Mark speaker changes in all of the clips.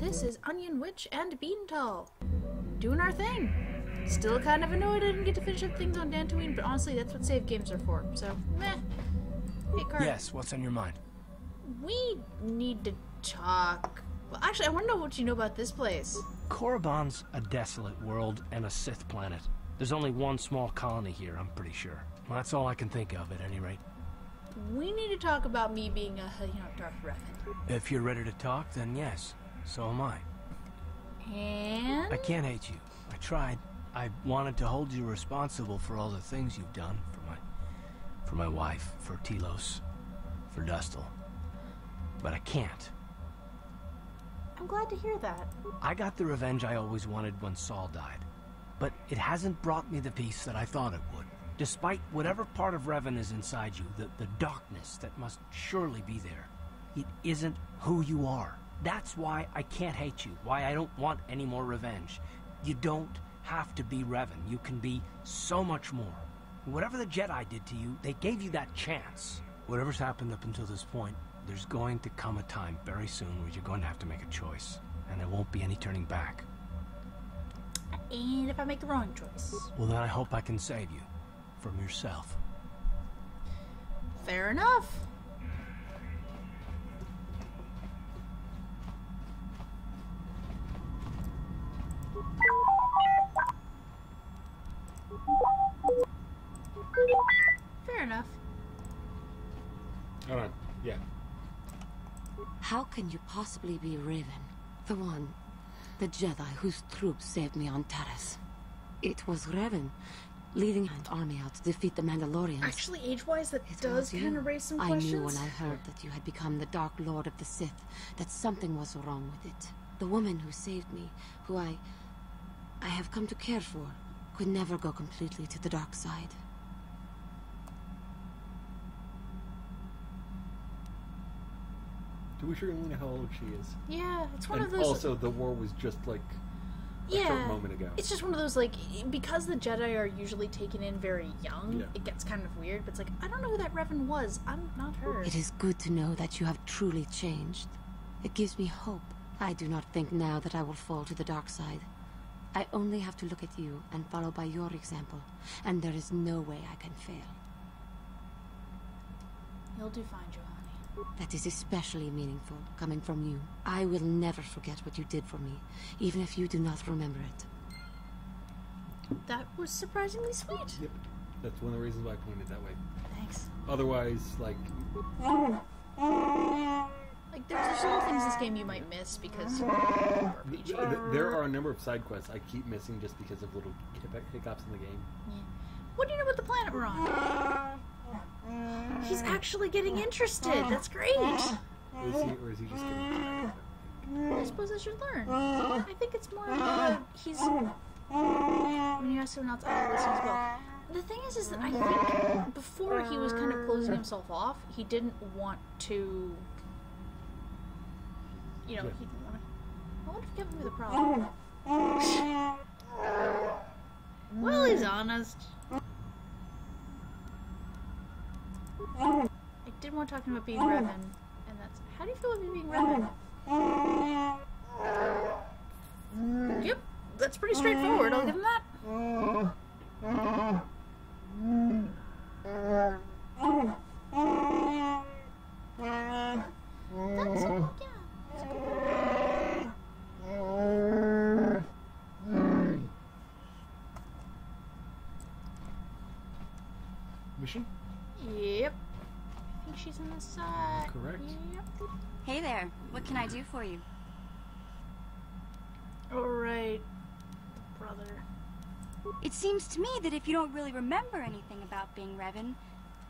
Speaker 1: this is OnionWitch&BeanTall. Doing our thing. Still kind of annoyed I didn't get to finish up things on Dantooine, but honestly, that's what save games are for, so, meh. Hey, Card.
Speaker 2: Yes, what's on your mind?
Speaker 1: We need to talk. Well, actually, I want to know what you know about this place.
Speaker 2: Korriban's a desolate world and a Sith planet. There's only one small colony here, I'm pretty sure. Well, that's all I can think of, at any rate.
Speaker 1: We need to talk about me being a, Darth Revan.
Speaker 2: If you're ready to talk, then yes. So am I.
Speaker 1: And?
Speaker 2: I can't hate you. I tried. I wanted to hold you responsible for all the things you've done for my wife, for Telos, for Dustil. But I can't.
Speaker 1: I'm glad to hear that.
Speaker 2: I got the revenge I always wanted when Saul died. But it hasn't brought me the peace that I thought it would. Despite whatever part of Revan is inside you, the darkness that must surely be there, it isn't who you are. That's why I can't hate you, why I don't want any more revenge. You don't have to be Revan. You can be so much more. Whatever the Jedi did to you, they gave you that chance. Whatever's happened up until this point, there's going to come a time very soon where you're going to have to make a choice. And there won't be any turning back.
Speaker 1: And if I make the wrong choice?
Speaker 2: Well, then I hope I can save you. From yourself.
Speaker 1: Fair enough. Fair enough.
Speaker 3: Hold on. Yeah.
Speaker 4: How can you possibly be Raven? The one, the Jedi whose troops saved me on Taris. It was Raven leading an army out to defeat the Mandalorians.
Speaker 1: Actually, age-wise, that does kind of raise some
Speaker 4: I
Speaker 1: questions.
Speaker 4: knew when I heard that you had become the Dark Lord of the Sith, that something was wrong with it. The woman who saved me, who I have come to care for, could never go completely to the dark side.
Speaker 3: Do we sure know how old she is?
Speaker 1: Yeah, it's one of those...
Speaker 3: And also, the war was just like a short moment ago.
Speaker 1: It's just one of those, like, because the Jedi are usually taken in very young, it gets kind of weird, but it's like, I don't know who that Revan was. I'm not her.
Speaker 4: It is good to know that you have truly changed. It gives me hope. I do not think now that I will fall to the dark side. I only have to look at you and follow by your example, and there is no way I can fail.
Speaker 1: You'll do fine, Johanny.
Speaker 4: That is especially meaningful, coming from you. I will never forget what you did for me, even if you do not remember it.
Speaker 1: That was surprisingly sweet.
Speaker 3: Yep. That's one of the reasons why I pointed that way.
Speaker 1: Thanks.
Speaker 3: Otherwise, like...
Speaker 1: Like, there's little things in this game you might miss because...
Speaker 3: There are a number of side quests I keep missing just because of little hiccups in the game.
Speaker 1: Yeah. What do you know about the planet we're on? He's actually getting interested. That's great.
Speaker 3: Or is he just getting...
Speaker 1: I suppose I should learn. I think it's more of he's... When you ask someone else, I listen as well. The thing is that I think before he was kind of closing himself off, he didn't want to... You know, he didn't want to... I wonder if Kevin knew the problem. Well, he's honest. I did want to talk to him about being Revan, and that's... How do you feel about me being Revan? Yep, that's pretty straightforward, I'll give him that. That's... yeah.
Speaker 3: Mission?
Speaker 1: Yep. I think she's on the side.
Speaker 3: Correct.
Speaker 1: Yep.
Speaker 5: Hey there. What can I do for you?
Speaker 1: Alright, brother.
Speaker 5: It seems to me that if you don't really remember anything about being Revan,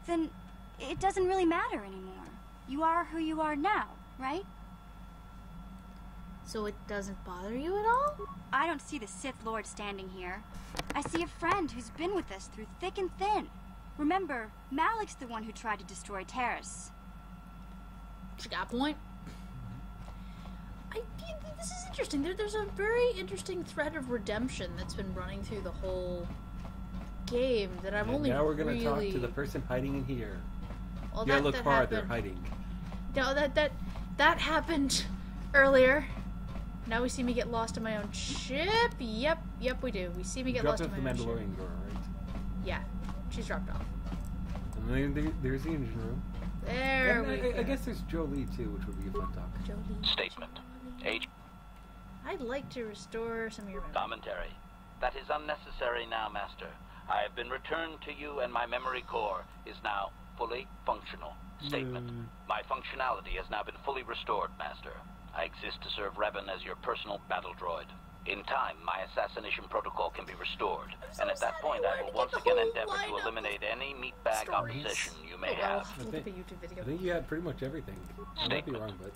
Speaker 5: then it doesn't really matter anymore. You are who you are now, right?
Speaker 1: So it doesn't bother you at all?
Speaker 5: I don't see the Sith Lord standing here. I see a friend who's been with us through thick and thin. Remember, Malik's the one who tried to destroy Taris.
Speaker 1: She got a point. This is interesting. There's a very interesting thread of redemption that's been running through the whole game that I'm only
Speaker 3: now we're gonna
Speaker 1: really...
Speaker 3: talk to the person hiding in here.
Speaker 1: Well,
Speaker 3: Yeah,
Speaker 1: that,
Speaker 3: look
Speaker 1: that
Speaker 3: hard,
Speaker 1: happened.
Speaker 3: they're hiding.
Speaker 1: No, that happened earlier. Now we see me get lost in my own ship. Yep, we do. We see me get lost in my own ship.
Speaker 3: Dropped off the Mandalorian girl, right?
Speaker 1: Yeah, she's dropped off.
Speaker 3: And then there's the engine room.
Speaker 1: There we go.
Speaker 3: I guess there's Jolie too, which would be a fun talk.
Speaker 1: Jolie.
Speaker 6: Statement. H.
Speaker 1: I'd like to restore some of your memory.
Speaker 6: Commentary. That is unnecessary now, Master. I have been returned to you and my memory core is now fully functional. Statement. My functionality has now been fully restored, Master. I exist to serve Revan as your personal battle droid. In time, my assassination protocol can be restored, and at that point I will once again endeavor to eliminate any meatbag opposition you may have.
Speaker 1: Look at the YouTube video.
Speaker 3: I think you had pretty much everything. I might be wrong, but...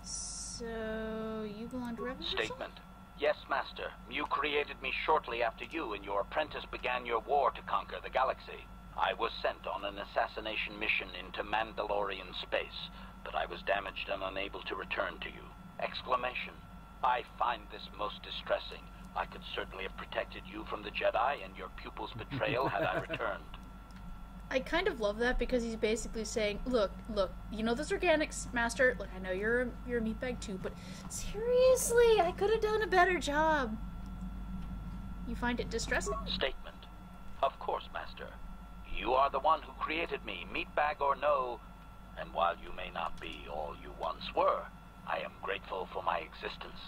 Speaker 1: So, you belong to Revan?
Speaker 6: Statement. Yes, Master. You created me shortly after you and your apprentice began your war to conquer the galaxy. I was sent on an assassination mission into Mandalorian space, but I was damaged and unable to return to you. Exclamation. I find this most distressing. I could certainly have protected you from the Jedi and your pupil's betrayal had I returned.
Speaker 1: I kind of love that because he's basically saying, look, you know this organics, Master? Look, I know you're a meatbag too, but seriously, I could have done a better job. You find it distressing?
Speaker 6: Statement. Of course, Master. You are the one who created me, meatbag or no, and while you may not be all you once were, I am grateful for my existence.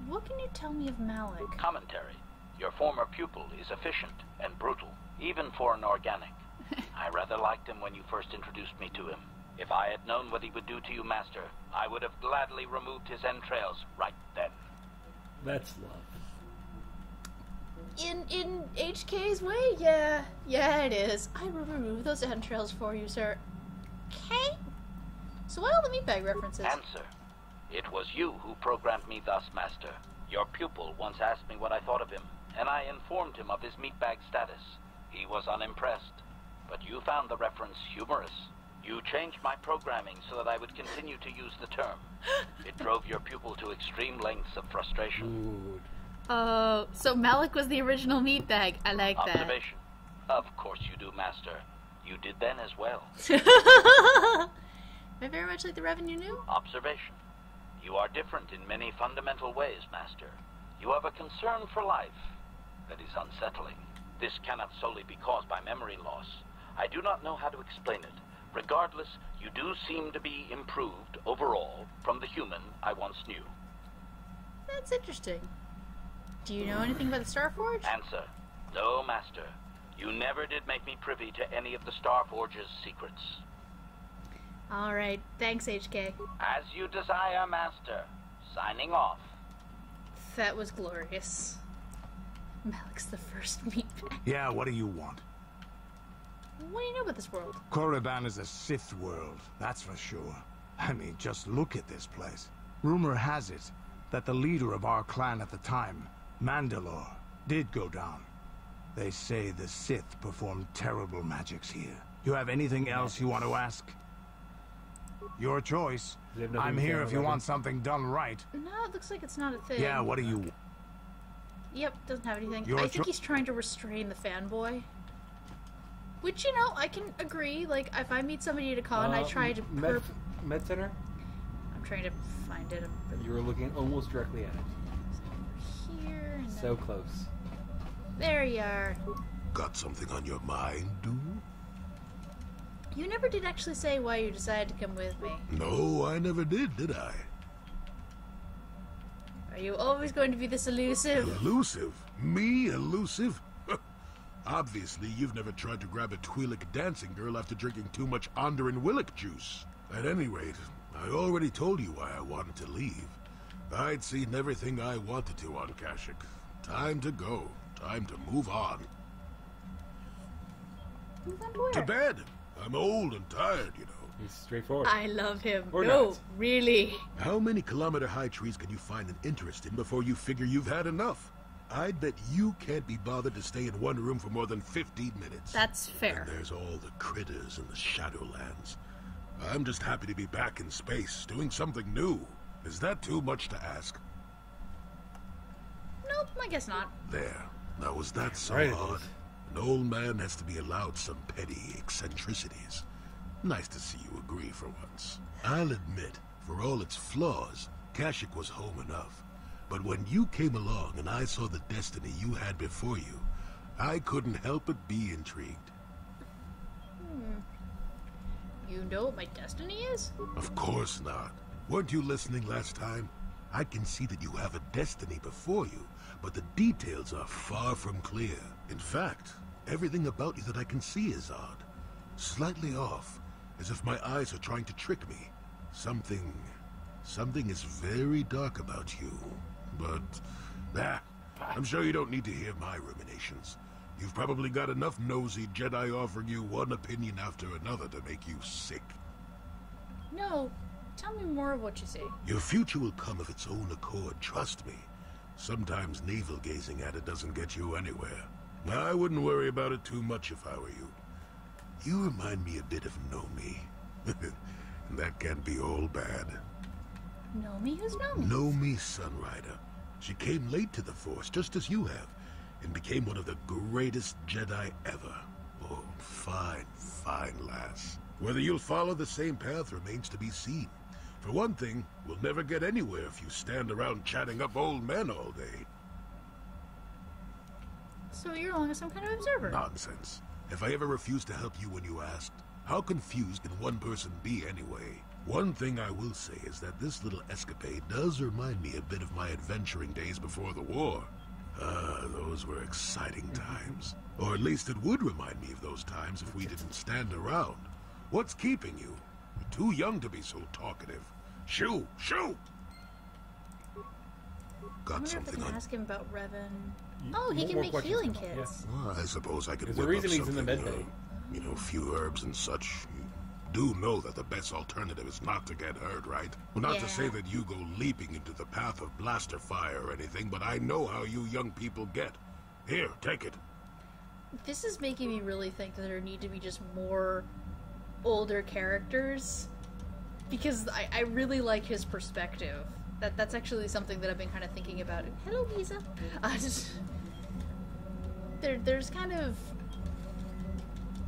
Speaker 1: What can you tell me of Malik?
Speaker 6: Commentary. Your former pupil is efficient and brutal, even for an organic. I rather liked him when you first introduced me to him. If I had known what he would do to you, Master, I would have gladly removed his entrails right then.
Speaker 3: That's love.
Speaker 1: In HK's way? Yeah, it is. I will remove those entrails for you, sir. Okay? So why all the meatbag references?
Speaker 6: Answer. It was you who programmed me thus, Master. Your pupil once asked me what I thought of him, and I informed him of his meatbag status. He was unimpressed, but you found the reference humorous. You changed my programming so that I would continue to use the term. It drove your pupil to extreme lengths of frustration.
Speaker 1: Oh, so Malik was the original meatbag. I like that.
Speaker 6: Observation. Of course you do, Master. You did then as well.
Speaker 1: Am I very much like the Revan you knew?
Speaker 6: Observation. You are different in many fundamental ways, Master. You have a concern for life that is unsettling. This cannot solely be caused by memory loss. I do not know how to explain it. Regardless, you do seem to be improved overall from the human I once knew.
Speaker 1: That's interesting. Do you know anything about the Starforge?
Speaker 6: Answer. No, Master. You never did make me privy to any of the Starforge's secrets.
Speaker 1: Alright, thanks, HK.
Speaker 6: As you desire, Master. Signing off.
Speaker 1: That was glorious. Malik's the first meatbag.
Speaker 7: Yeah, what do you want?
Speaker 1: What do you know about this world?
Speaker 7: Korriban is a Sith world, that's for sure. I mean, just look at this place. Rumor has it that the leader of our clan at the time, Mandalore, did go down. They say the Sith performed terrible magics here. You have anything else you want to ask? Your choice. I'm here if you want something done right.
Speaker 1: No, it looks like it's not a thing.
Speaker 7: Yeah, what do you want?
Speaker 1: Yep, doesn't have anything.
Speaker 7: Your
Speaker 1: I think he's trying to restrain the fanboy. Which, you know, I can agree. Like, if I meet somebody at a con, I try to...
Speaker 3: Med Center?
Speaker 1: I'm trying to find it.
Speaker 3: You were looking almost directly at it.
Speaker 1: Over here. And
Speaker 3: so close.
Speaker 1: There you are.
Speaker 8: Got something on your mind, dude?
Speaker 1: You never did actually say why you decided to come with me.
Speaker 8: No, I never did I?
Speaker 1: Are you always going to be this elusive?
Speaker 8: Elusive? Me elusive? Obviously, you've never tried to grab a Twi'lek dancing girl after drinking too much Onderan Willick juice. At any rate, I already told you why I wanted to leave. I'd seen everything I wanted to on Kashyyyk. Time to go. Time to move on.
Speaker 1: Move on to where?
Speaker 8: To bed. I'm old and tired, you know.
Speaker 3: He's straightforward.
Speaker 1: I love him.
Speaker 3: Or
Speaker 1: no,
Speaker 3: not.
Speaker 1: really.
Speaker 8: How many kilometer-high trees can you find an interest in before you figure you've had enough? I'd bet you can't be bothered to stay in one room for more than 15 minutes.
Speaker 1: That's fair.
Speaker 8: And there's all the critters in the Shadowlands. I'm just happy to be back in space, doing something new. Is that too much to ask?
Speaker 1: Nope, I guess not.
Speaker 8: There. Now was that so
Speaker 3: Right,
Speaker 8: hard? An old man has to be allowed some petty eccentricities. Nice to see you agree for once. I'll admit, for all its flaws, Kashyyyk was home enough. But when you came along and I saw the destiny you had before you, I couldn't help but be intrigued.
Speaker 1: You know what my destiny is?
Speaker 8: Of course not. Weren't you listening last time? I can see that you have a destiny before you, but the details are far from clear. In fact, everything about you that I can see is odd. Slightly off, as if my eyes are trying to trick me. Something is very dark about you. But, I'm sure you don't need to hear my ruminations. You've probably got enough nosy Jedi offering you one opinion after another to make you sick.
Speaker 1: No, tell me more of what you see.
Speaker 8: Your future will come of its own accord, trust me. Sometimes navel-gazing at it doesn't get you anywhere. I wouldn't worry about it too much if I were you. You remind me a bit of Nomi. And that can't be all bad.
Speaker 1: Nomi? Who's Nomi?
Speaker 8: Nomi Sunrider. She came late to the Force, just as you have, and became one of the greatest Jedi ever. Oh, fine, fine lass. Whether you'll follow the same path remains to be seen. For one thing, we'll never get anywhere if you stand around chatting up old men all day.
Speaker 1: So you're along as some kind of observer?
Speaker 8: Nonsense. If I ever refused to help you when you asked, how confused can one person be anyway? One thing I will say is that this little escapade does remind me a bit of my adventuring days before the war. Those were exciting times. Or at least it would remind me of those times if we didn't stand around. What's keeping you? You're too young to be so talkative. Shoo! Shoo! Got something
Speaker 1: I can
Speaker 8: on...
Speaker 1: ask him about Revan. Oh, he can make healing kits.
Speaker 8: Well, I suppose I could
Speaker 3: There's
Speaker 8: whip
Speaker 3: a reason
Speaker 8: up
Speaker 3: he's in the
Speaker 8: something,
Speaker 3: med bay.
Speaker 8: you know, a few herbs and such. You do know that the best alternative is not to get hurt, right? Well, not to say that you go leaping into the path of blaster fire or anything, but I know how you young people get. Here, take it.
Speaker 1: This is making me really think that there need to be just more older characters, because I really like his perspective. That's actually something that I've been kind of thinking about. Hello, Giza. There's kind of...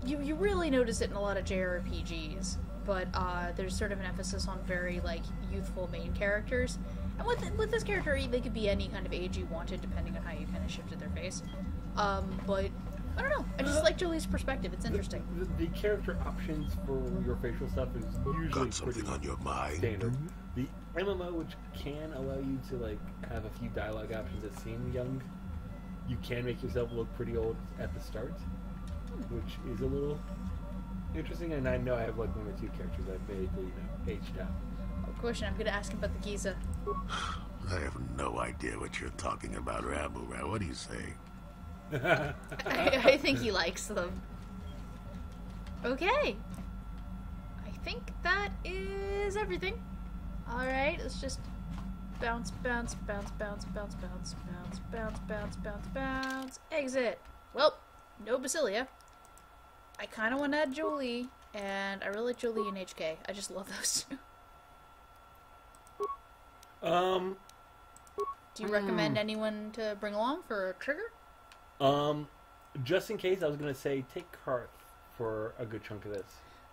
Speaker 1: You really notice it in a lot of JRPGs, but there's sort of an emphasis on very, like, youthful main characters. And with this character, they could be any kind of age you wanted, depending on how you kind of shifted their face. But, I don't know. I just like Jolie's perspective. It's interesting.
Speaker 3: The character options for your facial stuff is usually
Speaker 8: Got something on your mind?
Speaker 3: standard. The MMO, which can allow you to, like, have a few dialogue options that seem young, you can make yourself look pretty old at the start, which is a little interesting. And I know I have, like, one or two characters that vaguely, aged out.
Speaker 1: Oh, question. I'm going to ask him about the Giza.
Speaker 8: I have no idea what you're talking about, Rabble. What do you say?
Speaker 1: I think he likes them. Okay. I think that is everything. Alright, let's just bounce, bounce, bounce, bounce, bounce, bounce, bounce, bounce, bounce, bounce, bounce. Exit. Well, no Basilia. I kind of want to add Jolie, and I really like Jolie and HK. I just love those two. Do you recommend anyone to bring along for a trigger?
Speaker 3: Just in case, I was gonna say take Karth for a good chunk of this.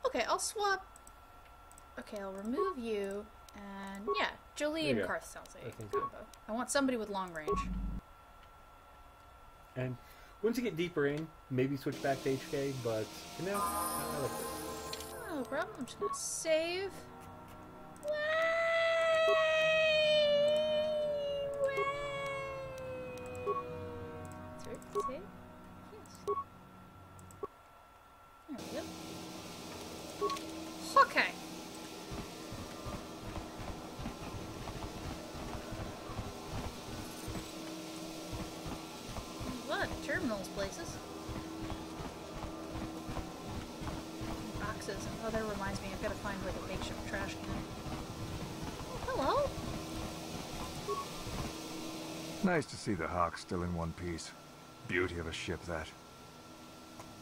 Speaker 1: Okay, I'll swap. Okay, I'll remove you, and yeah, Jolie and Karth sounds like a combo. I want somebody with long range.
Speaker 3: And once you get deeper in, maybe switch back to HK, but for now, I like this.
Speaker 1: No problem, I'm just gonna save. Save? Yes. There we go. Okay. What? Terminals places. Boxes. Oh, that reminds me, I've got to find like a makeshift trash can. Oh, hello?
Speaker 7: Nice to see the Hawk still in one piece. Beauty of a ship, that.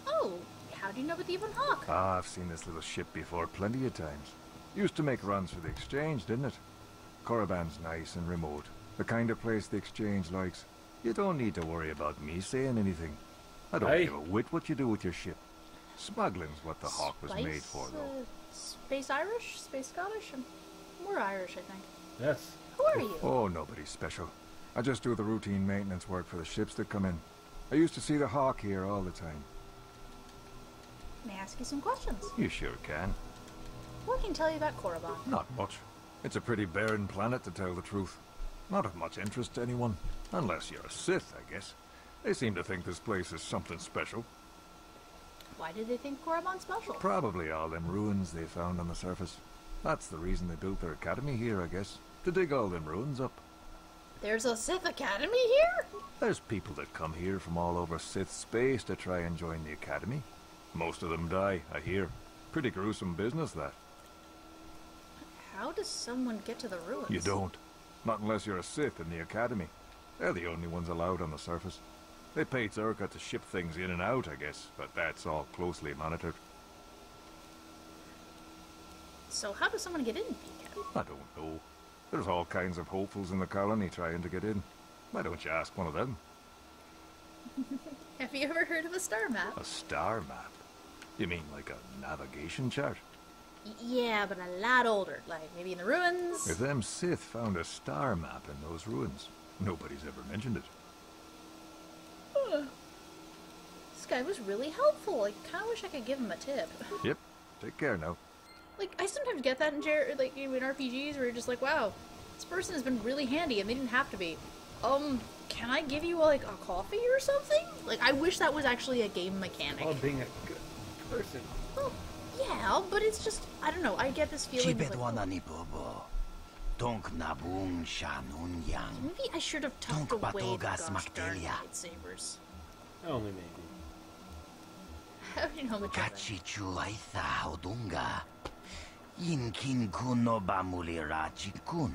Speaker 1: Oh, how do you know about the Ebon Hawk?
Speaker 7: Ah, I've seen this little ship before plenty of times. Used to make runs for the Exchange, didn't it? Korriban's nice and remote. The kind of place the Exchange likes. You don't need to worry about me saying anything. I don't give a whit what you do with your ship.
Speaker 9: Smuggling's what the hawk was made for, though.
Speaker 1: Space Irish? Space Scottish? We're Irish, I think.
Speaker 3: Yes.
Speaker 1: Who are you?
Speaker 9: Oh, nobody special. I just do the routine maintenance work for the ships that come in. I used to see the hawk here all the time.
Speaker 1: May I ask you some questions?
Speaker 9: You sure can.
Speaker 1: What can I tell you about Korriban?
Speaker 9: Not much. It's a pretty barren planet, to tell the truth. Not of much interest to anyone. Unless you're a Sith, I guess. They seem to think this place is something special.
Speaker 1: Why did they think Korriban's special?
Speaker 9: Probably all them ruins they found on the surface. That's the reason they built their academy here, I guess. To dig all them ruins up.
Speaker 1: There's a Sith Academy here?
Speaker 9: There's people that come here from all over Sith space to try and join the academy. Most of them die, I hear. Pretty gruesome business, that.
Speaker 1: How does someone get to the ruins?
Speaker 9: You don't. Not unless you're a Sith in the academy. They're the only ones allowed on the surface. They pay Zerka to ship things in and out, I guess, but that's all closely monitored.
Speaker 1: So how does someone get in the academy?
Speaker 9: I don't know. There's all kinds of hopefuls in the colony trying to get in. Why don't you ask one of them?
Speaker 1: Have you ever heard of a star map?
Speaker 9: A star map? You mean like a navigation chart?
Speaker 1: Yeah, but a lot older. Like, maybe in the ruins?
Speaker 9: If them Sith found a star map in those ruins, nobody's ever mentioned it.
Speaker 1: This guy was really helpful. I kind of wish I could give him a tip.
Speaker 9: Yep. Take care now.
Speaker 1: Like, I sometimes get that in RPGs where you're just like, wow, this person has been really handy and they didn't have to be. Can I give you, like, a coffee or something? Like, I wish that was actually a game mechanic.
Speaker 3: Oh, being a good person.
Speaker 1: Well, yeah, but it's just, I don't know, I get this feeling of, like, maybe I should have tucked away the gosh darn lightsabers.
Speaker 3: Only maybe.
Speaker 1: How do you know the
Speaker 10: Inkin kuno bamulira chikun,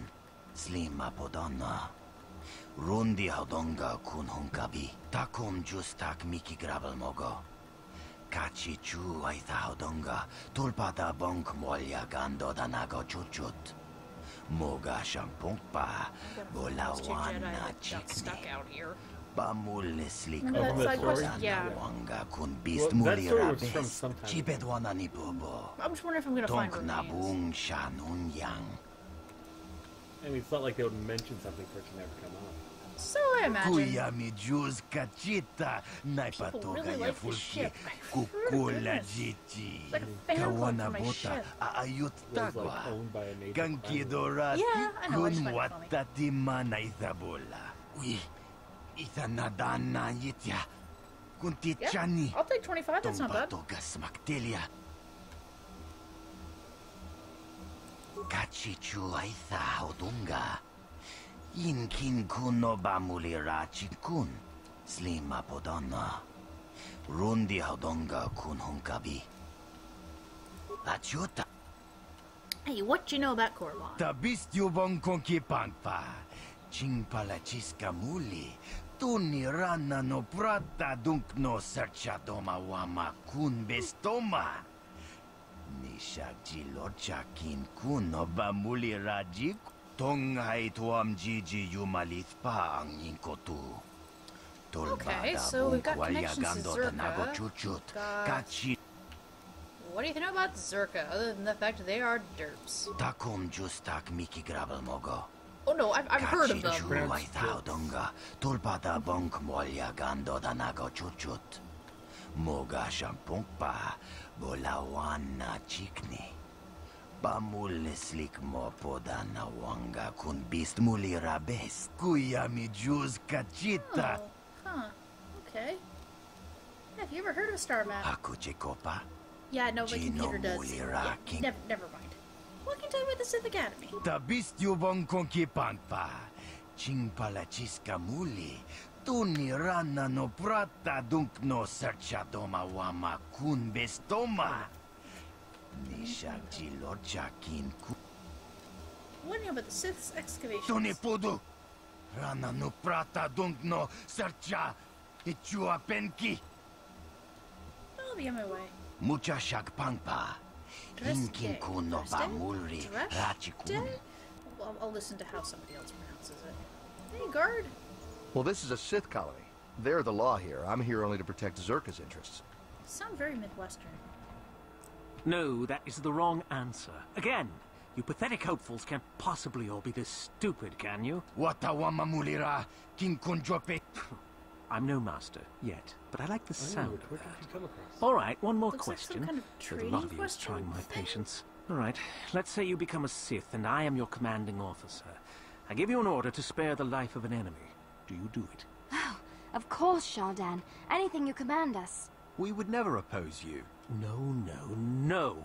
Speaker 10: slima podonna. Rundi hodonga kun hunkabi, takum justak miki grabel mogo. Kachi chu aitha hodonga, tulpada bonk molya gando danago chuchut. Moga shampungpa, bolawana chikni. Bamul slik
Speaker 1: yeah.
Speaker 10: Wanga kun beast
Speaker 3: Well, that story was
Speaker 10: mulira
Speaker 3: from
Speaker 10: best.
Speaker 3: some time
Speaker 10: Chibet wanani bobo.
Speaker 1: I'm just wondering if I'm gonna find
Speaker 10: Tonk
Speaker 1: remains.
Speaker 10: nabung shanun yang.
Speaker 3: I mean, it's not like they would mention something for it to never come up.
Speaker 1: So I imagine.
Speaker 10: Kuyami juz kachita
Speaker 1: People really
Speaker 10: naipatoga ya
Speaker 1: like the
Speaker 10: fulki
Speaker 1: ship.
Speaker 10: kukula jiti.
Speaker 1: It's like a fan club
Speaker 10: Kawana
Speaker 1: for my
Speaker 10: bota
Speaker 1: ship.
Speaker 10: ayut
Speaker 3: It was, like,
Speaker 10: tagwa.
Speaker 3: owned by a native
Speaker 10: Gankidora
Speaker 1: Yeah, I know, I just
Speaker 10: kun
Speaker 1: find it funny.
Speaker 10: watati mana ithabola. Ui, ithanadana yitya. Kunti
Speaker 1: Yeah,
Speaker 10: chani.
Speaker 1: I'll take 25, that's not bad.
Speaker 10: Tombatoga smaktelia. Kachichu aitha hodunga. Inkin kuno bamulira chikun. Slima podonna. Rundi hodonga kun hunkabi. Achuta.
Speaker 1: Hey, what you know about Korriban?
Speaker 10: Tabist yubong konki pangpa. Chingpala chiska muli. Tuni rana no prata dunk no sercha doma wama kun bestoma. Nisha jilocha kin kun no bamuli rajik. Tong hai tuam jiji yumalit pa ang inkotu.
Speaker 1: Okay, so we've got connections to Zerka.
Speaker 10: Chuchut.
Speaker 1: Got-
Speaker 10: Kachi
Speaker 1: What do you know about Zerka, other than the fact that they are derps?
Speaker 10: takum justak miki grabel mogo.
Speaker 1: Oh no, I've heard of them.
Speaker 10: Kachi donga, tulpada bonk molya gando danago chuchut. Moga shampungpa, bolawana chikni. Bamul slik mo podana wanga kun beast mulira best. Kuyami juz kachita.
Speaker 1: Oh, huh. Okay. Have you ever heard of Star Map?
Speaker 10: Hakuche kopa.
Speaker 1: Yeah, no, my
Speaker 10: Gino
Speaker 1: computer does.
Speaker 10: Mulira
Speaker 1: Yeah, never mind. What can I tell you about the Sith Academy?
Speaker 10: Ta beast yubong konki pangpa. Chingpala chiska muli. Tuni rana no prata dunk no sercha doma wama kun bestoma. Nisha jilocha kin ku.
Speaker 1: What do you know about the Sith's excavations?
Speaker 10: Tuni pudu. Rana no prata dunk no sercha. Ichua penki.
Speaker 1: I'll be on my way.
Speaker 10: Mucha shak pangpa. Inkin kuno ba mulri. Rachikun.
Speaker 1: Well, I'll listen to how somebody else pronounces it. Hey, guard.
Speaker 11: Well, this is a Sith colony. They're the law here. I'm here only to protect Zerka's interests.
Speaker 1: Sound very Midwestern.
Speaker 11: No, that is the wrong answer. Again, you pathetic hopefuls can't possibly all be this stupid, can you?
Speaker 10: Watawamamulira, King Konjope.
Speaker 11: I'm no master, yet, but I like the sound of
Speaker 3: Where did you
Speaker 11: that.
Speaker 3: come across?
Speaker 11: Alright, one more
Speaker 1: Looks like some
Speaker 11: question.
Speaker 1: kind of
Speaker 11: There's a lot of
Speaker 1: trading
Speaker 11: you is
Speaker 1: question
Speaker 11: trying my
Speaker 1: thing.
Speaker 11: patience. Alright, let's say you become a Sith and I am your commanding officer. I give you an order to spare the life of an enemy. Do you do it?
Speaker 5: Oh, of course, Shardan. Anything you command us.
Speaker 10: We would never oppose you.
Speaker 11: No, no, no.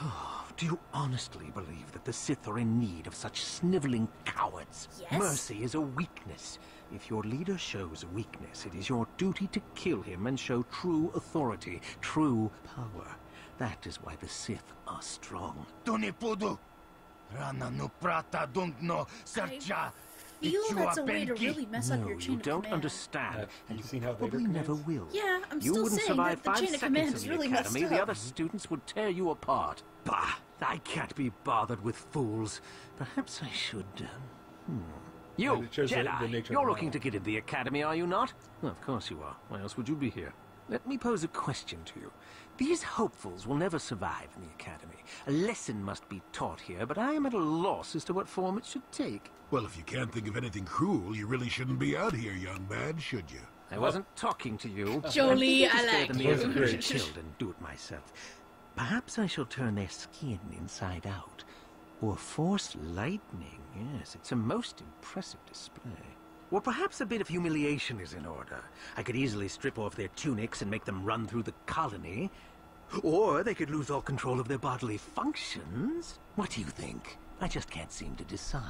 Speaker 11: Oh, do you honestly believe that the Sith are in need of such sniveling cowards?
Speaker 1: Yes.
Speaker 11: Mercy is a weakness. If your leader shows a weakness, it is your duty to kill him and show true authority, true power. That is why the Sith are strong.
Speaker 10: Tonipudu. Rana no prata no sercha.
Speaker 1: I feel that's a way to really mess up
Speaker 11: No,
Speaker 1: your
Speaker 11: you
Speaker 1: chain of
Speaker 11: don't
Speaker 1: command.
Speaker 11: understand,
Speaker 3: Have
Speaker 11: and
Speaker 3: you
Speaker 11: you
Speaker 3: seen how Vader
Speaker 11: probably never
Speaker 3: commands?
Speaker 11: will.
Speaker 1: Yeah, I'm
Speaker 11: You
Speaker 1: still
Speaker 11: wouldn't
Speaker 1: saying
Speaker 11: survive
Speaker 1: that the
Speaker 11: 5
Speaker 1: chain of command
Speaker 11: seconds
Speaker 1: is
Speaker 11: in the
Speaker 1: really messed
Speaker 11: academy.
Speaker 1: up.
Speaker 11: The other students would tear you apart. Bah! I can't be bothered with fools. Perhaps I should. You,
Speaker 3: And it shows the
Speaker 11: Jedi,
Speaker 3: nature of
Speaker 11: you're
Speaker 3: the
Speaker 11: looking
Speaker 3: model.
Speaker 11: to get in the academy, are you not? Well, of course you are. Why else would you be here? Let me pose a question to you. These hopefuls will never survive in the academy. A lesson must be taught here, but I am at a loss as to what form it should take.
Speaker 8: Well, if you can't think of anything cruel, you really shouldn't be out here, young man, should you?
Speaker 11: I wasn't talking to you.
Speaker 1: Jolie,
Speaker 11: I'm thinking to
Speaker 1: I
Speaker 11: spare
Speaker 1: like
Speaker 11: the
Speaker 1: you.
Speaker 11: means of being killed and do it myself. Perhaps I shall turn their skin inside out. Or force lightning. Yes, it's a most impressive display. Or perhaps a bit of humiliation is in order. I could easily strip off their tunics and make them run through the colony. Or they could lose all control of their bodily functions. What do you think? I just can't seem to decide.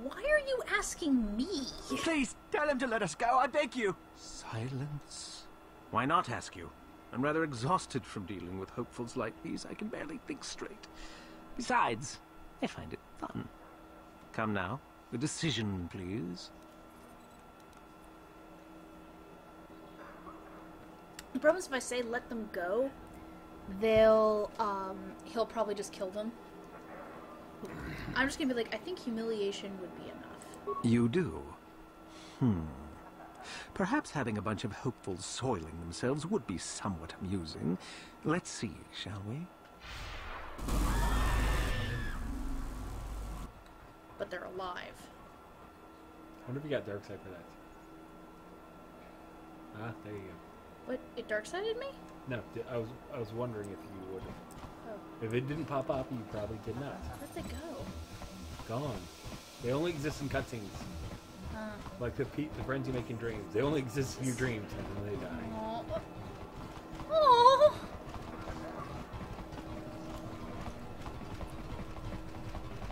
Speaker 1: Why are you asking me?
Speaker 11: Please, tell him to let us go, I beg you. Silence. Why not ask you? I'm rather exhausted from dealing with hopefuls like these. I can barely think straight. Besides, I find it fun. Come now, a decision, please.
Speaker 1: The problem is if I say let them go, they'll, he'll probably just kill them. I'm just gonna be like, I think humiliation would be enough.
Speaker 11: You do? Perhaps having a bunch of hopefuls soiling themselves would be somewhat amusing. Let's see, shall we?
Speaker 1: But they're alive.
Speaker 3: I wonder if you got dark side for that. Ah, there you go.
Speaker 1: What? It dark-sided me?
Speaker 3: No, I was wondering if you would have.
Speaker 1: Oh.
Speaker 3: If it didn't pop up, you probably did not.
Speaker 1: Where'd they go?
Speaker 3: Gone. They only exist in cutscenes. Like the friends you make in dreams. They only exist in your dreams, and then they die.
Speaker 1: Aww.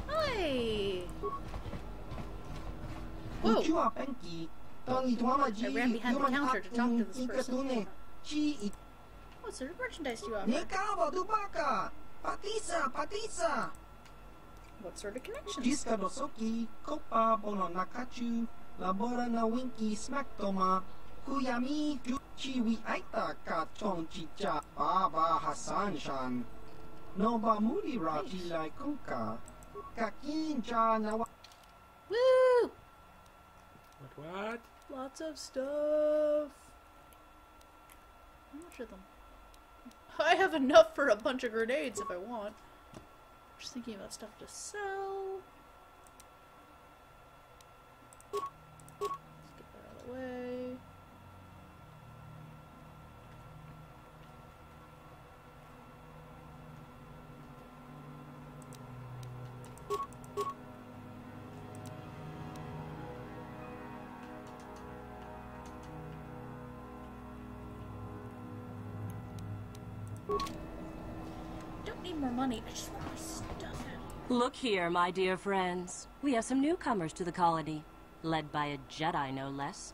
Speaker 1: Hi. Whoa. I ran behind the counter to talk to this person. What sort of merchandise do you offer? What sort of connections?
Speaker 12: Labora na winky smaktoma kuyami chiwi aita ka chong chicha baba Hasan shan noba muli raji lai kunka kakinja na
Speaker 1: Woo!
Speaker 3: What?
Speaker 1: Lots of stuff. How much of them? I have enough for a bunch of grenades if I want. Just thinking about stuff to sell. Let's get that out of the way. Don't need more money. I just want my stuff out.
Speaker 13: Look here, my dear friends. We have some newcomers to the colony, led by a Jedi, no less.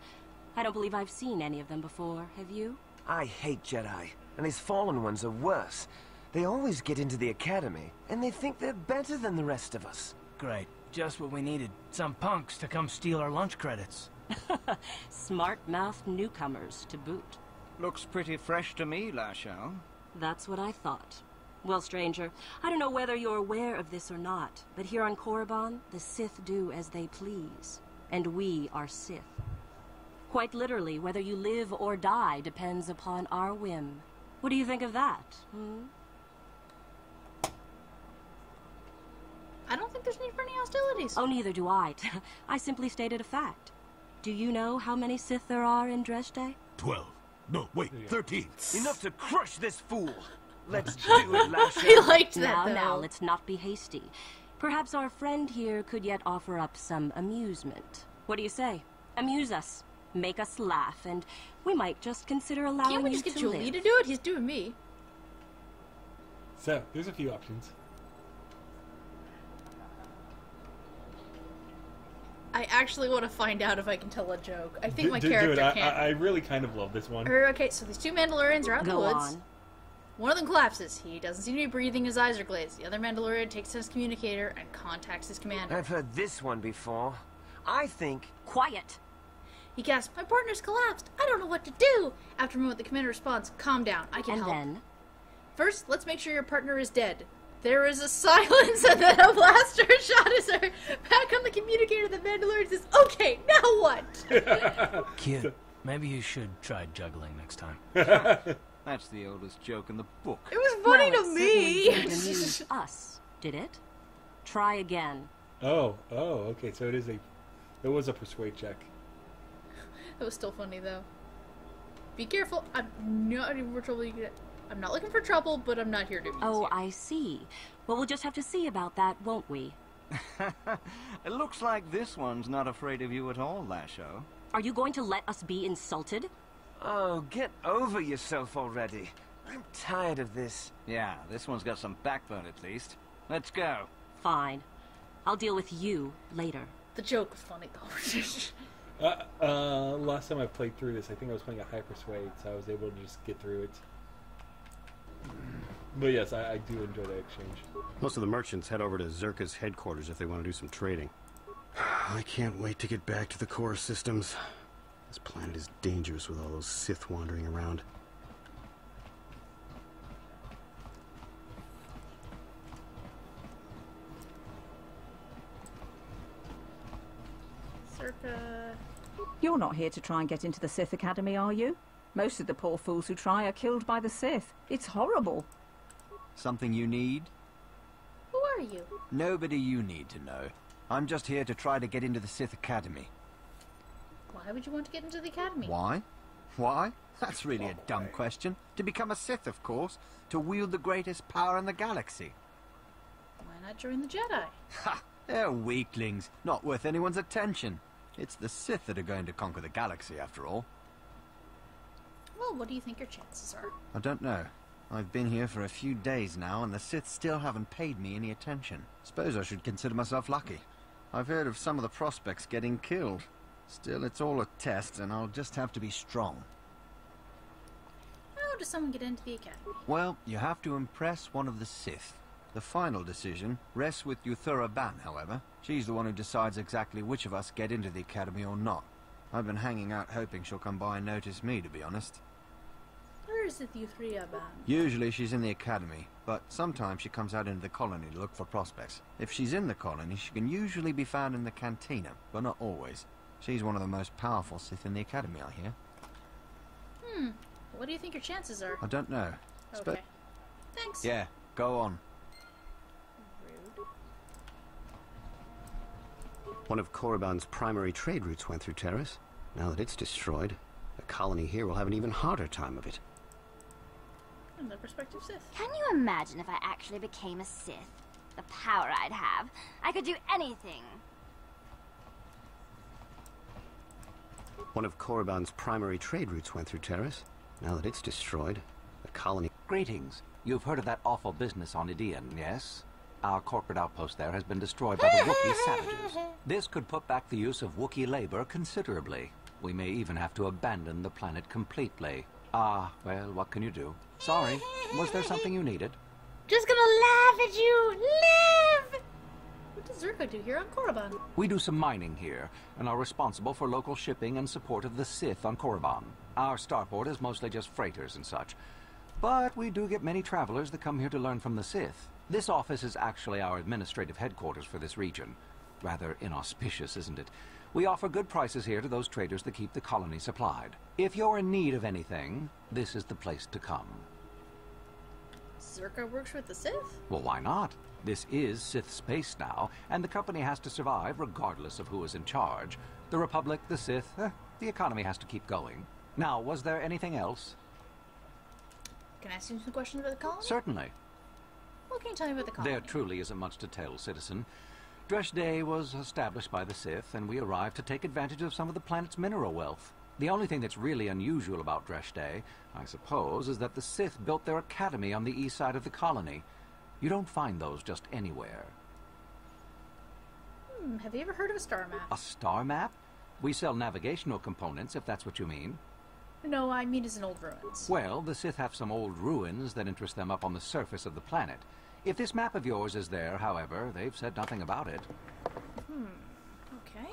Speaker 13: I don't believe I've seen any of them before, have you?
Speaker 14: I hate Jedi, and these fallen ones are worse. They always get into the academy, and they think they're better than the rest of us.
Speaker 2: Great. Just what we needed. Some punks to come steal our lunch credits.
Speaker 13: Smart-mouthed newcomers, to boot.
Speaker 10: Looks pretty fresh to me, Lashao.
Speaker 13: That's what I thought. Well, stranger, I don't know whether you're aware of this or not, but here on Korriban, the Sith do as they please. And we are Sith. Quite literally, whether you live or die depends upon our whim. What do you think of that?
Speaker 1: I don't think there's need for any hostilities.
Speaker 13: Oh, neither do I. I simply stated a fact. Do you know how many Sith there are in Dresde?
Speaker 8: 12. No, wait, 13.
Speaker 14: Enough to crush this fool. Let's do it, Lasher.
Speaker 1: I liked that,
Speaker 13: Now, let's not be hasty. Perhaps our friend here could yet offer up some amusement. What do you say? Amuse us. Make us laugh, and we might just consider allowing
Speaker 1: Can't we
Speaker 13: you
Speaker 1: just get
Speaker 13: to
Speaker 1: Julie
Speaker 13: live.
Speaker 1: to do it? He's doing me.
Speaker 3: So, there's a few options.
Speaker 1: I actually want to find out if I can tell a joke. I think my
Speaker 3: Dude,
Speaker 1: character can't.
Speaker 3: I really kind of love this one.
Speaker 1: Okay, so these two Mandalorians are out in the
Speaker 13: Go
Speaker 1: woods.
Speaker 13: on.
Speaker 1: One of them collapses. He doesn't seem to be breathing. His eyes are glazed. The other Mandalorian takes his communicator and contacts his commander.
Speaker 14: I've heard this one before. I think...
Speaker 13: Quiet!
Speaker 1: He gasps, "My partner's collapsed. I don't know what to do." After a moment, the commander responds, "Calm down. I can help."
Speaker 13: And then?
Speaker 1: First, let's make sure your partner is dead. There is a silence, and then a blaster shot is heard. Back on the communicator, the Mandalorian says, "Okay, now what?"
Speaker 2: Kid, maybe you should try juggling next time.
Speaker 10: That's the oldest joke in the book.
Speaker 1: It was funny
Speaker 13: Well,
Speaker 1: to
Speaker 13: it
Speaker 1: me.
Speaker 13: certainly didn't amuse us, did it? Try again.
Speaker 3: Oh, okay, so it was a persuade check.
Speaker 1: It was still funny though. Be careful. I'm not looking for trouble. I'm not looking for trouble, but I'm not here to abuse
Speaker 13: Oh,
Speaker 1: you.
Speaker 13: I see. Well, we'll just have to see about that, won't we?
Speaker 10: It looks like this one's not afraid of you at all, Lasho.
Speaker 13: Are you going to let us be insulted?
Speaker 14: Oh, get over yourself already. I'm tired of this.
Speaker 10: Yeah, this one's got some backbone at least. Let's go.
Speaker 13: Fine. I'll deal with you later.
Speaker 1: The joke was funny though.
Speaker 3: Last time I played through this, I think I was playing a high persuade, so I was able to just get through it. But yes, I do enjoy that exchange.
Speaker 15: Most of the merchants head over to Zerka's headquarters if they want to do some trading. I can't wait to get back to the core systems. This planet is dangerous with all those Sith wandering around.
Speaker 1: Circa.
Speaker 16: You're not here to try and get into the Sith Academy, are you? Most of the poor fools who try are killed by the Sith. It's horrible.
Speaker 10: Something you need?
Speaker 1: Who are you?
Speaker 10: Nobody you need to know. I'm just here to try to get into the Sith Academy.
Speaker 1: Why would you want to get into the academy?
Speaker 10: Why? Why? That's really a dumb question. To become a Sith, of course. To wield the greatest power in the galaxy.
Speaker 1: Why not join the Jedi?
Speaker 10: Ha! They're weaklings. Not worth anyone's attention. It's the Sith that are going to conquer the galaxy, after all.
Speaker 1: Well, what do you think your chances are?
Speaker 10: I don't know. I've been here for a few days now, and the Sith still haven't paid me any attention. Suppose I should consider myself lucky. I've heard of some of the prospects getting killed. Still, it's all a test, and I'll just have to be strong.
Speaker 1: How does someone get into the academy?
Speaker 10: Well, you have to impress one of the Sith. The final decision rests with Yuthura Ban, however. She's the one who decides exactly which of us get into the academy or not. I've been hanging out hoping she'll come by and notice me, to be honest.
Speaker 1: Where is it Yuthria Ban?
Speaker 10: Usually she's in the academy, but sometimes she comes out into the colony to look for prospects. If she's in the colony, she can usually be found in the cantina, but not always. She's one of the most powerful Sith in the academy, I hear.
Speaker 1: What do you think your chances are?
Speaker 10: I don't know.
Speaker 1: Okay. Thanks.
Speaker 10: Yeah, go on.
Speaker 1: Rude.
Speaker 15: One of Korriban's primary trade routes went through Terrace. Now that it's destroyed, the colony here will have an even harder time of it.
Speaker 1: From the perspective Sith.
Speaker 17: Can you imagine if I actually became a Sith? The power I'd have. I could do anything.
Speaker 15: One of Korriban's primary trade routes went through Terrace. Now that it's destroyed, the colony...
Speaker 6: Greetings. You've heard of that awful business on Idian, yes? Our corporate outpost there has been destroyed by the Wookiee savages. This could put back the use of Wookiee labor considerably. We may even have to abandon the planet completely. Ah, well, what can you do? Sorry. Was there something you needed?
Speaker 1: Just gonna laugh at you. Live! What does Zerka do here on Korriban?
Speaker 6: We do some mining here, and are responsible for local shipping and support of the Sith on Korriban. Our starport is mostly just freighters and such. But we do get many travelers that come here to learn from the Sith. This office is actually our administrative headquarters for this region.
Speaker 18: Rather inauspicious, isn't it? We offer good prices here to those traders that keep the colony supplied. If you're in need of anything, this is the place to come.
Speaker 1: Zerka works with the Sith?
Speaker 18: Well, why not? This is Sith space now, and the company has to survive regardless of who is in charge. The Republic, the Sith, the economy has to keep going. Now, was there anything else?
Speaker 1: Can I ask you some questions about the colony?
Speaker 18: Certainly.
Speaker 1: What can you tell me about the colony?
Speaker 18: There truly isn't much to tell, citizen. Dresh Day was established by the Sith, and we arrived to take advantage of some of the planet's mineral wealth. The only thing that's really unusual about Dresh Day, I suppose, is that the Sith built their academy on the east side of the colony. You don't find those just anywhere.
Speaker 1: Have you ever heard of a star map?
Speaker 18: A star map? We sell navigational components, if that's what you mean.
Speaker 1: No, I mean as in old ruins.
Speaker 18: Well, the Sith have some old ruins that interest them up on the surface of the planet. If this map of yours is there, however, they've said nothing about it.
Speaker 1: Okay.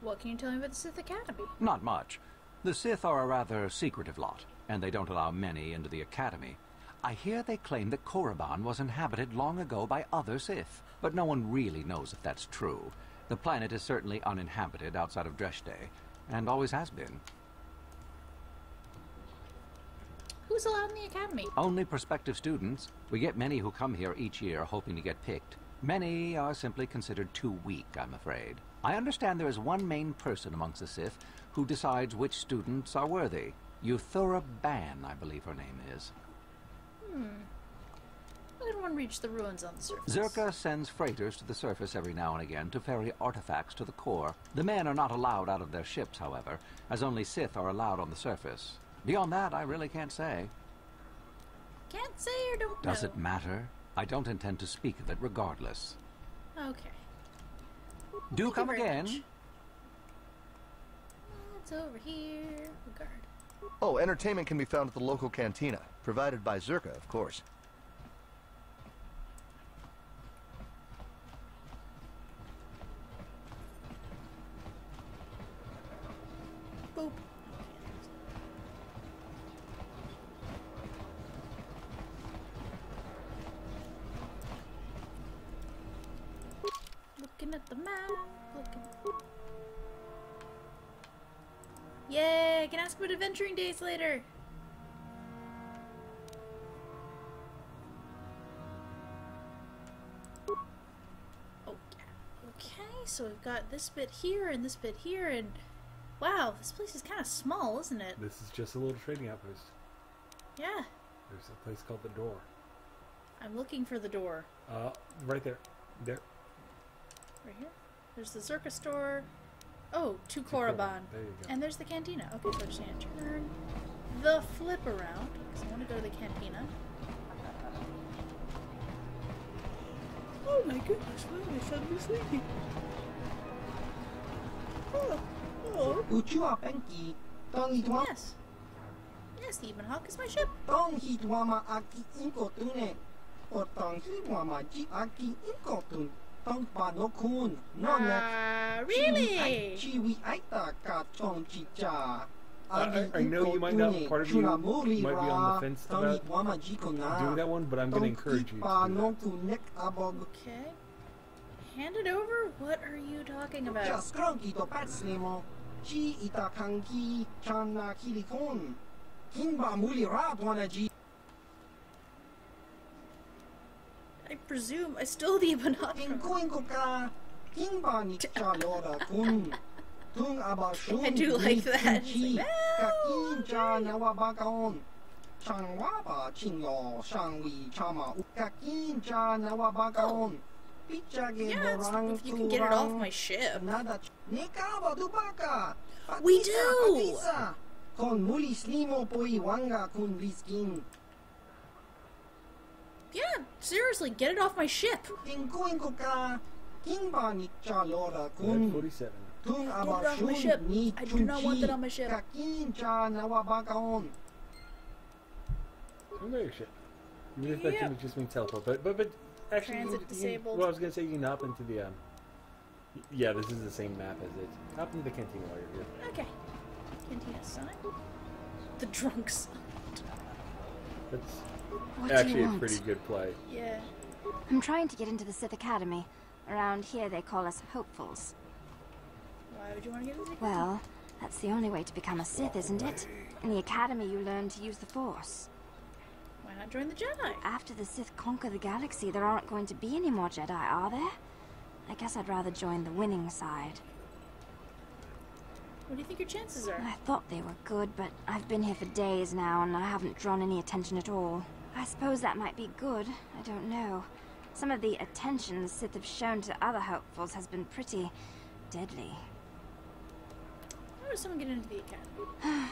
Speaker 1: What can you tell me about the Sith Academy?
Speaker 18: Not much. The Sith are a rather secretive lot, and they don't allow many into the Academy. I hear they claim that Korriban was inhabited long ago by other Sith, but no one really knows if that's true. The planet is certainly uninhabited outside of Dresh Day, and always has been.
Speaker 1: Who's allowed in the academy?
Speaker 18: Only prospective students. We get many who come here each year hoping to get picked. Many are simply considered too weak, I'm afraid. I understand there is one main person amongst the Sith who decides which students are worthy. Euthura Ban, I believe her name is.
Speaker 1: How can one reach the ruins on the surface?
Speaker 18: Zerka sends freighters to the surface every now and again to ferry artifacts to the core. The men are not allowed out of their ships, however, as only Sith are allowed on the surface. Beyond that, I really can't say.
Speaker 1: Can't say or don't
Speaker 18: Does
Speaker 1: know.
Speaker 18: it matter? I don't intend to speak of it regardless.
Speaker 1: Okay.
Speaker 18: Do come again.
Speaker 1: It's over here. Regard.
Speaker 19: Oh, entertainment can be found at the local cantina, provided by Zerka, of course.
Speaker 1: Boop. Looking at the map. Yay! I can ask about adventuring days later. Okay, so we've got this bit here and this bit here, and wow, this place is kind of small, isn't it?
Speaker 3: This is just a little trading outpost.
Speaker 1: Yeah.
Speaker 3: There's a place called the Door.
Speaker 1: I'm looking for the door.
Speaker 3: Right there. There.
Speaker 1: Right here? There's the Zerka store. Oh, to Korriban.
Speaker 3: There you go.
Speaker 1: And there's the cantina. Okay, so I just need to turn the flip around, because I want to go to the cantina. Oh my goodness, why am I suddenly sleepy? Oh. Yes. Yes, the Even Hawk is my ship. Really?
Speaker 3: I know you might not, part of you might be on the fence about doing that one, but I'm going to encourage you to do that.
Speaker 1: Okay. Hand it over? What are you talking about? I presume I stole the Even Hawk. I do like that. Yeah, if you can get it off my ship. We do! Yeah, seriously, get it off my ship.
Speaker 3: 47.
Speaker 1: Get it off my ship. I do not want that on my ship.
Speaker 3: On your ship. Even if that can just mean teleport, but actually,
Speaker 1: Transit disabled.
Speaker 3: Well, I was gonna say you can hop into the yeah, this is the same map as it. Hop into the canteen while you're here.
Speaker 1: Okay. Cantina sign. The drunk sign.
Speaker 3: That's
Speaker 17: What do you
Speaker 3: actually a
Speaker 17: want?
Speaker 3: pretty good play.
Speaker 1: Yeah.
Speaker 17: I'm trying to get into the Sith Academy. Around here they call us hopefuls.
Speaker 1: Why would you want to get into the
Speaker 17: Well, that's the only way to become a Sith, isn't it? In the Academy you learn to use the Force.
Speaker 1: Why not join the Jedi?
Speaker 17: After the Sith conquer the galaxy, there aren't going to be any more Jedi, are there? I guess I'd rather join the winning side.
Speaker 1: What do you think your chances are?
Speaker 17: I thought they were good, but I've been here for days now and I haven't drawn any attention at all. I suppose that might be good. I don't know. Some of the attention the Sith have shown to other hopefuls has been pretty deadly.
Speaker 1: How does someone get into the Academy?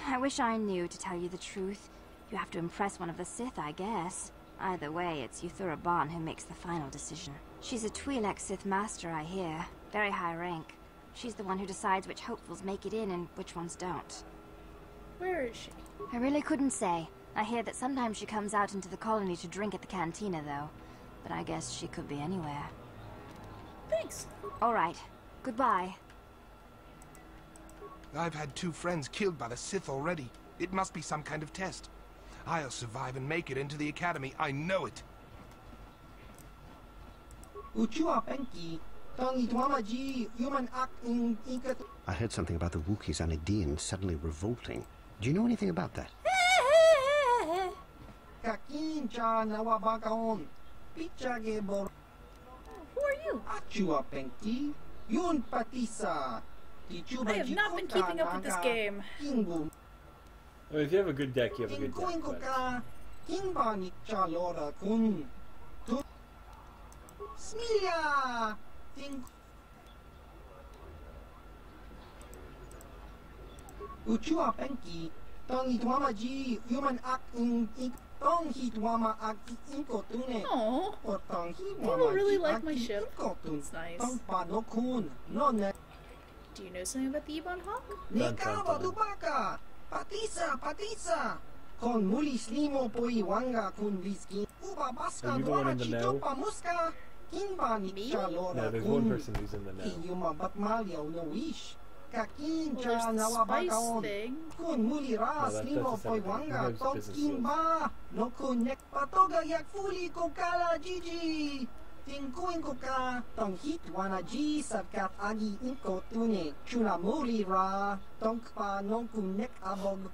Speaker 17: I wish I knew, to tell you the truth. You have to impress one of the Sith, I guess. Either way, it's Yuthura Ban who makes the final decision. She's a Twi'lek Sith Master, I hear. Very high rank. She's the one who decides which hopefuls make it in and which ones don't.
Speaker 1: Where is she?
Speaker 17: I really couldn't say. I hear that sometimes she comes out into the colony to drink at the cantina, though. But I guess she could be anywhere.
Speaker 1: Thanks.
Speaker 17: All right. Goodbye.
Speaker 20: I've had 2 friends killed by the Sith already. It must be some kind of test. I'll survive and make it into the Academy. I know it.
Speaker 15: I heard something about the Wookiees on Aedean suddenly revolting. Do you know anything about that?
Speaker 1: Who are you? I have not been keeping up with this game.
Speaker 3: I mean, if you have a good deck, you have a good deck.
Speaker 12: Uchua penki, tong itwama ji, human ak in tong hitwama ak inko tune.
Speaker 1: Oh,
Speaker 12: or tong
Speaker 1: people really like my ship. It's nice.
Speaker 12: Tong pa no kun, no ne.
Speaker 1: Do you know something about the Ebon Hawk?
Speaker 12: Nikawa dubaka, patisa. Kon muli slimo poi wanga kun viskin. Uba baska dwara chitopa muska. Kinba ni chalora kun.
Speaker 3: No, there's one person who's in the know.
Speaker 12: Iyuma batmalio no wish. Kakin
Speaker 1: Well,
Speaker 12: cha
Speaker 1: there's the spice
Speaker 12: nawabakaon.
Speaker 1: thing.
Speaker 12: Kun muli ras
Speaker 3: No,
Speaker 12: limo
Speaker 3: that's the
Speaker 12: poi
Speaker 3: same thing.
Speaker 12: wanga
Speaker 3: Who knows
Speaker 12: tok
Speaker 3: business
Speaker 12: kinba. No kun nek patoga yak fuli ko kala jiji. Tingkuin ko ka tong hit wana ji sarkat agi inko tune. Chuna muli ra tong pa non kun nek abog.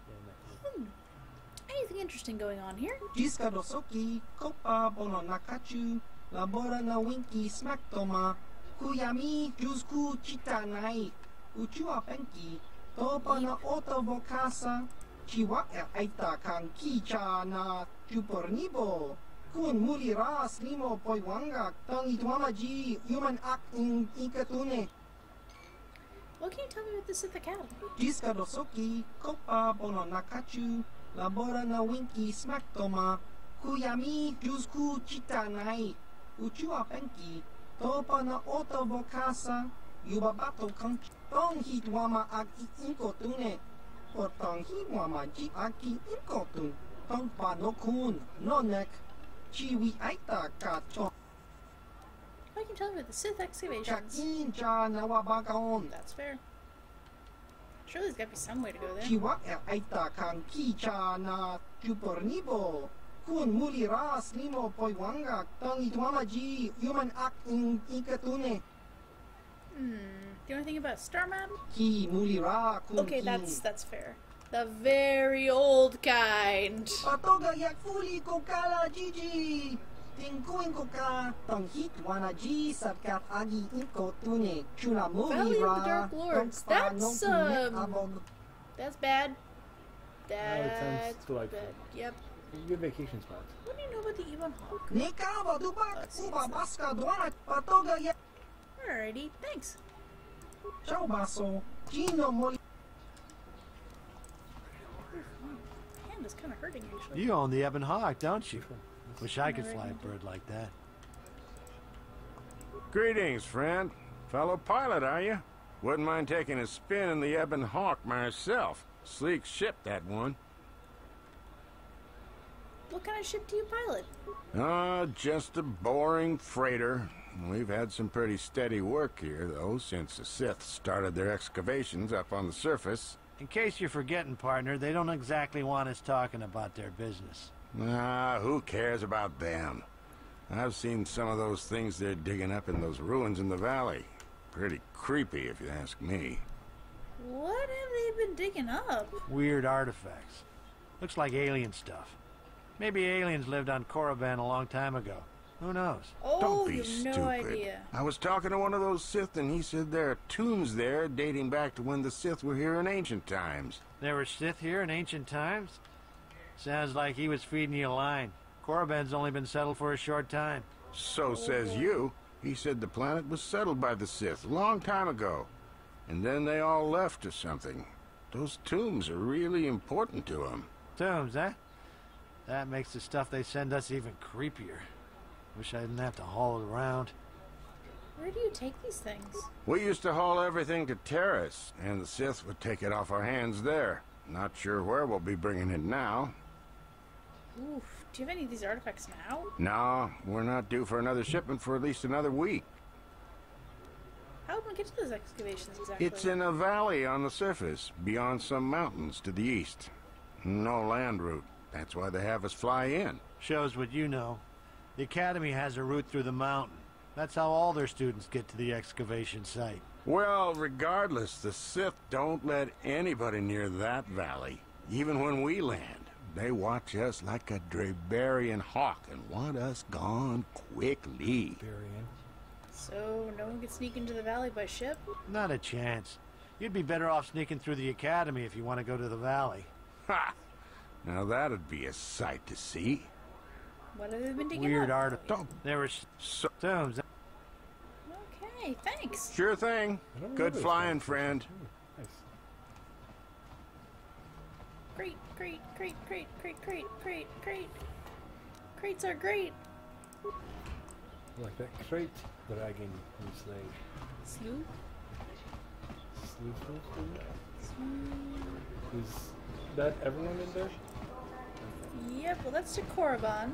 Speaker 1: Anything interesting going on here?
Speaker 12: Jiska dosoki kopa bono nakachu. Labora na winki smack toma. Kuyami jusku chitanai. Uchua penki. Topa na oto vokasa. Chiwa aita kan kicha na chupornibo. Kun muli ras limo poi wanga. Tang itwama ji human ak in ikatune.
Speaker 1: What can you tell me about the Sith Academy?
Speaker 12: Jiska dosoki kopa bono nakachu. Labora na winki smack toma. Kuyami jusku chitanai. Uchua penki. Topa na oto vokasa. Yubabato kan tong hitwama ag inkotune. O tong hitwama ji aki inkotun. Tong pa no kun, no nek. Chiwi aita ka chon.
Speaker 1: What can you tell me about the Sith excavations?
Speaker 12: Kakin cha nawabakaon.
Speaker 1: That's fair. Surely there's got to be some way to go there.
Speaker 12: Chiwa aita kan kicha na chupornibo. Kun muli ras limo poi wanga. Tong itwama ji human ak in ikatune.
Speaker 1: Do you know anything about Starman?
Speaker 12: Ki muli ra kun
Speaker 1: Okay,
Speaker 12: kin.
Speaker 1: that's fair. The very old kind.
Speaker 12: Patoga yak fuli ko kala jiji. Tingkuin ko ka tong hit wana ji sarkat agi inko tune. Chuna muli
Speaker 1: Valley
Speaker 12: ra.
Speaker 1: of the Dark Lords.
Speaker 12: tong pa
Speaker 1: That's
Speaker 12: non kunek abog.
Speaker 1: that's bad.
Speaker 3: it sounds
Speaker 1: That's
Speaker 3: delightful.
Speaker 1: bad. Yep.
Speaker 3: Good vacation spot.
Speaker 1: What do you know about the Ebon Hawk?
Speaker 12: Nikawa dubak uba baska dwana patoga yak.
Speaker 1: Alrighty, thanks.
Speaker 12: Ciao baso. Gino moli.
Speaker 1: Hand is kind of hurting actually.
Speaker 21: You own the Ebon Hawk, don't you? Wish I could fly a bird like that.
Speaker 9: Greetings, friend. Fellow pilot, are you? Wouldn't mind taking a spin in the Ebon Hawk myself. Sleek ship, that one.
Speaker 1: What kind of ship do you pilot?
Speaker 9: Just a boring freighter. We've had some pretty steady work here, though, since the Sith started their excavations up on the surface.
Speaker 21: In case you're forgetting, partner, they don't exactly want us talking about their business.
Speaker 9: Who cares about them?
Speaker 4: I've seen some of those things they're digging up in those ruins in the valley. Pretty creepy, if you ask me.
Speaker 1: What have they been digging up?
Speaker 21: Weird artifacts. Looks like alien stuff. Maybe aliens lived on Korriban a long time ago. Who knows?
Speaker 1: Oh,
Speaker 4: Don't be
Speaker 1: you have
Speaker 4: stupid.
Speaker 1: no idea.
Speaker 4: I was talking to one of those Sith, and he said there are tombs there dating back to when the Sith were here in ancient times.
Speaker 21: There were Sith here in ancient times? Sounds like he was feeding you a line. Korriban's only been settled for a short time.
Speaker 4: So says you. He said the planet was settled by the Sith a long time ago. And then they all left or something. Those tombs are really important to them.
Speaker 21: Tombs, eh? That makes the stuff they send us even creepier. Wish I didn't have to haul it around.
Speaker 1: Where do you take these things?
Speaker 4: We used to haul everything to Terrace, and the Sith would take it off our hands there. Not sure where we'll be bringing it now.
Speaker 1: Oof. Do you have any of these artifacts now?
Speaker 4: No, we're not due for another shipment for at least another week.
Speaker 1: How would one get to those excavations exactly?
Speaker 4: It's in a valley on the surface, beyond some mountains to the east. No land route. That's why they have us fly in.
Speaker 21: Shows what you know. The Academy has a route through the mountain. That's how all their students get to the excavation site.
Speaker 4: Well, regardless, the Sith don't let anybody near that valley. Even when we land, they watch us like a Drabarian hawk and want us gone quickly.
Speaker 1: So, no one can sneak into the valley by ship?
Speaker 21: Not a chance. You'd be better off sneaking through the Academy if you want to go to the valley.
Speaker 4: Ha! Now that'd be a sight to see.
Speaker 1: What have they been digging
Speaker 21: Weird
Speaker 1: up?
Speaker 21: artifact. There were tombs.
Speaker 1: Okay, thanks.
Speaker 4: Sure thing. Good flying, friend.
Speaker 3: Nice.
Speaker 1: Crate. Crates are great.
Speaker 3: Like that crate dragon you slayed.
Speaker 1: Sloop?
Speaker 3: Is that everyone in there?
Speaker 1: Yep, well that's to Korriban.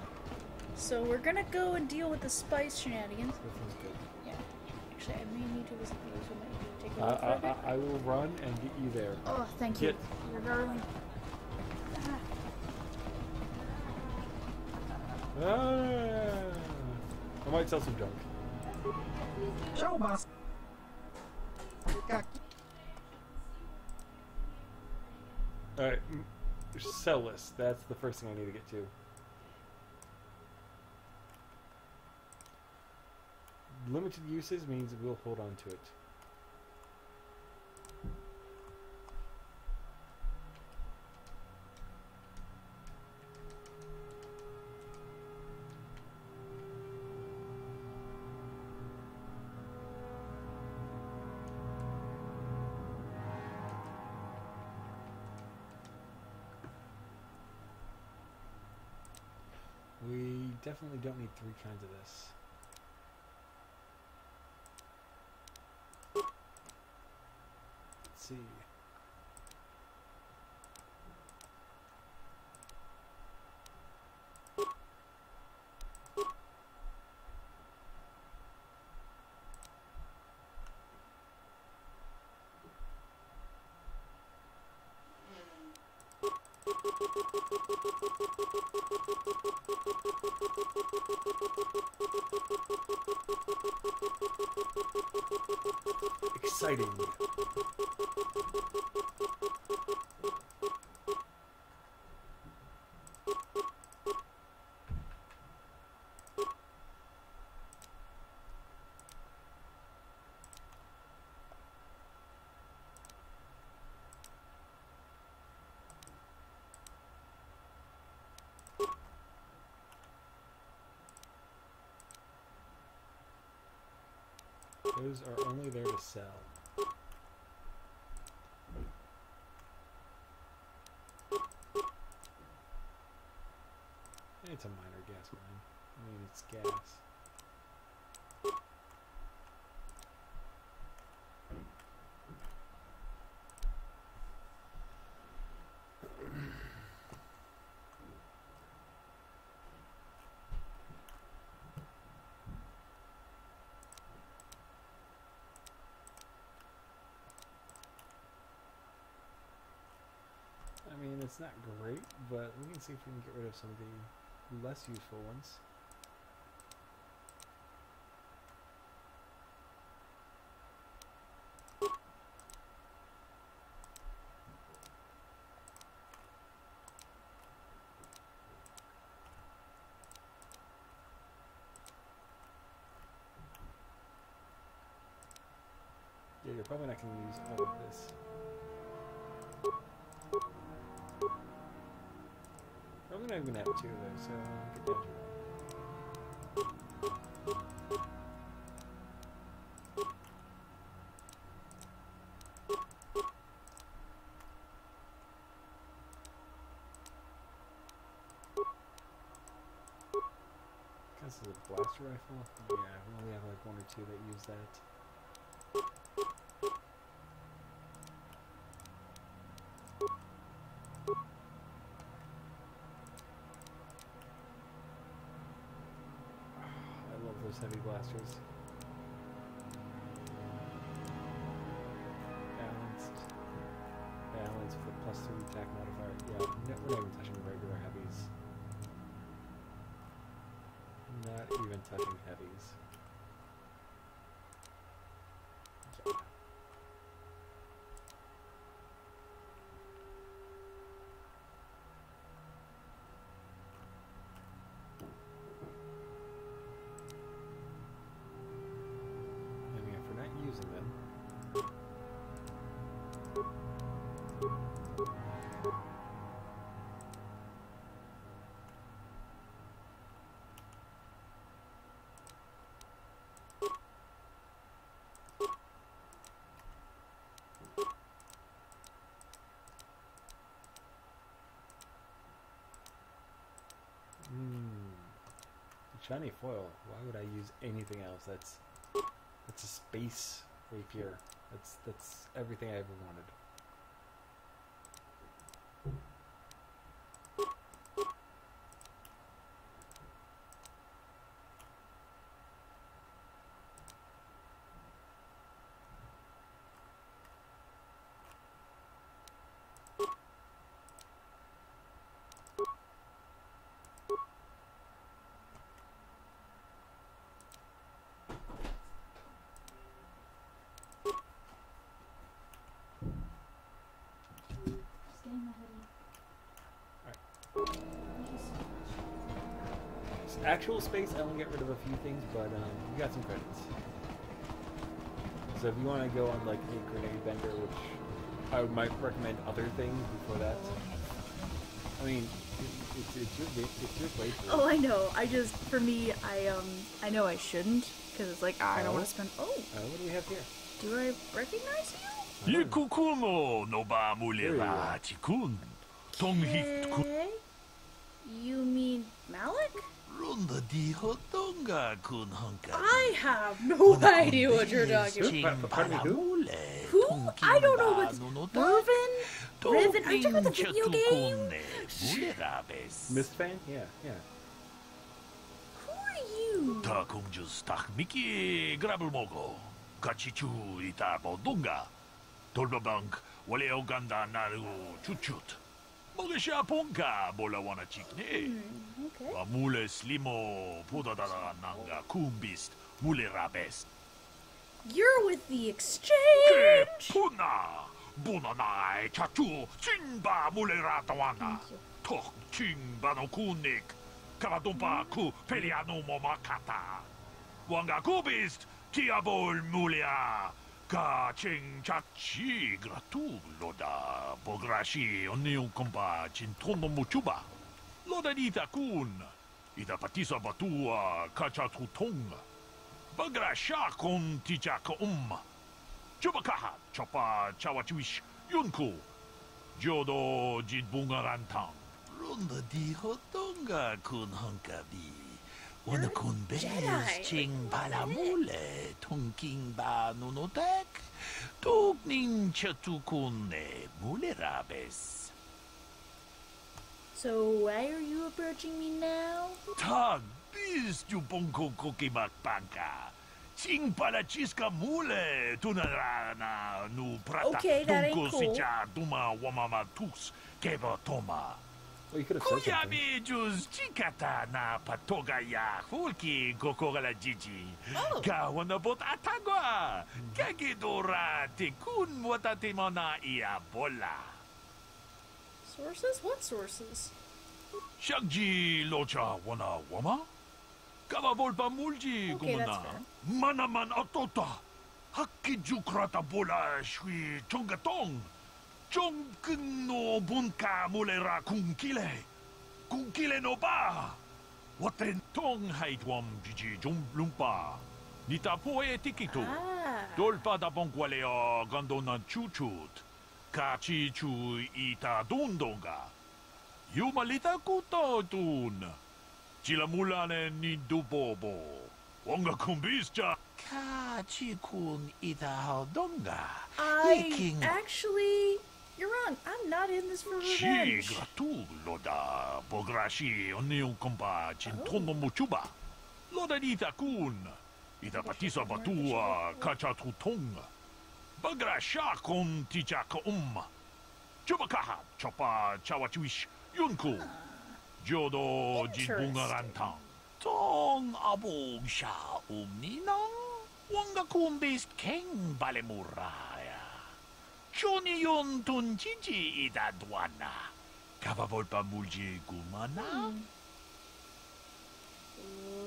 Speaker 1: So we're gonna go and deal with the spice shenanigans.
Speaker 3: That sounds good.
Speaker 1: Yeah. Actually, I may need to visit these. I might need to take a look for a bit.
Speaker 3: I will run and get you there.
Speaker 1: Oh, thank you. You're darling.
Speaker 3: I might sell some junk.
Speaker 12: Show boss.
Speaker 3: Alright, sell list. That's the first thing I need to get to. Limited uses means we'll hold on to it. We definitely don't need 3 kinds of this. Let's see. Exciting. Those are only there to sell. It's a minor gas mine. I mean, it's gas. I mean, it's not great, but we can see if we can get rid of some of the less useful ones. probably not going to use all of this. Probably not even have two though, so I'll get down to one. This is a blaster rifle? Yeah, we only have like one or two that use that. I love those heavy blasters. Balance for +3 attack modifier. Yeah, we're not even touching regular heavies. Not even touching heavies. Yeah. I mean, if we're not using them. Shiny foil. Why would I use anything else? That's a space rapier. That's everything I ever wanted. Actual space, I will get rid of a few things, but we got some credits. So if you want to go on like a grenade bender, which I might recommend other things before that. I mean, it's your playthrough.
Speaker 1: Oh, I know. For me, I know I shouldn't, because it's like, I don't want to spend. Oh.
Speaker 3: What do we have here?
Speaker 1: Do I recognize you? Okay. You mean Malik? I have no idea what you're talking about. Who? I don't know what's... Riven? Are you talking about the video game?
Speaker 3: Mist fan? Yeah.
Speaker 1: Who are you?
Speaker 7: Mogesha ponka bola wana chikne. Mule slimo podadara nanga kumbist mule rabes.
Speaker 1: You're with the exchange.
Speaker 7: Puna bunanai chachu chinba mule ratawana. Tok chinba no kunik. Kavadompa ku peliano momakata. Wanga kubist tiabol mulia. Ka ching chachi gratu loda bograshi onion kompa chintono muchuba loda dita kun ida patisa batua kacha tutonga bagrasha kon tichaka chubakaha chopa chawachuish yunku jodo jidbungarantang ronda di hotonga kun hankabi Wana kun bes ching palamule tonking ba nunotek tokning chatukune mule rabes.
Speaker 1: So why are you approaching me now?
Speaker 7: Tag bis tu bonko kokimak panka. Ching palachiska mule tunarana nu prata.
Speaker 1: Okay, that ain't cool.
Speaker 7: Sicha duma wamama tus keva toma.
Speaker 3: Well, you could have said something.
Speaker 7: Kuyami juz chikata na patoga ya hulki kokogala jiji. Gawana bot atagwa. Kagidora te kun watate mona ia bola.
Speaker 1: Sources? What sources?
Speaker 7: Shagji locha wana wama. Kava volpa mulji
Speaker 1: Okay,
Speaker 7: gumana. Manaman atota. Hakijukrata bola shui chongatong. Chongkung no bunka mulera kunkile. Kunkile no ba. Waten tong haitwam jiji jumlumpa. Nita poe tikitu. Dolpa da bongwaleo gandona chuchut. Kachi chu ita dundonga. Yumalita kuto tun. Chilamulane ni dubobo. Wonga kumbischa. Kachi kun ita donga.
Speaker 1: Actually, you're wrong. I'm not in this for revenge.
Speaker 7: Chi gratu loda bograshi onion kompa chintono muchuba. Loda ita kun. Ita patisa batua kacha tutonga. Bagrasha kon tichaka Chubakaha chopa chawachuish yunku. Jodo jibungarantang. Tong abog sha ninang. Wanga kumbis keng balemuraya. Choni yon tun chichi idadwana. Kavavolpa mulji gumana.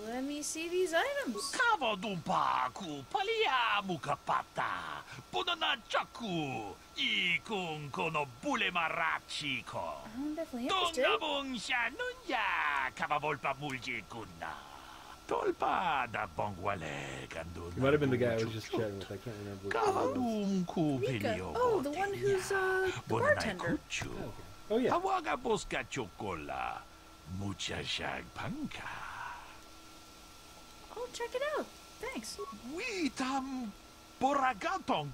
Speaker 1: Let me see these items.
Speaker 7: Kavadumpa ku palia mukapata. Punana chaku. Ikung kono bule marachiko.
Speaker 1: I'm definitely interested.
Speaker 7: Tongabong shanunya. Kavavolpa mulji kuna. Tolpa da bongwale gandun.
Speaker 3: He might have been the guy I was just chatting with. I can't remember.
Speaker 1: Mika. Oh, the one who's the bartender.
Speaker 3: Oh yeah.
Speaker 7: Hawaga boska chocola. Mucha shagpanka.
Speaker 1: I'll check it out. Thanks.
Speaker 7: Witam boragatong.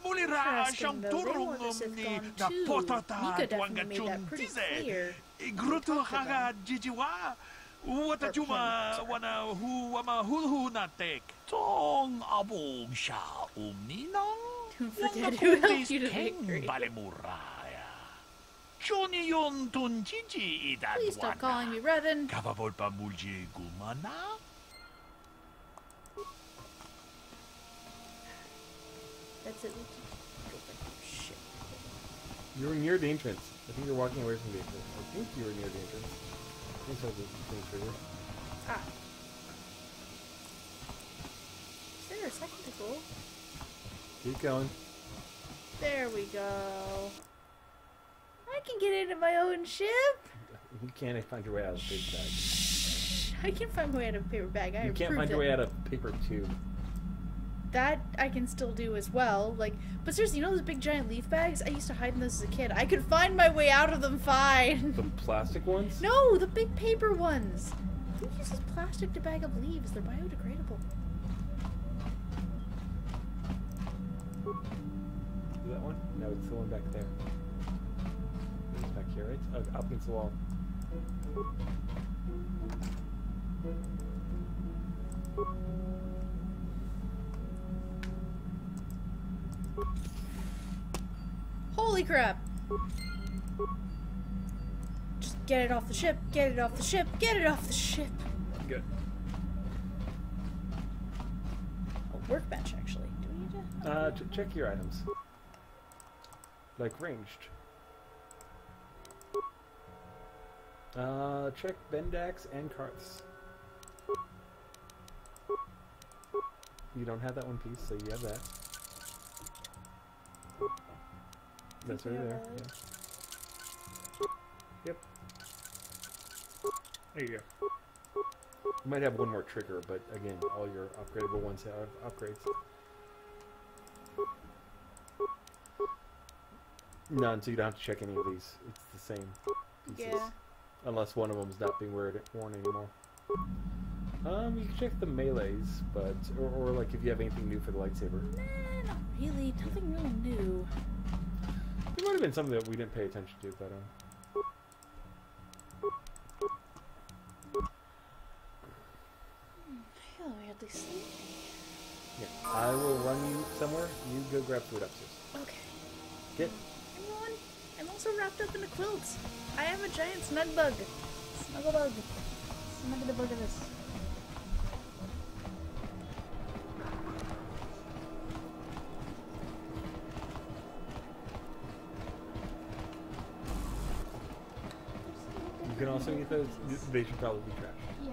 Speaker 7: Mulira shanturung ni na potata wangachung dize. Igrutu haga jijiwa. Watajuma wana hu wama hulhu natek. Tong abog sha ninang.
Speaker 1: Don't forget who helped you to victory.
Speaker 7: Balemuraya. Choni yon tun chichi idadwana.
Speaker 1: Please stop calling me Revan.
Speaker 7: Kavavolpa mulji gumana.
Speaker 1: That's it. Shit.
Speaker 3: You were near the entrance. I think you're walking away from the entrance. I think you were near the entrance. I think so. The thing trigger.
Speaker 1: Ah. Is there a second to go?
Speaker 3: Keep going.
Speaker 1: There we go. I can get into my own ship.
Speaker 3: You can't find your way out of the paper bag.
Speaker 1: I can find my way out of a paper bag.
Speaker 3: You can't find your way out of a paper tube.
Speaker 1: That I can still do as well. Like, but seriously, you know those big giant leaf bags? I used to hide in those as a kid. I could find my way out of them fine.
Speaker 3: The plastic ones?
Speaker 1: No, the big paper ones. Who uses plastic to bag up leaves? They're biodegradable.
Speaker 3: Is that one? No, it's the one back there. It's back here, right? Up against the wall.
Speaker 1: Holy crap! Just get it off the ship, get it off the ship, get it off the ship!
Speaker 3: Good.
Speaker 1: A workbench, actually. Do we need to...
Speaker 3: check your items. Like ranged. Check Bendax and Karths. You don't have that one piece, so you have that. That's right there. Yeah. Yep. There you go. You might have one more trigger, but again, all your upgradable ones have upgrades. None, so you don't have to check any of these. It's the same pieces.
Speaker 1: Yeah.
Speaker 3: Unless one of them is not being worn anymore. You can check the melees, but or like if you have anything new for the lightsaber.
Speaker 1: Nah, not really. Nothing really new.
Speaker 3: There might have been something that we didn't pay attention to, but
Speaker 1: Hell, we had this sleep.
Speaker 3: yeah. I will run you somewhere. You go grab food upstairs.
Speaker 1: Okay.
Speaker 3: Get.
Speaker 1: I'm also wrapped up in a quilt. I am a giant snug bug. Snuggle bug. Snuggle the bug of this.
Speaker 3: You can also eat those. They should probably be trash.
Speaker 1: Yeah.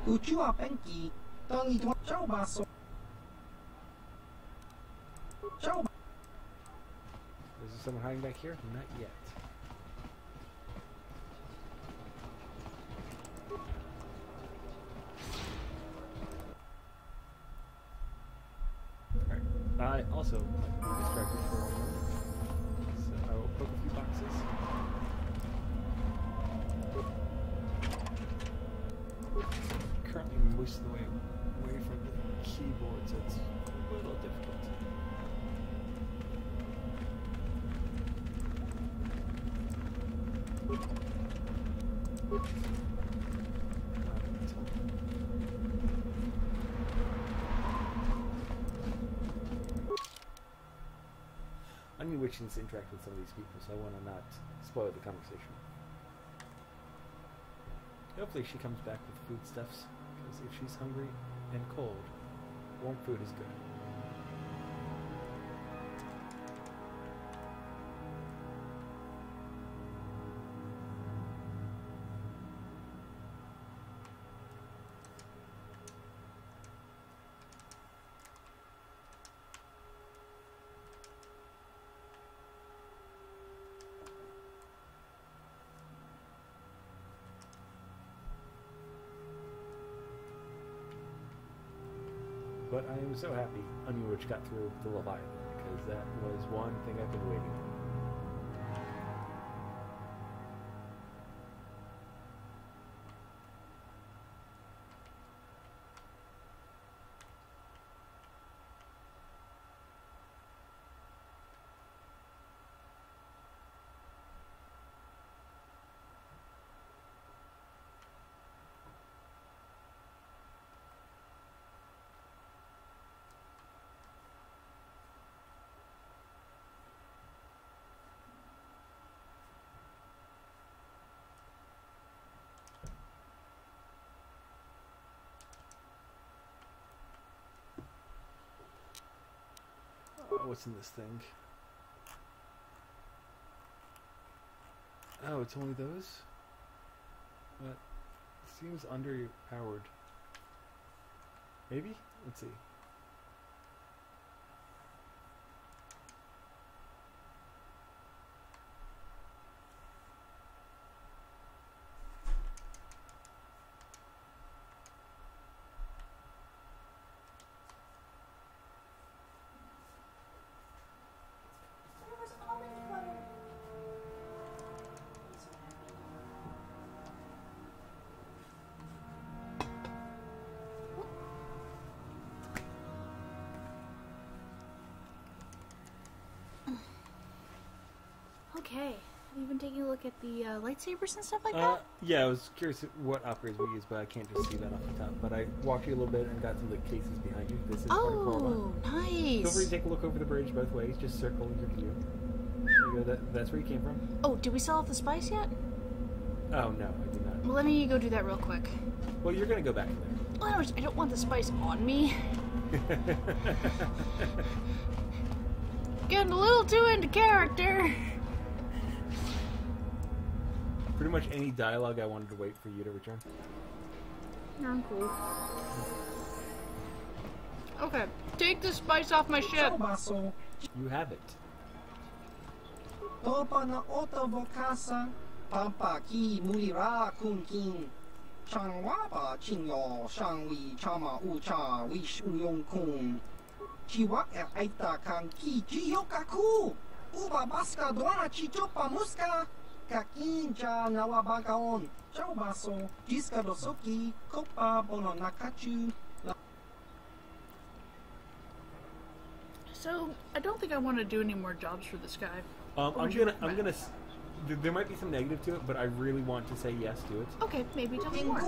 Speaker 12: Uchua Penki, Tongi Chaubaso.
Speaker 3: Is there someone hiding back here? Not yet. Alright. I also might be distracted for a moment. So I will poke a few boxes. Currently most of the way away from the keyboard, so it's a little difficult. OnionWitch needs to interact with some of these people, so I want to not spoil the conversation. Hopefully she comes back with foodstuffs, because if she's hungry and cold, warm food is good. But I am so happy OnionWitch got through the Leviathan, because that was one thing I've been waiting on. What's in this thing? Oh, it's only those? What? Seems underpowered. Maybe? Let's see.
Speaker 1: Okay. Have you been taking a look at the lightsabers and stuff like that?
Speaker 3: Yeah, I was curious what operators we use, but I can't just see that off the top. But I walked you a little bit and got some of the cases behind you. This is part of Korriban.
Speaker 1: Nice.
Speaker 3: Feel free to take a look over the bridge both ways. Just circle your view. There you go. That's where you came from.
Speaker 1: Oh, did we sell off the spice yet?
Speaker 3: Oh, no, I did not.
Speaker 1: Well, let me go do that real quick.
Speaker 3: Well, you're going to go back there.
Speaker 1: Well, I don't want the spice on me. Getting a little too into character.
Speaker 3: Pretty much any dialogue I wanted to wait for you to return.
Speaker 1: Darn cool. Okay, take the spice off my ship.
Speaker 3: You have it.
Speaker 12: Topa na otavokasa, pampa ki mulira kunkin. Changwapa chinyo, shangwi chama ucha, wish uyong kun. Chiwak aita kan ki jiyokaku. Uba baska doana chichopa muska. Kakinja nawabagaon. Chaubaso, jiska dosoki, kopa bono nakachu.
Speaker 1: So, I don't think I want to do any more jobs for this guy.
Speaker 3: There might be some negative to it, but I really want to say yes to it.
Speaker 1: Okay, maybe tell me more.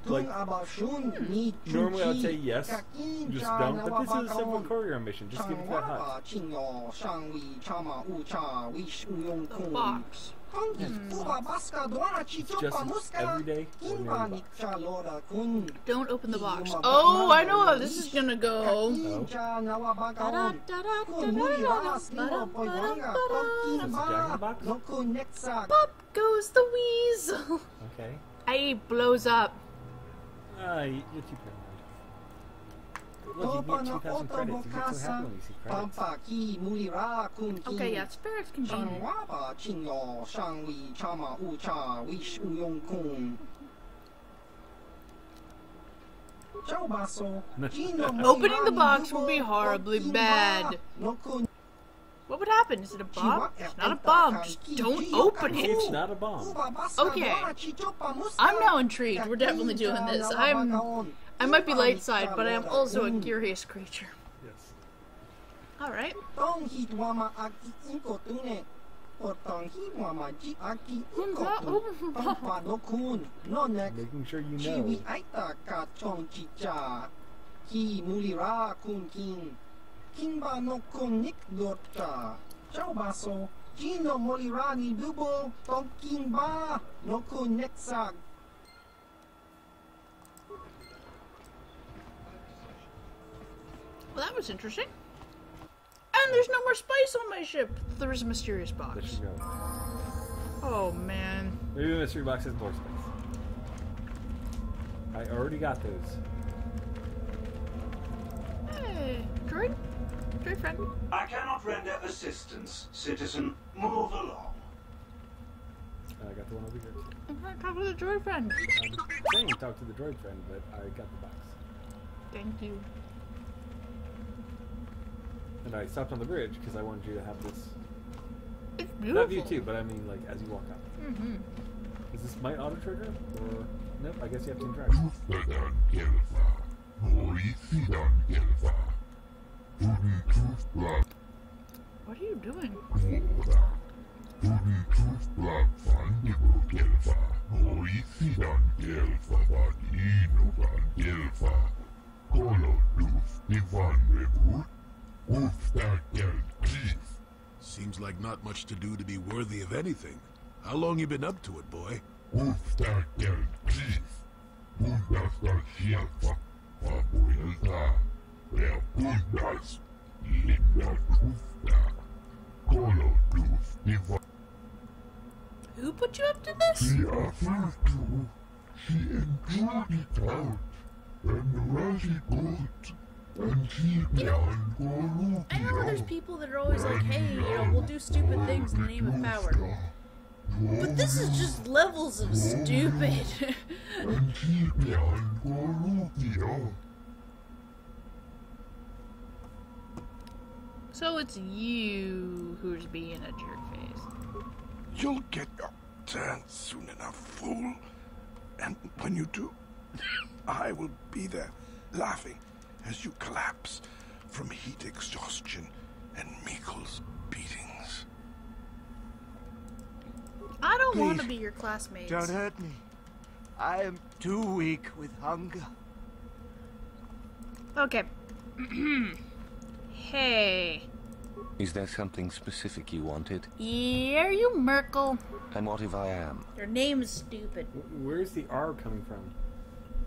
Speaker 3: Like, normally I'd say yes, just don't, but this is a simple courier mission, just give it to that hut.
Speaker 1: The box.
Speaker 3: Just everyday ordinary box.
Speaker 1: Don't open the box. Oh, I know how this is gonna go. Pop goes the weasel.
Speaker 3: Okay.
Speaker 1: I blows up.
Speaker 3: You're too paranoid. Look, you can get 2,000 credits. You get so happy when you see credits.
Speaker 1: Okay, yeah, it's very convenient. Opening the box will be horribly bad. What would happen? Is it a bomb? It's not a bomb. Just don't open it.
Speaker 3: It's not a bomb.
Speaker 1: Okay. I'm now intrigued. We're definitely doing this. I might be light side, but I am also a curious creature.
Speaker 3: Yes.
Speaker 1: Alright.
Speaker 3: Making sure you
Speaker 12: know.
Speaker 1: Well, that was interesting. And there's no more spice on my ship. There's a mysterious box. Oh, man.
Speaker 3: Maybe the mystery box has more spice. I already got those.
Speaker 1: Hey, droid? Droid friend?
Speaker 5: I cannot render assistance, citizen. Move along.
Speaker 3: I got the one over here.
Speaker 1: I'm trying to talk to the droid friend.
Speaker 3: I'm saying talk to the droid friend, but I got the box.
Speaker 1: Thank you.
Speaker 3: And I stopped on the bridge because I wanted you to have this.
Speaker 1: It's beautiful.
Speaker 3: Not you too, but I mean like as you walk up.
Speaker 1: Mm-hmm.
Speaker 3: Is this my auto trigger? Or nope, I guess you have to interact.
Speaker 1: What are you doing?
Speaker 8: Seems like not much to do to be worthy of anything. How long you been up to it, boy?
Speaker 1: Who put you up to this? You know, I know there's people that are always like, hey, you know, we'll do stupid things in the name of power. But this is just levels of stupid. So it's you who's being a jerk face.
Speaker 4: You'll get your turn soon enough, fool. And when you do, I will be there, laughing as you collapse from heat exhaustion and Mikkel's beatings.
Speaker 1: I don't want to
Speaker 10: Please,
Speaker 1: be your classmates.
Speaker 10: Don't hurt me. I am too weak with hunger.
Speaker 1: Okay. Hey.
Speaker 22: Is there something specific you wanted?
Speaker 1: Yeah, are you Merkel?
Speaker 22: And what if I am?
Speaker 1: Your name is stupid.
Speaker 3: Where's the R coming from?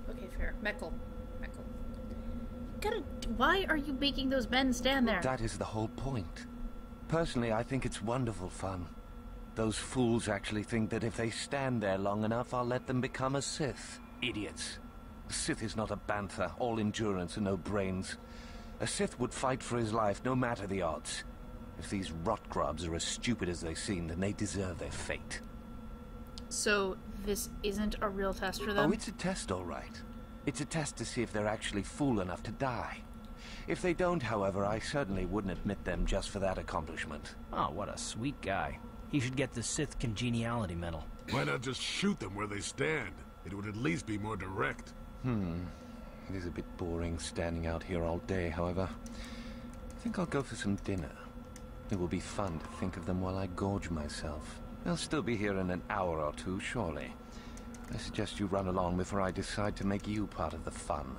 Speaker 1: Okay, fair. Meckel. Why are you making those men stand there?
Speaker 22: That is the whole point. Personally, I think it's wonderful fun. Those fools actually think that if they stand there long enough, I'll let them become a Sith. Idiots. A Sith is not a bantha, all endurance and no brains. A Sith would fight for his life, no matter the odds. If these rot grubs are as stupid as they seem, then they deserve their fate.
Speaker 1: So, this isn't a real test for them?
Speaker 22: Oh, it's a test, all right. It's a test to see if they're actually fool enough to die. If they don't, however, I certainly wouldn't admit them just for that accomplishment.
Speaker 2: Oh, what a sweet guy. He should get the Sith Congeniality Medal.
Speaker 8: Why not just shoot them where they stand? It would at least be more direct.
Speaker 22: It is a bit boring standing out here all day, however. I think I'll go for some dinner. It will be fun to think of them while I gorge myself. They'll still be here in an hour or two, surely. I suggest you run along before I decide to make you part of the fun.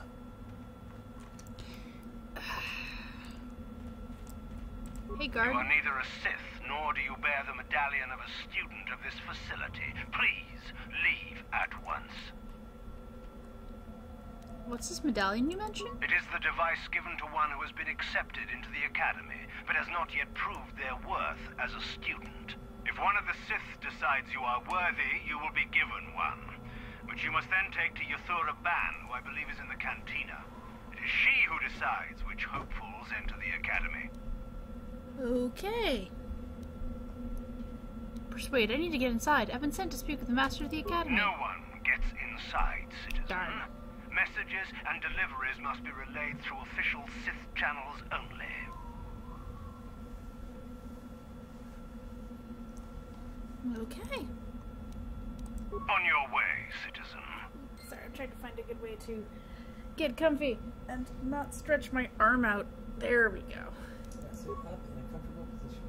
Speaker 1: Hey, guard.
Speaker 11: You are neither a Sith, nor do you bear the medallion of a student of this facility. Please, leave at once.
Speaker 1: What's this medallion you mentioned?
Speaker 11: It is the device given to one who has been accepted into the Academy, but has not yet proved their worth as a student. If one of the Sith decides you are worthy, you will be given one, which you must then take to Yuthura Ban, who I believe is in the cantina. It is she who decides which hopefuls enter the Academy.
Speaker 1: Okay. Persuade, I need to get inside. I've been sent to speak with the Master of the Academy.
Speaker 11: No one gets inside, citizen.
Speaker 1: Darn.
Speaker 11: Messages and deliveries must be relayed through official Sith channels only.
Speaker 1: Okay.
Speaker 11: On your way, citizen.
Speaker 1: Sorry, I'm trying to find a good way to get comfy and not stretch my arm out. There we go.
Speaker 3: Yeah, sit up in a comfortable position.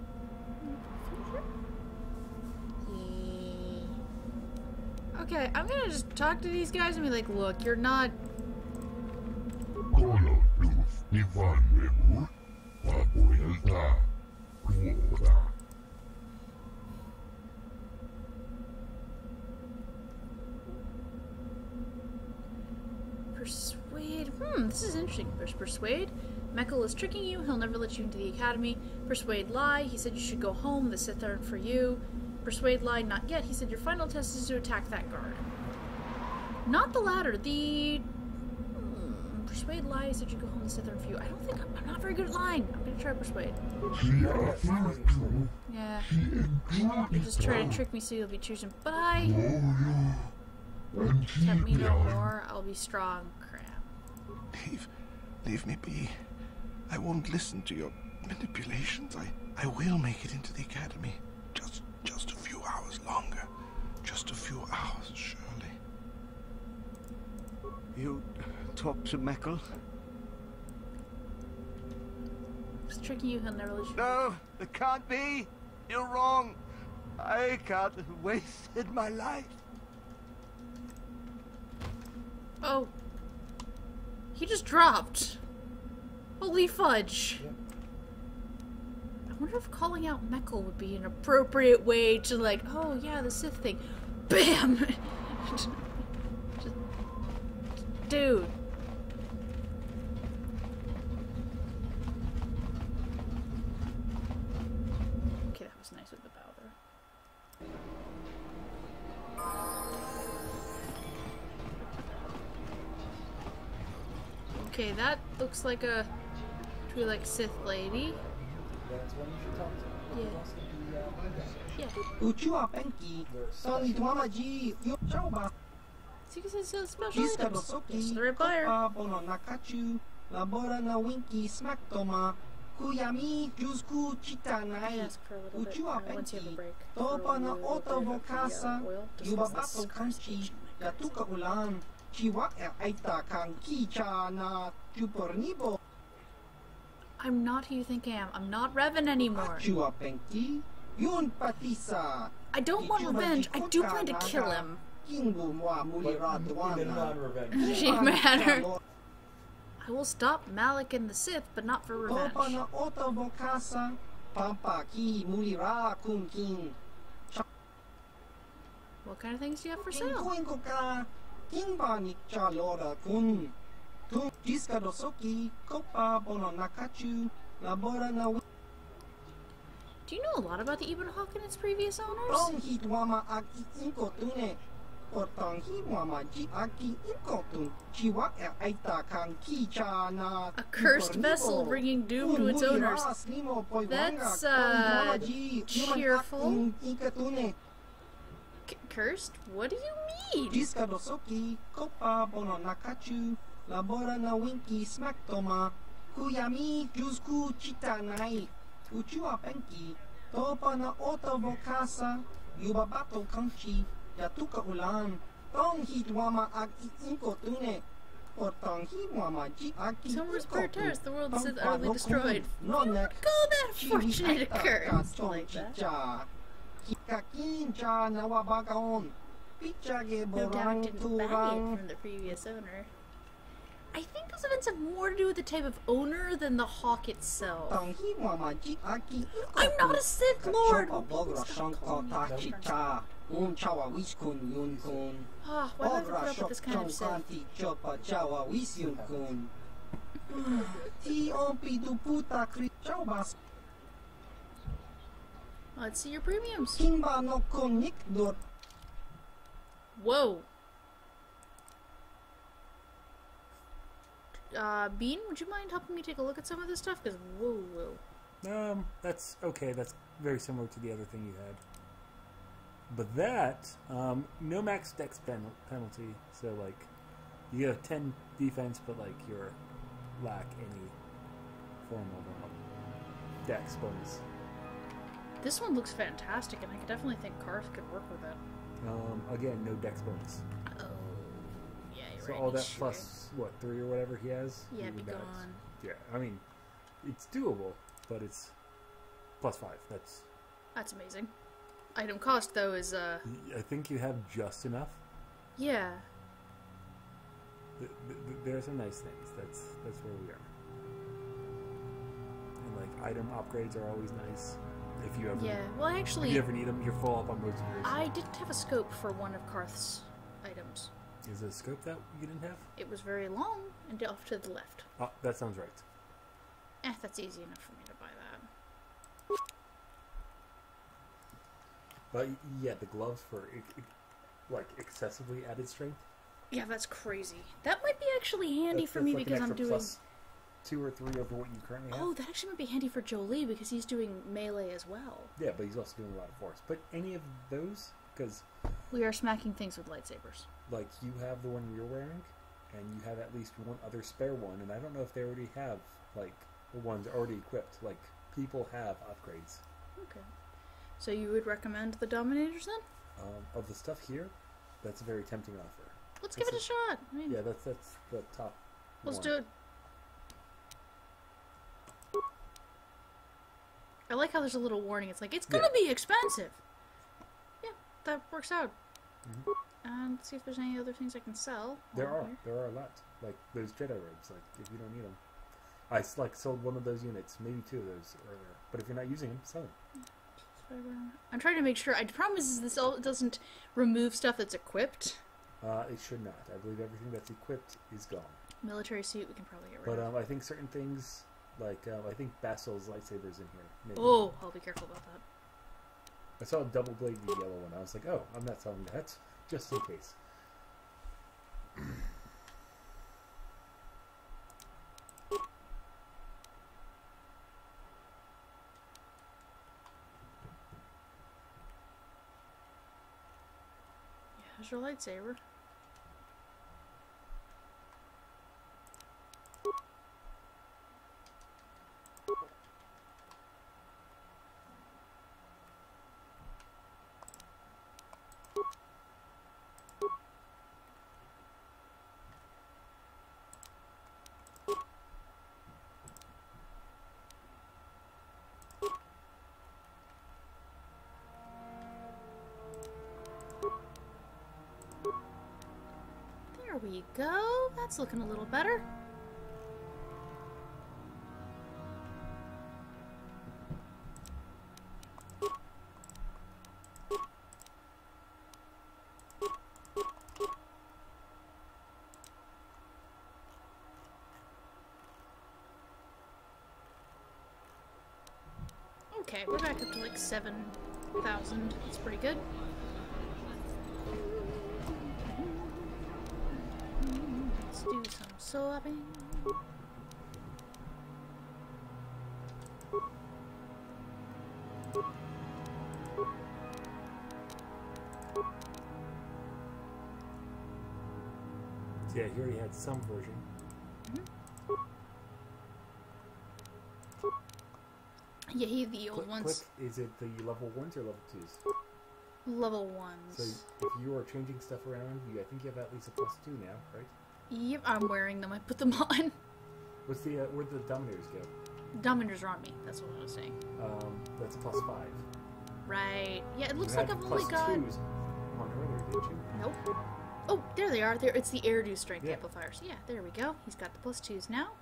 Speaker 1: Okay, I'm gonna just talk to these guys and be like, look, you're not... Persuade... this is interesting. Persuade? Mekkel is tricking you. He'll never let you into the Academy. Persuade lie. He said you should go home. The Sith aren't for you. Persuade lie, not yet. He said your final test is to attack that guard. Not the latter. The... Persuade lie. He said you go home. The Sith aren't for you. I don't think... I'm not very good at lying. I'm gonna try persuade. Yeah. You're just trying to trick me so you'll be choosing. Bye. Tempt me no more. I'll be strong. Crap.
Speaker 20: Leave me be. I won't listen to your manipulations. I will make it into the Academy. Just a few hours longer. Just a few hours, surely.
Speaker 10: You talk to Mekkel?
Speaker 1: He's tricking you. He'll never let you.
Speaker 10: No, it can't be. You're wrong. I can't have wasted my life.
Speaker 1: Oh. He just dropped. Holy fudge.
Speaker 3: Yep.
Speaker 1: I wonder if calling out Mekkel would be an appropriate way to, like, oh yeah, the Sith thing. BAM! Just, dude. Okay, that was nice with the bow there. Okay, that looks like a Twi'lek Sith lady.
Speaker 3: That's one you should talk to.
Speaker 1: Yeah. Yeah.
Speaker 12: Uchua Penki, Soni Dwamaji, Yochoba.
Speaker 1: So you can say special items. It's the right buyer.
Speaker 12: Bono Nakachu, Labora na Winky Smaktoma, Kuyami, Jusku Chitanai, Uchua Penki, Topa na Oto Vokasa, Yubabato Kanchi, Yatuka Ulan, Chiwa Aita Kankicha na Chupornibo.
Speaker 1: I'm not who you think I am. I'm not Revan anymore.
Speaker 12: Uchua Penki, Yun Patisa.
Speaker 1: I don't want revenge. I do plan to kill him. Doesn't matter. I will stop Malik and the Sith, but not for revenge. What kind of things do you have for sale? Do you know a lot about the Ebon Hawk and its previous owners? A cursed vessel bringing doom to its owners. That's, cheerful. Cursed? What do you mean?
Speaker 12: Uchua Penki, Topa na Oto Vokasa, Yubabato Kanchi, Yatuka Ulan, Tong Hitwama Aki Inkotune, or Tong Hitwama Ji Aki.
Speaker 1: Someone's protest, the world is utterly destroyed. Call that fortunate occurrence like that.
Speaker 12: Hikakincha Nawabagaon, Pichage
Speaker 1: No doubt
Speaker 12: Borang
Speaker 1: didn't buy it from the previous owner. I think those events have more to do with the type of owner than the hawk itself. I'm not a Sith Lord! Ah, why do I have to put up with this kind of Sith? Let's see your premiums. Whoa. Bean, would you mind helping me take a look at some of this stuff? Because, whoa.
Speaker 3: That's okay. That's very similar to the other thing you had. But that, no max dex penalty. So, like, you get a 10 defense, but, like, you're lack any form of dex bonus.
Speaker 1: This one looks fantastic, and I could definitely think Karth could work with it.
Speaker 3: Again, no dex bonus.
Speaker 1: Oh, yeah, you're
Speaker 3: so
Speaker 1: right.
Speaker 3: all that plus, what, 3 or whatever he has?
Speaker 1: Yeah, be gone.
Speaker 3: Yeah, I mean, it's doable, but it's plus 5.
Speaker 1: That's amazing. Item cost, though, is,
Speaker 3: I think you have just enough.
Speaker 1: Yeah.
Speaker 3: There are some nice things. That's where we are. And, like, item upgrades are always nice. If you ever,
Speaker 1: well, actually,
Speaker 3: if you ever need them, you're full up on most of yours.
Speaker 1: I didn't have a scope for one of Karth's items.
Speaker 3: Is it a scope that you didn't have?
Speaker 1: It was very long and off to the left.
Speaker 3: Oh, that sounds right.
Speaker 1: That's easy enough for me to buy that.
Speaker 3: But yeah, the gloves for like excessively added strength.
Speaker 1: Yeah, that's crazy. That might be actually handy for me
Speaker 3: like
Speaker 1: because I'm doing
Speaker 3: plus 2 or 3 over what you currently have.
Speaker 1: Oh, that actually might be handy for Jolie because he's doing melee as well.
Speaker 3: Yeah, but he's also doing a lot of force. But any of those, because
Speaker 1: we are smacking things with lightsabers.
Speaker 3: Like you have the one you're wearing, and you have at least one other spare one, and I don't know if they already have like the ones already equipped. Like people have upgrades.
Speaker 1: Okay. So you would recommend the Dominators then?
Speaker 3: Of the stuff here, that's a very tempting offer.
Speaker 1: Let's give it a shot. I mean,
Speaker 3: yeah, that's the top.
Speaker 1: Let's do it. I like how there's a little warning. It's like, it's gonna be expensive. Yeah, that works out. And let's see if there's any other things I can sell.
Speaker 3: There are a lot. Like those Jedi robes. Like if you don't need them, I sold one of those units, maybe 2 of those earlier. But if you're not using them, sell them.
Speaker 1: I'm trying to make sure. I promise this all doesn't remove stuff that's equipped.
Speaker 3: It should not. I believe everything that's equipped is gone.
Speaker 1: Military suit, we can probably get rid of.
Speaker 3: But I think certain things, like I think Basil's lightsabers in here. Maybe.
Speaker 1: Oh, I'll be careful about that.
Speaker 3: I saw a double-bladed yellow one. I was like, oh, I'm not selling that, just in case.
Speaker 1: Here's your lightsaber. There we go. That's looking a little better. Okay, we're back up to like 7,000. That's pretty good. Let's do some swapping.
Speaker 3: So yeah, he already had some version.
Speaker 1: Yeah, he had the old ones.
Speaker 3: Click, is it the level 1s or level 2s?
Speaker 1: Level 1s.
Speaker 3: So if you are changing stuff around, I think you have at least a +2 now, right?
Speaker 1: Yep, I'm wearing them. I put them on.
Speaker 3: What's the where'd the Dominators go?
Speaker 1: Dominators are on me. That's what I was saying.
Speaker 3: That's a +5.
Speaker 1: Right. Yeah, it looks
Speaker 3: you
Speaker 1: like I've only got.
Speaker 3: +2s on earlier, didn't you?
Speaker 1: Nope. Oh, there they are. There, it's the air-do strength amplifiers. Yeah, there we go. He's got the +2s now.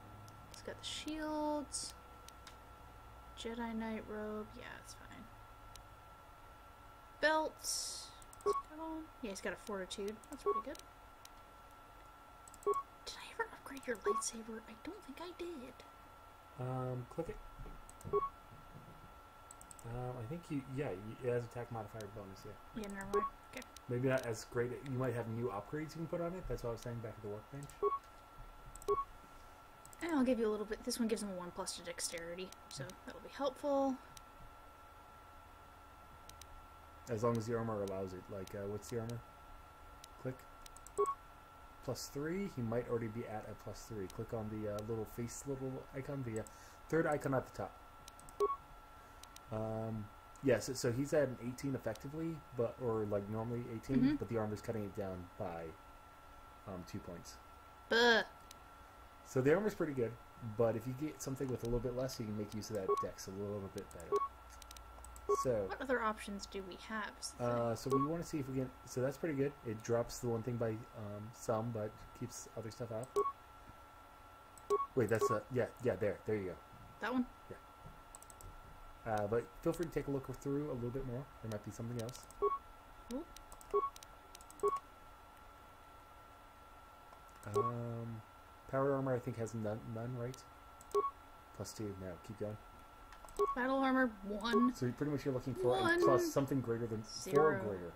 Speaker 1: He's got the shields. Jedi Knight robe. Yeah, it's fine. Belt. Yeah, he's got a fortitude. That's pretty good. Did I ever upgrade your lightsaber? I don't think I did.
Speaker 3: Click it. I think it has attack modifier bonus, yeah.
Speaker 1: Yeah, never mind. Okay.
Speaker 3: Maybe not as great. You might have new upgrades you can put on it. That's what I was saying back at the workbench.
Speaker 1: And I'll give you a little bit. This one gives him a 1+ to dexterity, so that'll be helpful.
Speaker 3: As long as the armor allows it. Like, what's the armor? Click. +3. He might already be at a +3. Click on the little icon, the third icon at the top. Yes, so he's at an 18 effectively, or like normally 18, but the armor's cutting it down by 2 points. So the armor's pretty good, but if you get something with a little bit less, you can make use of that dex a little bit better. So
Speaker 1: what other options do we have?
Speaker 3: So we want to see if we can. So that's pretty good. It drops the one thing by some, but keeps other stuff out. Wait, that's yeah. There you go.
Speaker 1: That one.
Speaker 3: Yeah. But feel free to take a look through a little bit more. There might be something else.
Speaker 1: Ooh.
Speaker 3: Power armor, I think, has none, right? +2. Now, keep going.
Speaker 1: Battle armor 1.
Speaker 3: So pretty much you're looking for a plus something greater than
Speaker 1: 0.
Speaker 3: 4 greater.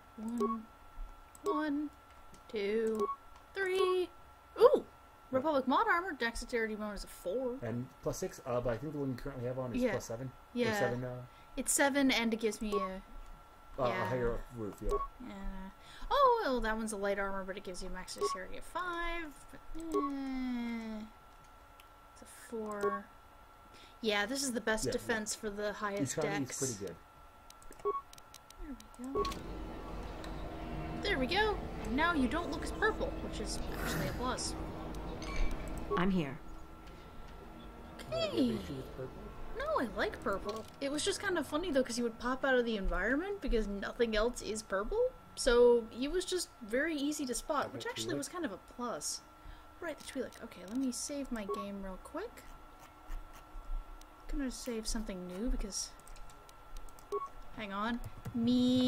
Speaker 1: 1, 2, 3. Ooh! Republic mod armor, dexterity bonus of 4.
Speaker 3: And +6, but I think the one you currently have on is +7.
Speaker 1: Yeah.
Speaker 3: Or 7
Speaker 1: It's 7, and it gives me a
Speaker 3: higher roof, yeah.
Speaker 1: Oh, well, that one's a light armor, but it gives you max dexterity of 5. But, it's a 4. Yeah, this is the best defense for the highest dex.
Speaker 3: He's pretty good.
Speaker 1: There we go. And now you don't look as purple, which is actually a plus.
Speaker 16: I'm here.
Speaker 1: Okay. No, I like purple. It was just kind of funny though, because he would pop out of the environment because nothing else is purple. So he was just very easy to spot, which actually was kind of a plus. Right, the Twi'lek. Okay, let me save my game real quick. I'm gonna save something new because... Hang on. Me.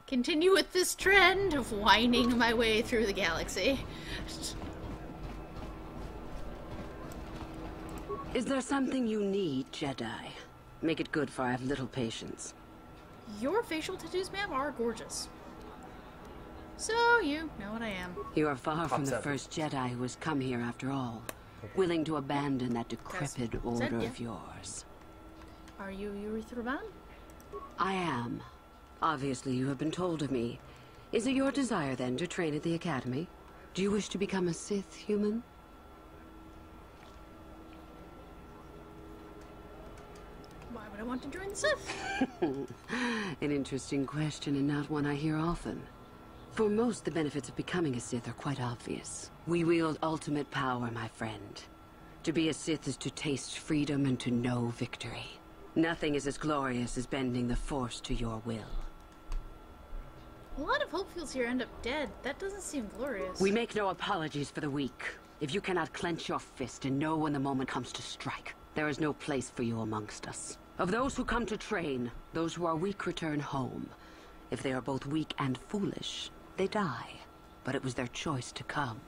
Speaker 1: Continue with this trend of winding my way through the galaxy.
Speaker 13: Is there something you need, Jedi? Make it good, for I have little patience.
Speaker 1: Your facial tattoos, ma'am, are gorgeous. So, you know what I am.
Speaker 13: You are far from the first Jedi who has come here after all. Willing to abandon that decrepit order of yours.
Speaker 1: Are you Urethra Ban?
Speaker 13: I am. Obviously, you have been told of me. Is it your desire, then, to train at the Academy? Do you wish to become a Sith human?
Speaker 1: Why would I want to join the Sith?
Speaker 13: An interesting question, and not one I hear often. For most, the benefits of becoming a Sith are quite obvious. We wield ultimate power, my friend. To be a Sith is to taste freedom and to know victory. Nothing is as glorious as bending the Force to your will.
Speaker 1: A lot of Hopefields here end up dead. That doesn't seem glorious.
Speaker 13: We make no apologies for the weak. If you cannot clench your fist and know when the moment comes to strike, there is no place for you amongst us. Of those who come to train, those who are weak return home. If they are both weak and foolish, they die. But it was their choice to come.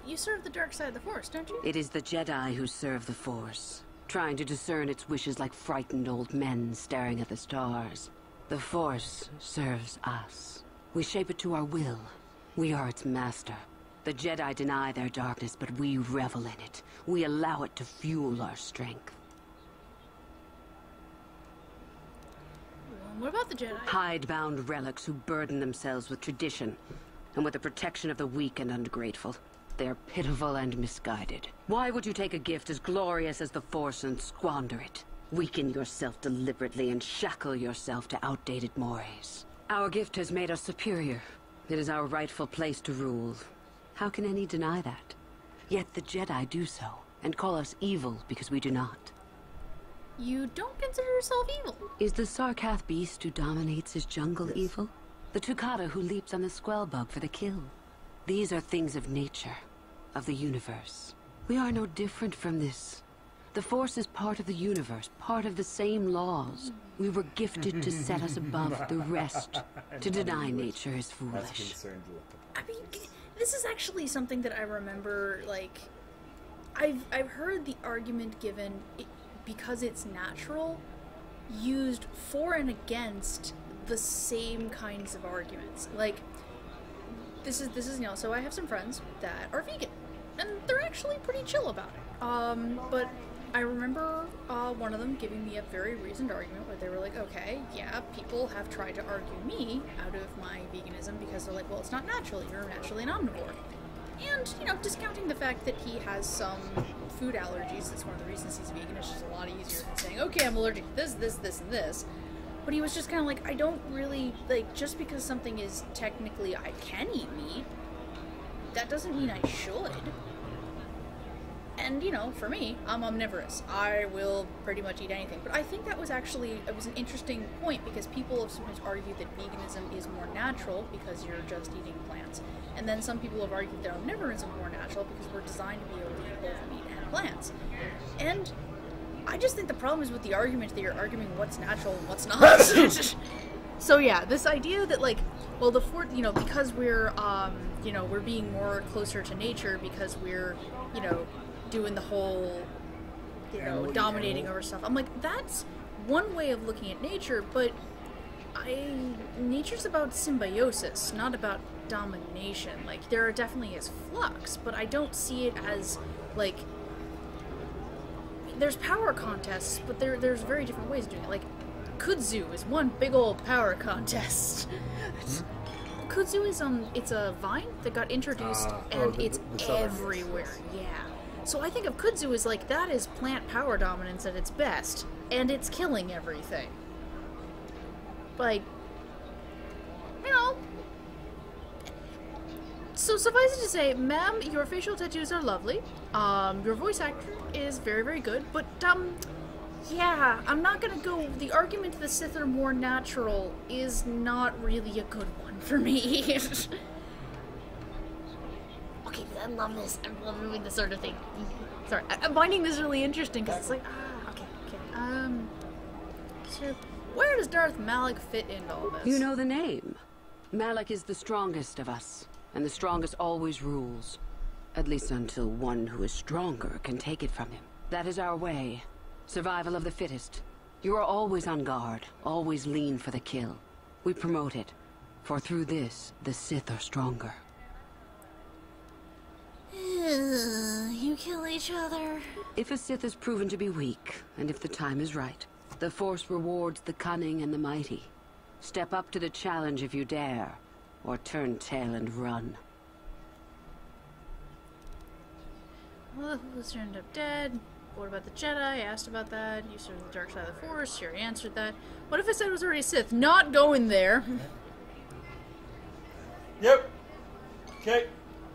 Speaker 1: You serve the dark side of the Force, don't you?
Speaker 13: It is the Jedi who serve the Force, trying to discern its wishes like frightened old men staring at the stars. The Force serves us. We shape it to our will. We are its master. The Jedi deny their darkness, but we revel in it. We allow it to fuel our strength.
Speaker 1: What about the Jedi?
Speaker 13: Hidebound relics who burden themselves with tradition and with the protection of the weak and ungrateful. They are pitiful and misguided. Why would you take a gift as glorious as the Force and squander it? Weaken yourself deliberately and shackle yourself to outdated mores. Our gift has made us superior. It is our rightful place to rule. How can any deny that? Yet the Jedi do so, and call us evil because we do not.
Speaker 1: you don't consider yourself evil.
Speaker 13: Is the Sarkath beast who dominates his jungle evil? The Tukata who leaps on the squell bug for the kill? These are things of nature, of the universe. We are no different from this. The Force is part of the universe, part of the same laws. We were gifted to set us above the rest. To deny nature is foolish.
Speaker 1: I mean, this is actually something that I remember, like, I've heard the argument given, because it's natural, used for and against the same kinds of arguments. Like, this is you know, so I have some friends that are vegan, and they're actually pretty chill about it. But I remember one of them giving me a very reasoned argument where they were like, okay, yeah, people have tried to argue me out of my veganism because they're like, well, it's not natural, you're naturally an omnivore. And, you know, discounting the fact that he has some food allergies, that's one of the reasons he's vegan, it's just a lot easier than saying, okay, I'm allergic to this, and this. But he was just kind of like, I don't really, like, just because something is technically I can eat meat, that doesn't mean I should. And, you know, for me, I'm omnivorous. I will pretty much eat anything. But I think that was actually, it was an interesting point because people have sometimes argued that veganism is more natural because you're just eating plants. And then some people have argued that omnivorism is more natural because we're designed to be able to eat both meat and plants. And I just think the problem is with the argument that you're arguing what's natural and what's not. So yeah, this idea that, like, well, you know, because we're, you know, we're being more closer to nature because we're, you know, doing the whole, you know, dominating over stuff. I'm like, that's one way of looking at nature, but nature's about symbiosis, not about domination. Like, there definitely is flux, but I don't see it as, like, there's power contests, but there's very different ways of doing it. Like, kudzu is one big old power contest. Kudzu is, it's a vine that got introduced, and it's everywhere. Yeah. So I think of kudzu as, like, that is plant power dominance at its best, and it's killing everything. Like, you know. So suffice it to say, ma'am, your facial tattoos are lovely. Your voice actor is very, very good, but, yeah, I'm not gonna go, the argument that the Sith are more natural is not really a good one for me. Okay, I love this. I love doing this sort of thing. Sorry, I'm finding this really interesting because it's like, okay. So where does Darth Malak fit into all this?
Speaker 13: You know the name. Malak is the strongest of us, and the strongest always rules. At least until one who is stronger can take it from him. That is our way. Survival of the fittest. You are always on guard, always lean for the kill. We promote it, for through this, the Sith are stronger.
Speaker 1: You kill each other.
Speaker 13: If a Sith is proven to be weak, and if the time is right, the Force rewards the cunning and the mighty. Step up to the challenge if you dare, or turn tail and run.
Speaker 1: Well, who was turned up dead? What about the Jedi? I asked about that. You served the dark side of the Force. You already answered that. What if I said it was already a Sith? Not going there.
Speaker 3: Yep. Okay.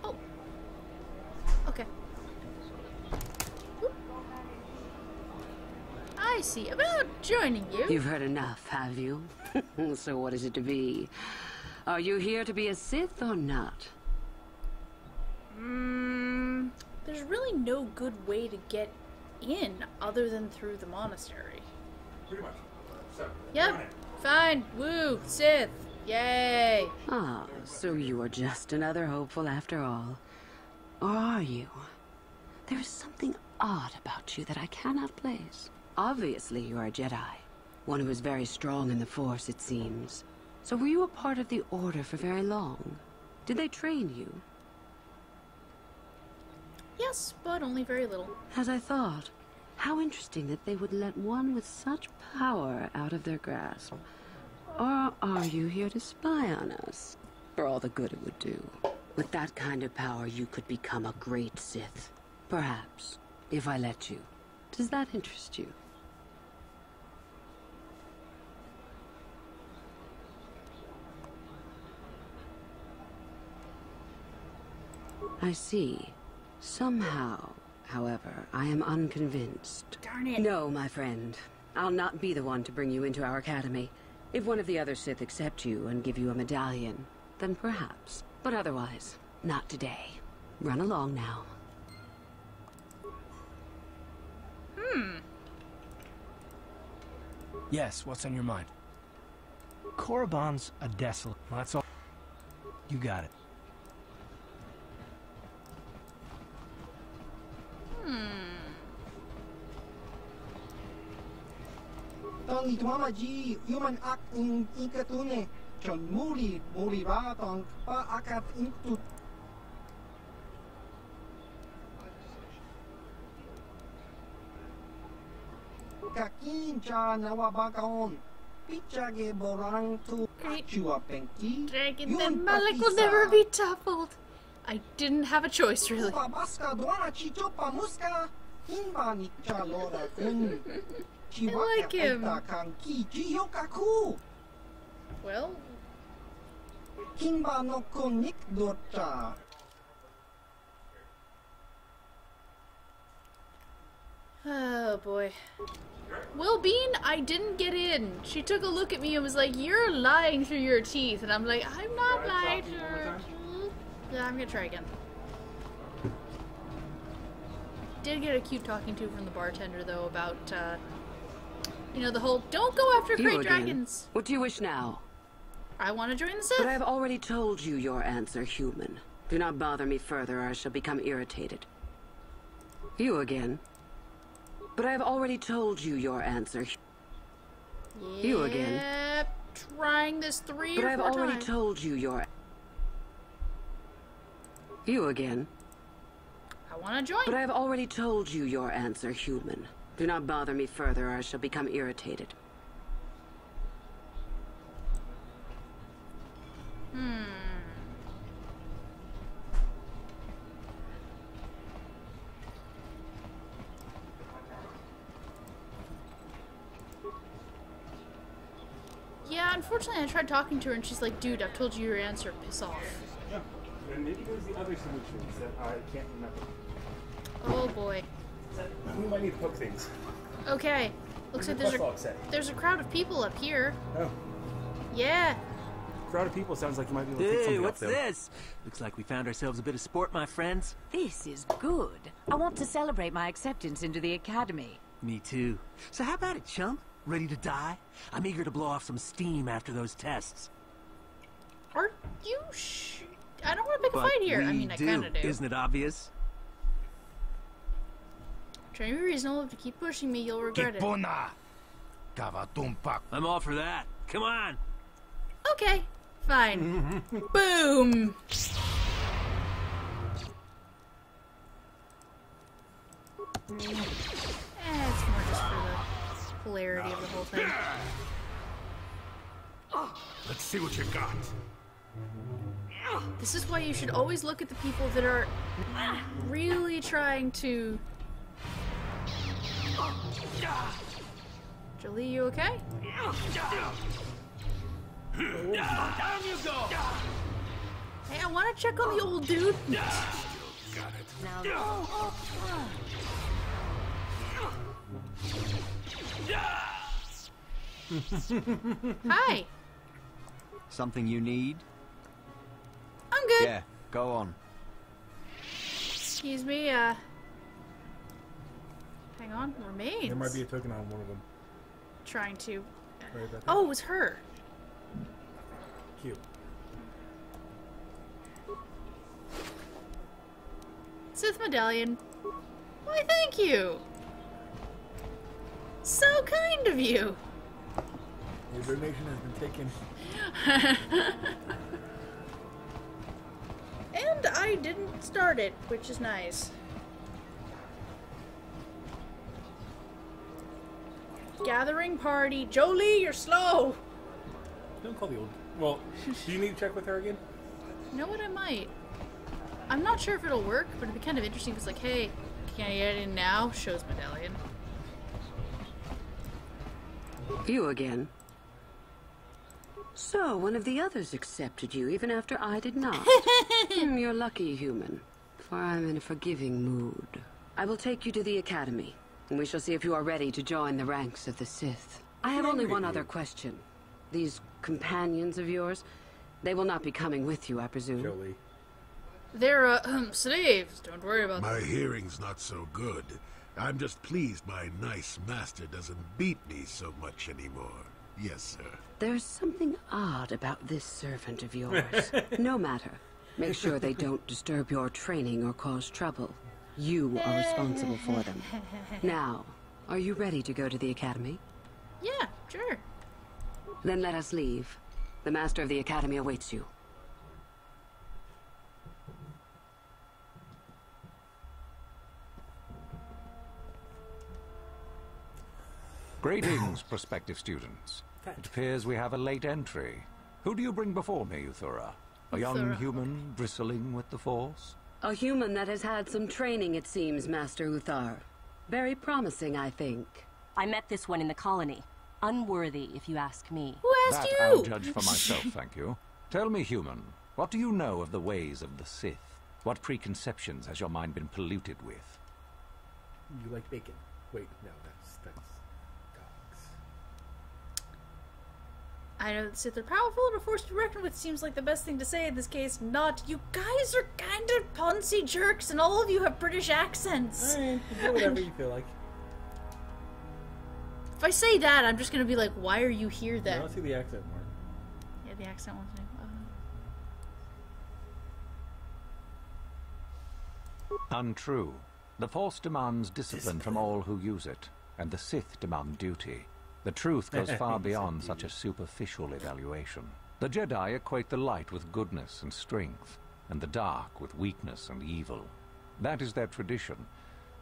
Speaker 1: Oh. Okay. I see. About joining you.
Speaker 13: You've heard enough, have you? So what is it to be? Are you here to be a Sith or not?
Speaker 1: There's really no good way to get in other than through the monastery.
Speaker 3: Pretty much. So,
Speaker 1: yep. Fine. Woo. Sith. Yay.
Speaker 13: Ah, so you are just another hopeful after all. Or are you? There is something odd about you that I cannot place. Obviously you are a Jedi. One who is very strong in the Force, it seems. So were you a part of the Order for very long? Did they train you?
Speaker 1: Yes, but only very little.
Speaker 13: As I thought. How interesting that they would let one with such power out of their grasp. Or are you here to spy on us? For all the good it would do. With that kind of power, you could become a great Sith. Perhaps, if I let you. Does that interest you? I see. Somehow, However, I am unconvinced.
Speaker 1: Darn it.
Speaker 13: No, my friend. I'll not be the one to bring you into our academy. If one of the other Sith accept you and give you a medallion, then perhaps. But otherwise, not today. Run along now.
Speaker 2: Yes, what's on your mind? Korriban's a desolate. That's all. You got it.
Speaker 12: Tong itwamaji human act in ikatune. Chon muri ra tong pa akat intut. Kakin cha nawabakaon. Pichage borang tu chua penki.
Speaker 1: Dragon, then Malik will never be toppled. I didn't have a choice, really.
Speaker 12: Baska dwana chichopa muska. Hinba ni cha lora kun.
Speaker 1: I like him. Well.
Speaker 12: Kimba no konik dota.
Speaker 1: Oh boy. Well, Bean, I didn't get in. She took a look at me and was like, "You're lying through your teeth," and I'm like, "I'm not lying through your teeth." Yeah, I'm gonna try again. Did get a cute talking to from the bartender though about you know, the whole don't go after great dragons.
Speaker 13: What do you wish now?
Speaker 1: I want to join the Sith.
Speaker 13: But I have already told you your answer, human. Do not bother me further or I shall become irritated. You again. But I have already told you your answer. You again.
Speaker 1: Trying this 3 or 4 times.
Speaker 13: But I have already told you your... You again.
Speaker 1: I want to join.
Speaker 13: But I have already told you your answer, human. Do not bother me further or I shall become irritated.
Speaker 1: Yeah, unfortunately I tried talking to her and she's like, "Dude, I've told you your answer, piss off."
Speaker 3: Yeah, and maybe there's the other solutions that I can't remember.
Speaker 1: Oh boy.
Speaker 3: We might need to poke things.
Speaker 1: Okay. Looks like there's a crowd of people up here.
Speaker 3: Oh.
Speaker 1: Yeah.
Speaker 3: Crowd of people sounds like you might be able to pick something
Speaker 6: what's
Speaker 3: up, though.
Speaker 6: this? Looks like we found ourselves a bit of sport, my friends.
Speaker 14: This is good. I want to celebrate my acceptance into the academy.
Speaker 6: Me too. So how about it, chump? Ready to die? I'm eager to blow off some steam after those tests.
Speaker 1: Are you I don't want to pick a fight here. I mean, I kind of do.
Speaker 6: Isn't it obvious?
Speaker 1: Try to be reasonable. If you keep pushing me, you'll regret it.
Speaker 2: I'm all for that. Come on.
Speaker 1: Okay. Fine. Boom. It's more just for the hilarity of the whole thing.
Speaker 8: Let's see what you got.
Speaker 1: This is why you should always look at the people that are really trying to... Jolie, you okay?
Speaker 7: Down you go!
Speaker 1: Hey, I want to check on the old dude.
Speaker 7: Got it.
Speaker 1: Now, Hi.
Speaker 6: Something you need?
Speaker 1: I'm good.
Speaker 6: Yeah, go on.
Speaker 1: Excuse me, hang on, remains.
Speaker 3: There might be a token on one of them.
Speaker 1: Trying to...
Speaker 3: Right about that.
Speaker 1: Oh, it was her.
Speaker 3: Cute.
Speaker 1: Sith medallion. Why, thank you. So kind of you.
Speaker 3: Your donation has been taken.
Speaker 1: And I didn't start it, which is nice. Gathering party. Jolie, you're slow.
Speaker 3: Don't call the old... Well, do you need to check with her again?
Speaker 1: You know what, I might. I'm not sure if it'll work, but it'd be kind of interesting if it's like, hey, can I get in now? Shows medallion.
Speaker 13: You again. So, one of the others accepted you, even after I did not. You're lucky, human, for I'm in a forgiving mood. I will take you to the Academy, and we shall see if you are ready to join the ranks of the Sith. I have only one other question. These companions of yours, they will not be coming with you, I presume?
Speaker 3: Jolie.
Speaker 1: They're, slaves. Don't worry about
Speaker 8: My
Speaker 1: that.
Speaker 8: hearing's not so good. I'm just pleased my nice master doesn't beat me so much anymore. Yes, sir.
Speaker 13: There's something odd about this servant of yours. No matter. Make sure they don't disturb your training or cause trouble. You are responsible for them. Now, are you ready to go to the Academy?
Speaker 1: Yeah, sure.
Speaker 13: Then let us leave. The Master of the Academy awaits you.
Speaker 18: Greetings, prospective students. It appears we have a late entry. Who do you bring before me, Uthura? A young
Speaker 13: Uthura.
Speaker 18: human bristling with the Force?
Speaker 13: A human that has had some training, it seems, Master Uthar. Very promising, I think.
Speaker 19: I met this one in the colony. Unworthy, if you ask me.
Speaker 1: Who asked
Speaker 18: That
Speaker 1: you?
Speaker 18: I'll judge for myself, thank you. Tell me, human, what do you know of the ways of the Sith? What preconceptions has your mind been polluted with?
Speaker 3: You like bacon. Wait, no, that's dogs.
Speaker 1: I know the Sith are powerful and a force to be reckoned with seems like the best thing to say in this case. Not, you guys are kind of poncy jerks and all of you have British accents.
Speaker 3: Alright, do whatever you feel like.
Speaker 1: If I say that, I'm just gonna be like, why are you here then?
Speaker 3: I want to see the accent more.
Speaker 1: Yeah, the accent one's
Speaker 18: Untrue. The Force demands discipline from all who use it, and the Sith demand duty. The truth goes far beyond such a superficial evaluation. The Jedi equate the light with goodness and strength, and the dark with weakness and evil. That is their tradition,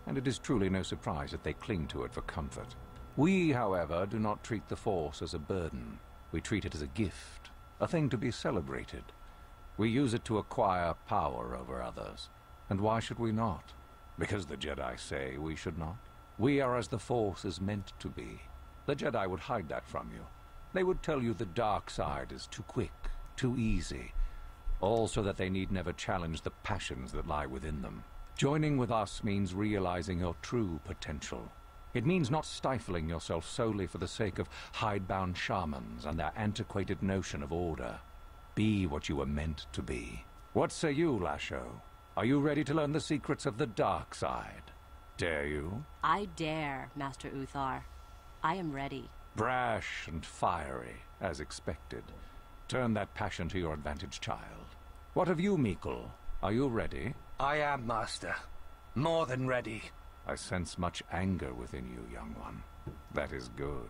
Speaker 18: and it is truly no surprise that they cling to it for comfort. We, however, do not treat the Force as a burden. We treat it as a gift, a thing to be celebrated. We use it to acquire power over others. And why should we not? Because the Jedi say we should not. We are as the Force is meant to be. The Jedi would hide that from you. They would tell you the dark side is too quick, too easy, all so that they need never challenge the passions that lie within them. Joining with us means realizing your true potential. It means not stifling yourself solely for the sake of hidebound shamans and their antiquated notion of order. Be what you were meant to be. What say you, Lasho? Are you ready to learn the secrets of the dark side? Dare you?
Speaker 19: I dare, Master Uthar. I am ready.
Speaker 18: Brash and fiery, as expected. Turn that passion to your advantage, child. What of you, Meekle? Are you ready?
Speaker 2: I am, Master. More than ready.
Speaker 18: I sense much anger within you, young one. That is good.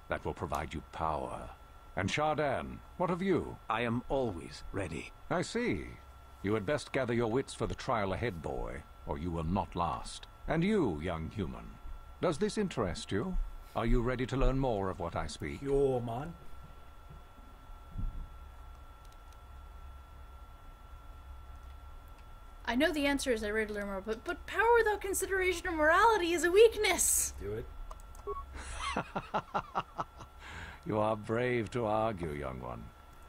Speaker 18: That will provide you power. And Shardan, what of you?
Speaker 2: I am always ready.
Speaker 18: I see. You had best gather your wits for the trial ahead, boy, or you will not last. And you, young human, does this interest you? Are you ready to learn more of what I speak?
Speaker 3: Yo, man.
Speaker 1: I know the answer is I ready to learn more, but power without consideration or morality is a weakness.
Speaker 3: Do it.
Speaker 18: You are brave to argue, young one.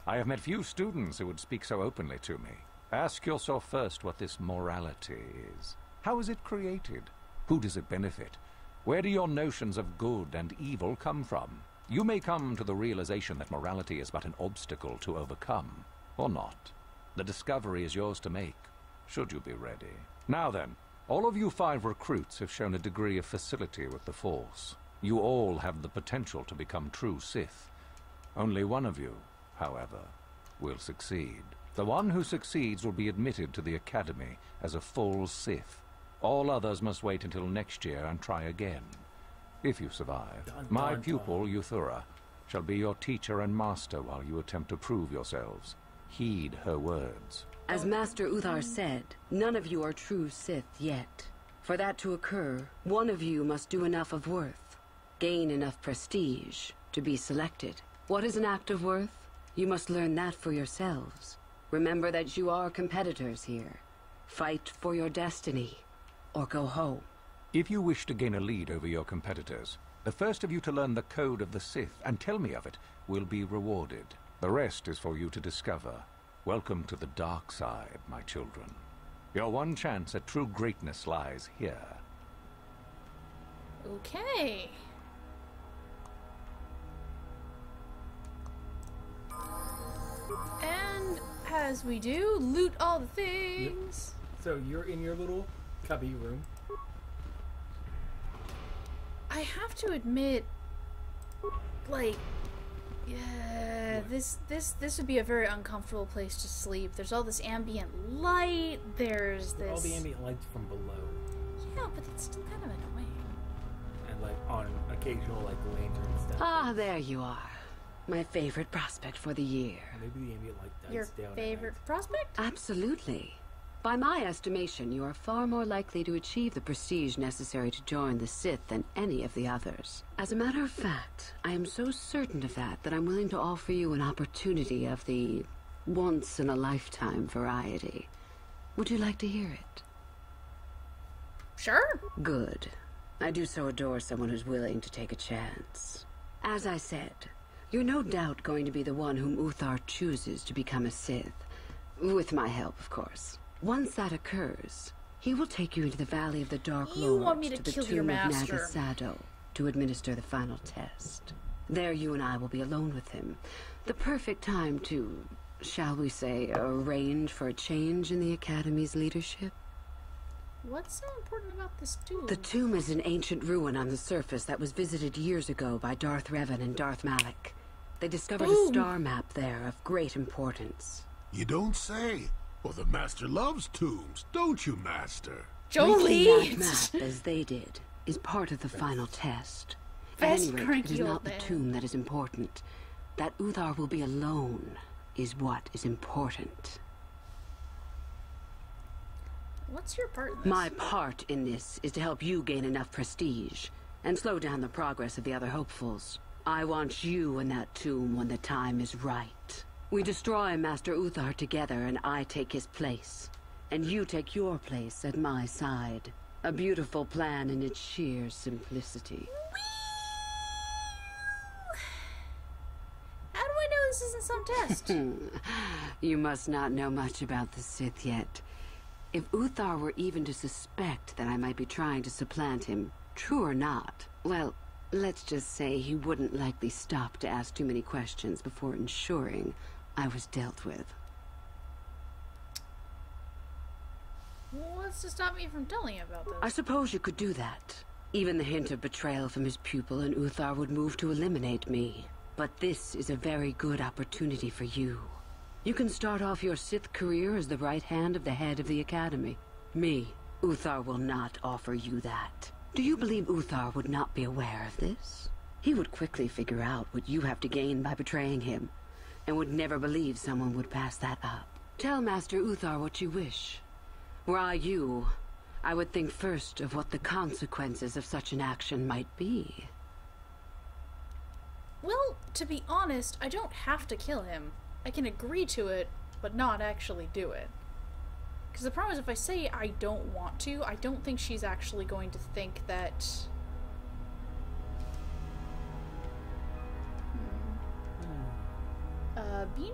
Speaker 18: I have met few students who would speak so openly to me. Ask yourself first what this morality is. How is it created? Who does it benefit? Where do your notions of good and evil come from? You may come to the realization that morality is but an obstacle to overcome, or not. The discovery is yours to make, should you be ready. Now then, all of you 5 recruits have shown a degree of facility with the Force. You all have the potential to become true Sith. Only one of you, however, will succeed. The one who succeeds will be admitted to the Academy as a full Sith. All others must wait until next year and try again. If you survive, my pupil, Uthura, shall be your teacher and master while you attempt to prove yourselves. Heed her words.
Speaker 13: As Master Uthar said, none of you are true Sith yet. For that to occur, one of you must do enough of worth, gain enough prestige to be selected. What is an act of worth? You must learn that for yourselves. Remember that you are competitors here. Fight for your destiny, or go home.
Speaker 18: If you wish to gain a lead over your competitors, the first of you to learn the code of the Sith and tell me of it will be rewarded. The rest is for you to discover. Welcome to the dark side, my children. Your one chance at true greatness lies here.
Speaker 1: Okay. And as we do, loot all the things.
Speaker 3: Yep. So you're in your little cubby room.
Speaker 1: I have to admit, like, yeah, this would be a very uncomfortable place to sleep. There's all this ambient light. There's this.
Speaker 3: All the ambient lights from below.
Speaker 1: Yeah, but it's still kind of annoying.
Speaker 3: And like on occasional like lantern stuff.
Speaker 13: Ah, there you are. My favorite prospect for the year.
Speaker 3: Maybe the ambient light dies
Speaker 1: Your
Speaker 3: down.
Speaker 1: favorite prospect?
Speaker 13: Absolutely. By my estimation, you are far more likely to achieve the prestige necessary to join the Sith than any of the others. As a matter of fact, I am so certain of that I'm willing to offer you an opportunity of the once-in-a-lifetime variety. Would you like to hear it?
Speaker 1: Sure.
Speaker 13: Good. I do so adore someone who's willing to take a chance. As I said, you're no doubt going to be the one whom Uthar chooses to become a Sith. With my help, of course. Once that occurs, he will take you into the Valley of the Dark Lords,
Speaker 1: want me to
Speaker 13: the
Speaker 1: kill your
Speaker 13: tomb of
Speaker 1: master.
Speaker 13: Nagasado, to administer the final test. There you and I will be alone with him. The perfect time to, shall we say, arrange for a change in the Academy's leadership.
Speaker 1: What's so important about this tomb?
Speaker 13: The tomb is an ancient ruin on the surface that was visited years ago by Darth Revan and Darth Malak. They discovered a star map there of great importance.
Speaker 8: You don't say. Well, the Master loves tombs, don't you, Master?
Speaker 13: Jolie! That map, as they did, is part of the final test. At any rate, it is not the tomb that is important. That Uthar will be alone is what is important.
Speaker 1: What's your part in this?
Speaker 13: My part in this is to help you gain enough prestige and slow down the progress of the other hopefuls. I want you in that tomb when the time is right. We destroy Master Uthar together and I take his place. And you take your place at my side. A beautiful plan in its sheer simplicity.
Speaker 1: How do I know this isn't some test?
Speaker 13: You must not know much about the Sith yet. If Uthar were even to suspect that I might be trying to supplant him, true or not, well, let's just say he wouldn't likely stop to ask too many questions before ensuring I was dealt with.
Speaker 1: What's to stop me from telling you about this?
Speaker 13: I suppose you could do that. Even the hint of betrayal from his pupil and Uthar would move to eliminate me. But this is a very good opportunity for you. You can start off your Sith career as the right hand of the head of the Academy. Me, Uthar will not offer you that. Do you believe Uthar would not be aware of this? He would quickly figure out what you have to gain by betraying him, and would never believe someone would pass that up. Tell Master Uthar what you wish. Were I you, I would think first of what the consequences of such an action might be.
Speaker 1: Well, to be honest, I don't have to kill him. I can agree to it, but not actually do it. Because the problem is, if I say I don't want to, I don't think she's actually going to think that... Bean?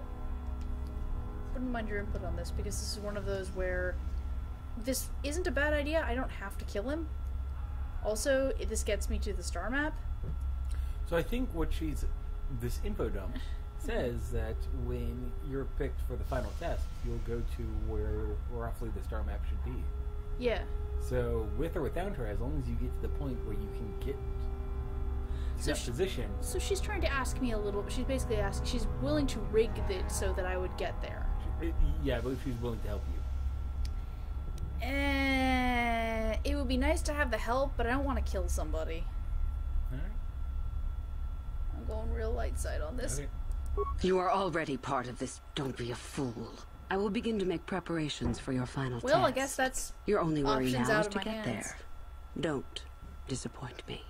Speaker 1: Wouldn't mind your input on this, because this is one of those where this isn't a bad idea, I don't have to kill him. Also, this gets me to the star map.
Speaker 3: So I think what this info dump says that when you're picked for the final test, you'll go to where roughly the star map should be.
Speaker 1: Yeah.
Speaker 3: So with or without her, as long as you get to the point where you can get to that position.
Speaker 1: So she's trying to ask me a little. She's basically asking. She's willing to rig it so that I would get there.
Speaker 3: Yeah, I believe she's willing to help you.
Speaker 1: It would be nice to have the help, but I don't want to kill somebody.
Speaker 3: All right.
Speaker 1: I'm going real light side on this.
Speaker 3: Okay.
Speaker 13: You are already part of this. Don't be a fool. I will begin to make preparations for your final test.
Speaker 1: Well, I guess that's
Speaker 13: your only worry
Speaker 1: options
Speaker 13: now
Speaker 1: out
Speaker 13: is
Speaker 1: of
Speaker 13: to
Speaker 1: my
Speaker 13: get
Speaker 1: hands.
Speaker 13: there. Don't disappoint me.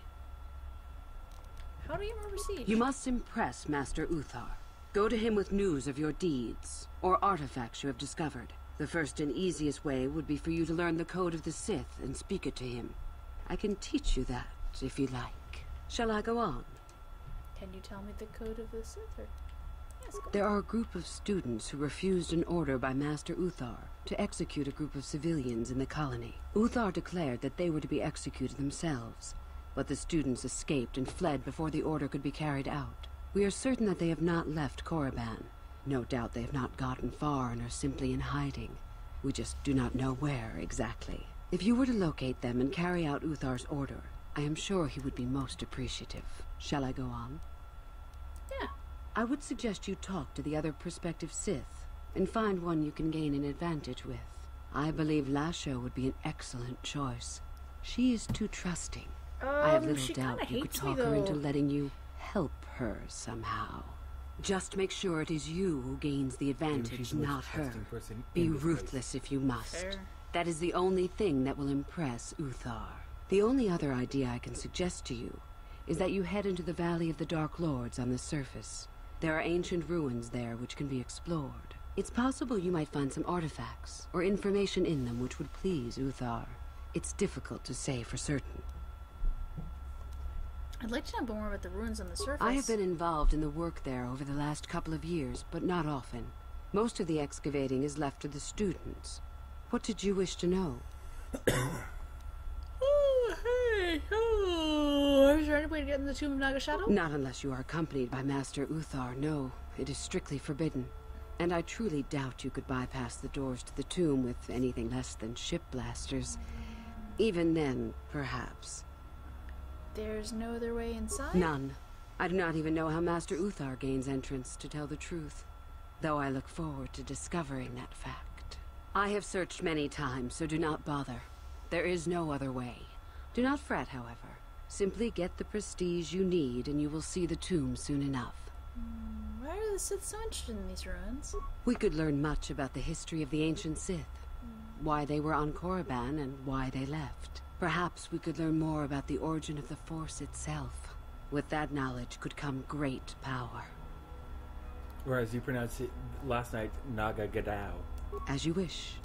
Speaker 1: How do you remember Siege?
Speaker 13: You must impress Master Uthar. Go to him with news of your deeds, or artifacts you have discovered. The first and easiest way would be for you to learn the code of the Sith and speak it to him. I can teach you that, if you like. Shall I go on?
Speaker 1: Can you tell me the code of the Sith? Or... Yes, go
Speaker 13: There are a group of students who refused an order by Master Uthar to execute a group of civilians in the colony. Uthar declared that they were to be executed themselves, but the students escaped and fled before the order could be carried out. We are certain that they have not left Korriban. No doubt they have not gotten far and are simply in hiding. We just do not know where exactly. If you were to locate them and carry out Uthar's order, I am sure he would be most appreciative. Shall I go on?
Speaker 1: Yeah.
Speaker 13: I would suggest you talk to the other prospective Sith, and find one you can gain an advantage with. I believe Lasho would be an excellent choice. She is too trusting. I have little doubt you could talk her into letting you help her somehow. Just make sure it is you who gains the advantage, not her. Be ruthless if you must.
Speaker 1: Fair.
Speaker 13: That is the only thing that will impress Uthar. The only other idea I can suggest to you is that you head into the Valley of the Dark Lords on the surface. There are ancient ruins there which can be explored. It's possible you might find some artifacts or information in them which would please Uthar. It's difficult to say for certain.
Speaker 1: I'd like to know more about the ruins on the surface.
Speaker 13: I have been involved in the work there over the last couple of years, but not often. Most of the excavating is left to the students. What did you wish to know?
Speaker 1: Is there any way to get in the Tomb of Naga Shadow?
Speaker 13: Not unless you are accompanied by Master Uthar, no. It is strictly forbidden. And I truly doubt you could bypass the doors to the tomb with anything less than ship blasters. Even then, perhaps.
Speaker 1: There's no other way inside?
Speaker 13: None. I do not even know how Master Uthar gains entrance, to tell the truth. Though I look forward to discovering that fact. I have searched many times, so do not bother. There is no other way. Do not fret, however. Simply get the prestige you need, and you will see the tomb soon enough.
Speaker 1: Why are the Sith so interested in these ruins?
Speaker 13: We could learn much about the history of the ancient Sith. Why they were on Korriban and why they left. Perhaps we could learn more about the origin of the Force itself. With that knowledge could come great power.
Speaker 3: Or as you pronounced it last night, Naga Gadao.
Speaker 13: As you wish.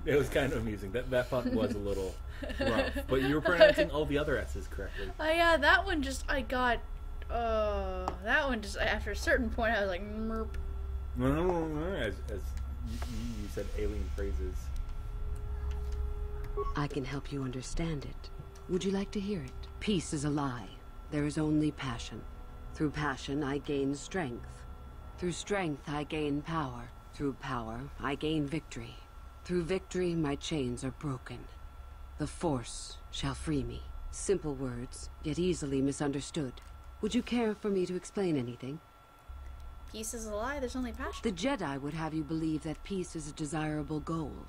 Speaker 3: It was kind of amusing. That font was a little rough. But you were pronouncing all the other S's correctly.
Speaker 1: Yeah, that one just, that one just, after a certain point, I was like, merp.
Speaker 3: As you said alien phrases.
Speaker 13: I can help you understand it. Would you like to hear it? Peace is a lie. There is only passion. Through passion, I gain strength. Through strength, I gain power. Through power, I gain victory. Through victory, my chains are broken. The Force shall free me. Simple words, yet easily misunderstood. Would you care for me to explain anything?
Speaker 1: Peace is a lie, there's only passion.
Speaker 13: The Jedi would have you believe that peace is a desirable goal.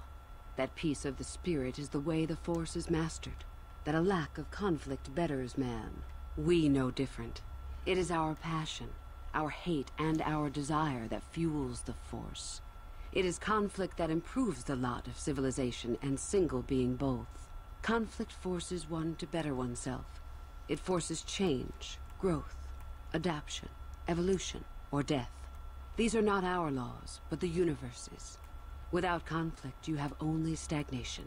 Speaker 13: That peace of the spirit is the way the Force is mastered. That a lack of conflict betters man. We know different. It is our passion, our hate, and our desire that fuels the Force. It is conflict that improves the lot of civilization, and single being both. Conflict forces one to better oneself. It forces change, growth, adaptation, evolution, or death. These are not our laws, but the universe's. Without conflict, you have only stagnation.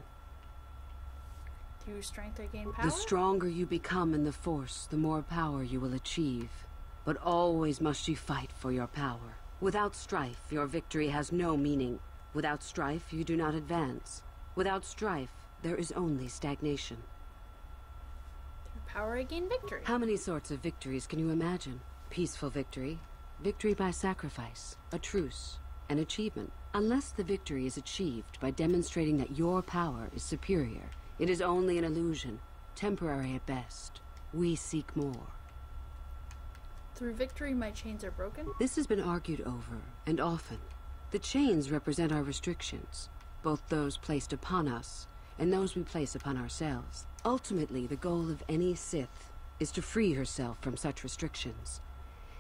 Speaker 1: Through strength I gain power?
Speaker 13: The stronger you become in the Force, the more power you will achieve. But always must you fight for your power. Without strife, your victory has no meaning. Without strife, you do not advance. Without strife, there is only stagnation.
Speaker 1: Through power I gain victory.
Speaker 13: How many sorts of victories can you imagine? Peaceful victory, victory by sacrifice, a truce, an achievement. Unless the victory is achieved by demonstrating that your power is superior, it is only an illusion, temporary at best. We seek more.
Speaker 1: Through victory, my chains are broken?
Speaker 13: This has been argued over, and often. The chains represent our restrictions, both those placed upon us and those we place upon ourselves. Ultimately, the goal of any Sith is to free herself from such restrictions.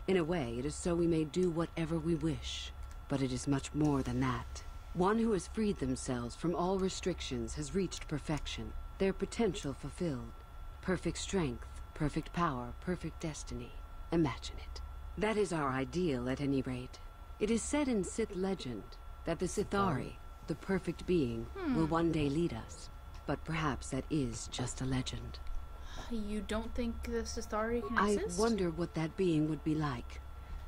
Speaker 13: In a way, it is so we may do whatever we wish, but it is much more than that. One who has freed themselves from all restrictions has reached perfection, their potential fulfilled. Perfect strength, perfect power, perfect destiny. Imagine it. That is our ideal, at any rate. It is said in Sith legend that the Sithari, the perfect being, will one day lead us. But perhaps that is just a legend.
Speaker 1: You don't think the Sithari can exist?
Speaker 13: I wonder what that being would be like.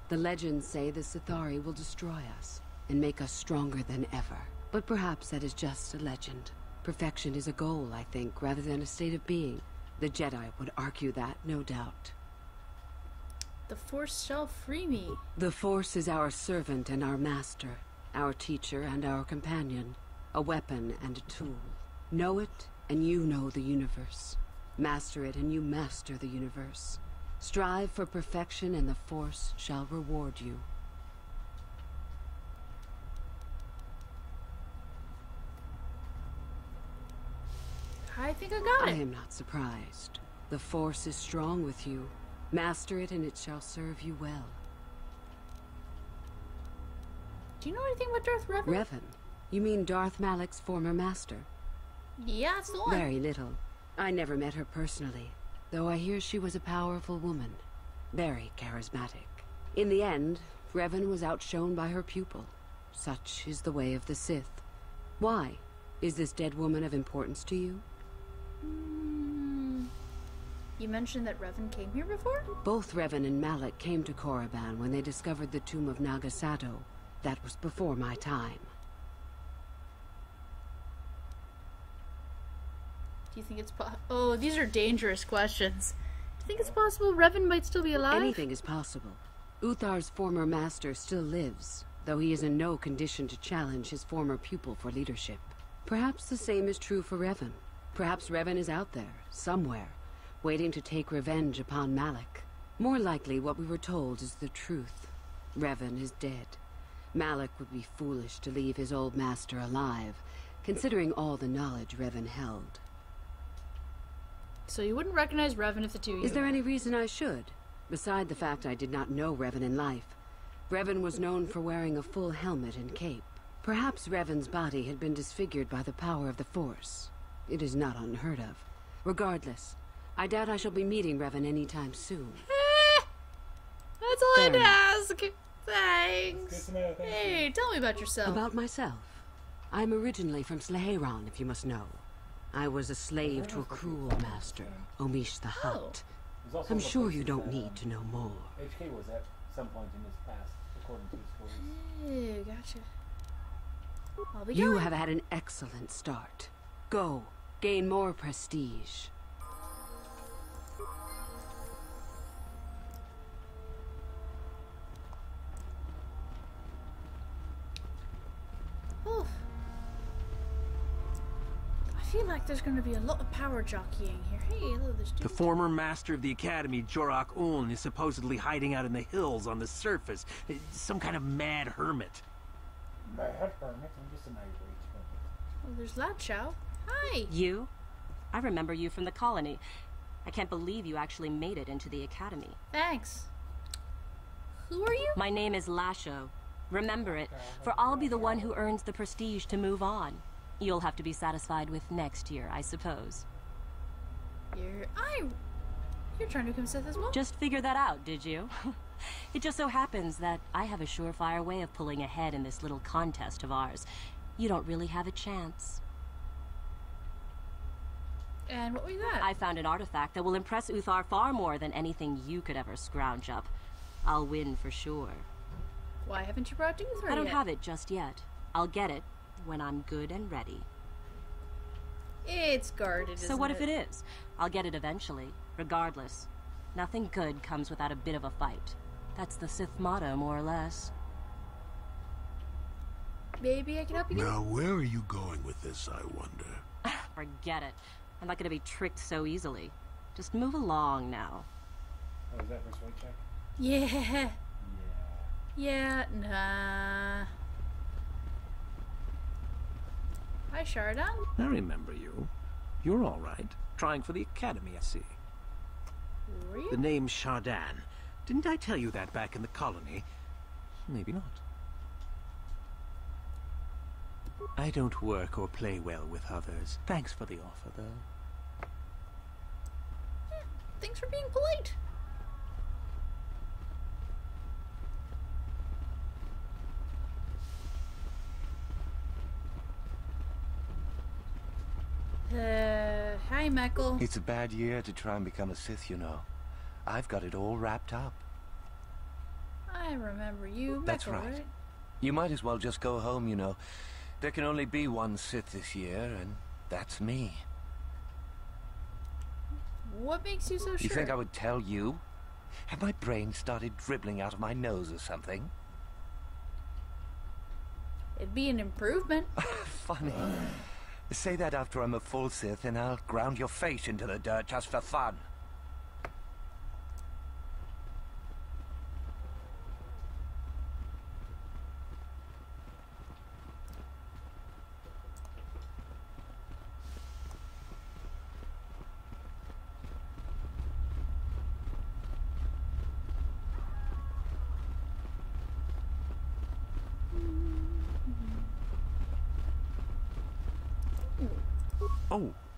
Speaker 13: The legends say the Sithari will destroy us and make us stronger than ever. But perhaps that is just a legend. Perfection is a goal, I think, rather than a state of being. The Jedi would argue that, no doubt.
Speaker 1: The Force shall free me.
Speaker 13: The Force is our servant and our master, our teacher and our companion, a weapon and a tool. Know it, and you know the universe. Master it, and you master the universe. Strive for perfection, and the Force shall reward you.
Speaker 1: I think I got it.
Speaker 13: I am not surprised. The Force is strong with you. Master it, and it shall serve you well.
Speaker 1: Do you know anything about Darth Revan?
Speaker 13: Revan? You mean Darth Malak's former master?
Speaker 1: Yeah, that's the one.
Speaker 13: Very little. I never met her personally, though I hear she was a powerful woman. Very charismatic. In the end, Revan was outshone by her pupil. Such is the way of the Sith. Why? Is this dead woman of importance to you?
Speaker 1: You mentioned that Revan came here before?
Speaker 13: Both Revan and Malak came to Korriban when they discovered the tomb of Nagasato. That was before my time.
Speaker 1: Do you think it's oh, these are dangerous questions. Do you think it's possible Revan might still be alive?
Speaker 13: Anything is possible. Uthar's former master still lives, though he is in no condition to challenge his former pupil for leadership. Perhaps the same is true for Revan. Perhaps Revan is out there, somewhere, waiting to take revenge upon Malak. More likely, what we were told is the truth. Revan is dead. Malak would be foolish to leave his old master alive, considering all the knowledge Revan held.
Speaker 1: So you wouldn't recognize Revan if the two of you...
Speaker 13: Is there any reason I should? Beside the fact I did not know Revan in life. Revan was known for wearing a full helmet and cape. Perhaps Revan's body had been disfigured by the power of the Force. It is not unheard of. Regardless, I doubt I shall be meeting Revan anytime soon.
Speaker 1: That's all I had to ask. Thanks. Hey, tell me about yourself.
Speaker 13: About myself. I'm originally from Sleheyron, if you must know. I was a slave to a cruel master, Omish the Hutt. I'm sure you don't need to know more.
Speaker 3: HK was at some point in his past, according to his stories.
Speaker 1: Ew, gotcha. I'll be
Speaker 13: You
Speaker 1: going.
Speaker 13: have had an excellent start. Go, gain more prestige.
Speaker 1: Oof. I feel like there's going to be a lot of power jockeying here. Hey, look, there's two.
Speaker 6: The former master of the Academy, Jorak Un, is supposedly hiding out in the hills on the surface. Some kind of mad hermit.
Speaker 3: Mad hermit? I'm just an irate hermit.
Speaker 1: Oh, there's Lad Chow. Hi.
Speaker 19: You? I remember you from the colony. I can't believe you actually made it into the Academy.
Speaker 1: Thanks. Who are you?
Speaker 19: My name is Lasho. Remember it, for I'll be the one who earns the prestige to move on. You'll have to be satisfied with next year, I suppose.
Speaker 1: You're trying to become Sith as well?
Speaker 19: Just figure that out, did you? It just so happens that I have a surefire way of pulling ahead in this little contest of ours. You don't really have a chance.
Speaker 1: And what was that?
Speaker 19: I found an artifact that will impress Uthar far more than anything you could ever scrounge up. I'll win for sure.
Speaker 1: Why haven't you brought Uthar
Speaker 19: I don't
Speaker 1: yet?
Speaker 19: have it just yet. I'll get it when I'm good and ready.
Speaker 1: It's guarded,
Speaker 19: So what if it is? I'll get it eventually, regardless. Nothing good comes without a bit of a fight. That's the Sith motto, more or less.
Speaker 1: Maybe I can help you get
Speaker 8: Now, where are you going with this, I wonder?
Speaker 19: Forget it. I'm not going to be tricked so easily. Just move along now.
Speaker 3: Oh, is that persuade check?
Speaker 1: Yeah. Yeah, nah. Hi, Shardan.
Speaker 6: I remember you. You're all right. Trying for the Academy, I see.
Speaker 1: Were you?
Speaker 6: The name's Shardan. Didn't I tell you that back in the colony? Maybe not. I don't work or play well with others. Thanks for the offer, though.
Speaker 1: Thanks for being polite. Hi, Michael.
Speaker 22: It's a bad year to try and become a Sith, you know. I've got it all wrapped up.
Speaker 1: I remember you,
Speaker 22: That's
Speaker 1: Michael,
Speaker 22: right. You might as well just go home, you know. There can only be one Sith this year, and that's me.
Speaker 1: What makes you so sure?
Speaker 22: You think I would tell you? Have my brain started dribbling out of my nose or something?
Speaker 1: It'd be an improvement.
Speaker 22: Funny. Say that after I'm a full Sith and I'll ground your face into the dirt just for fun.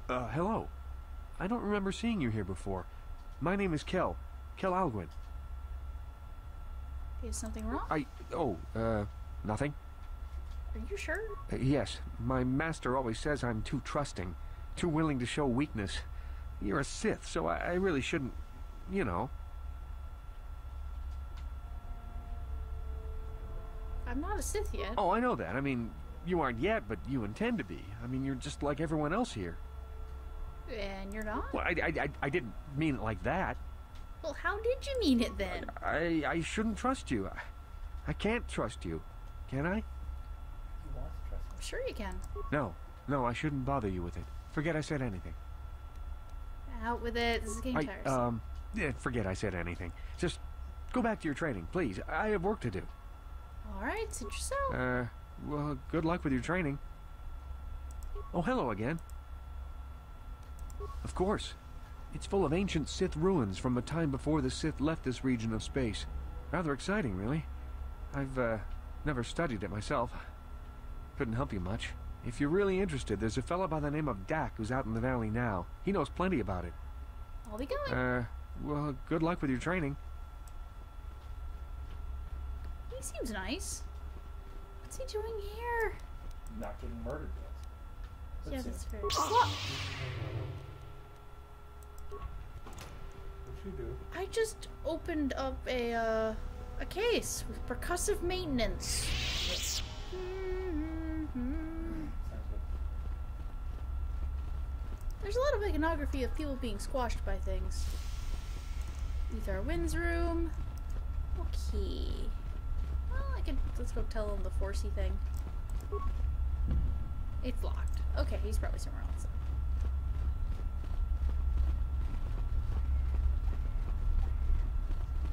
Speaker 15: Oh, hello. I don't remember seeing you here before. My name is Kel Alguin.
Speaker 1: Is something wrong?
Speaker 15: Nothing.
Speaker 1: Are you sure?
Speaker 15: Yes, my master always says I'm too trusting, too willing to show weakness. You're a Sith, so I really shouldn't, you know.
Speaker 1: I'm not a Sith yet.
Speaker 15: Oh, I know that. I mean, you aren't yet, but you intend to be. I mean, you're just like everyone else here.
Speaker 1: And you're not?
Speaker 15: Well, I didn't mean it like that.
Speaker 1: Well, how did you mean it then?
Speaker 15: I shouldn't trust you. I can't trust you. Can I?
Speaker 1: I'm sure you can.
Speaker 15: No, I shouldn't bother you with it. Forget I said anything.
Speaker 1: Out with it. This is getting tiresome.
Speaker 15: Yeah, forget I said anything. Just go back to your training, please. I have work to do.
Speaker 1: Alright, suit yourself.
Speaker 15: Well, good luck with your training. Oh, hello again. Of course. It's full of ancient Sith ruins from a time before the Sith left this region of space. Rather exciting, really. I've, never studied it myself. Couldn't help you much. If you're really interested, there's a fellow by the name of Dak who's out in the valley now. He knows plenty about it.
Speaker 1: I'll be going.
Speaker 15: Well, good luck with your training.
Speaker 1: He seems nice. What's he doing here?
Speaker 3: Not getting murdered yet.
Speaker 1: Yeah, that's fair.
Speaker 3: What'd you do?
Speaker 1: I just opened up a case with percussive maintenance. There's a lot of iconography of people being squashed by things. Ether Wind's room. Okay. Well, let's go tell him the Forcey thing. It's locked. Okay, he's probably somewhere else.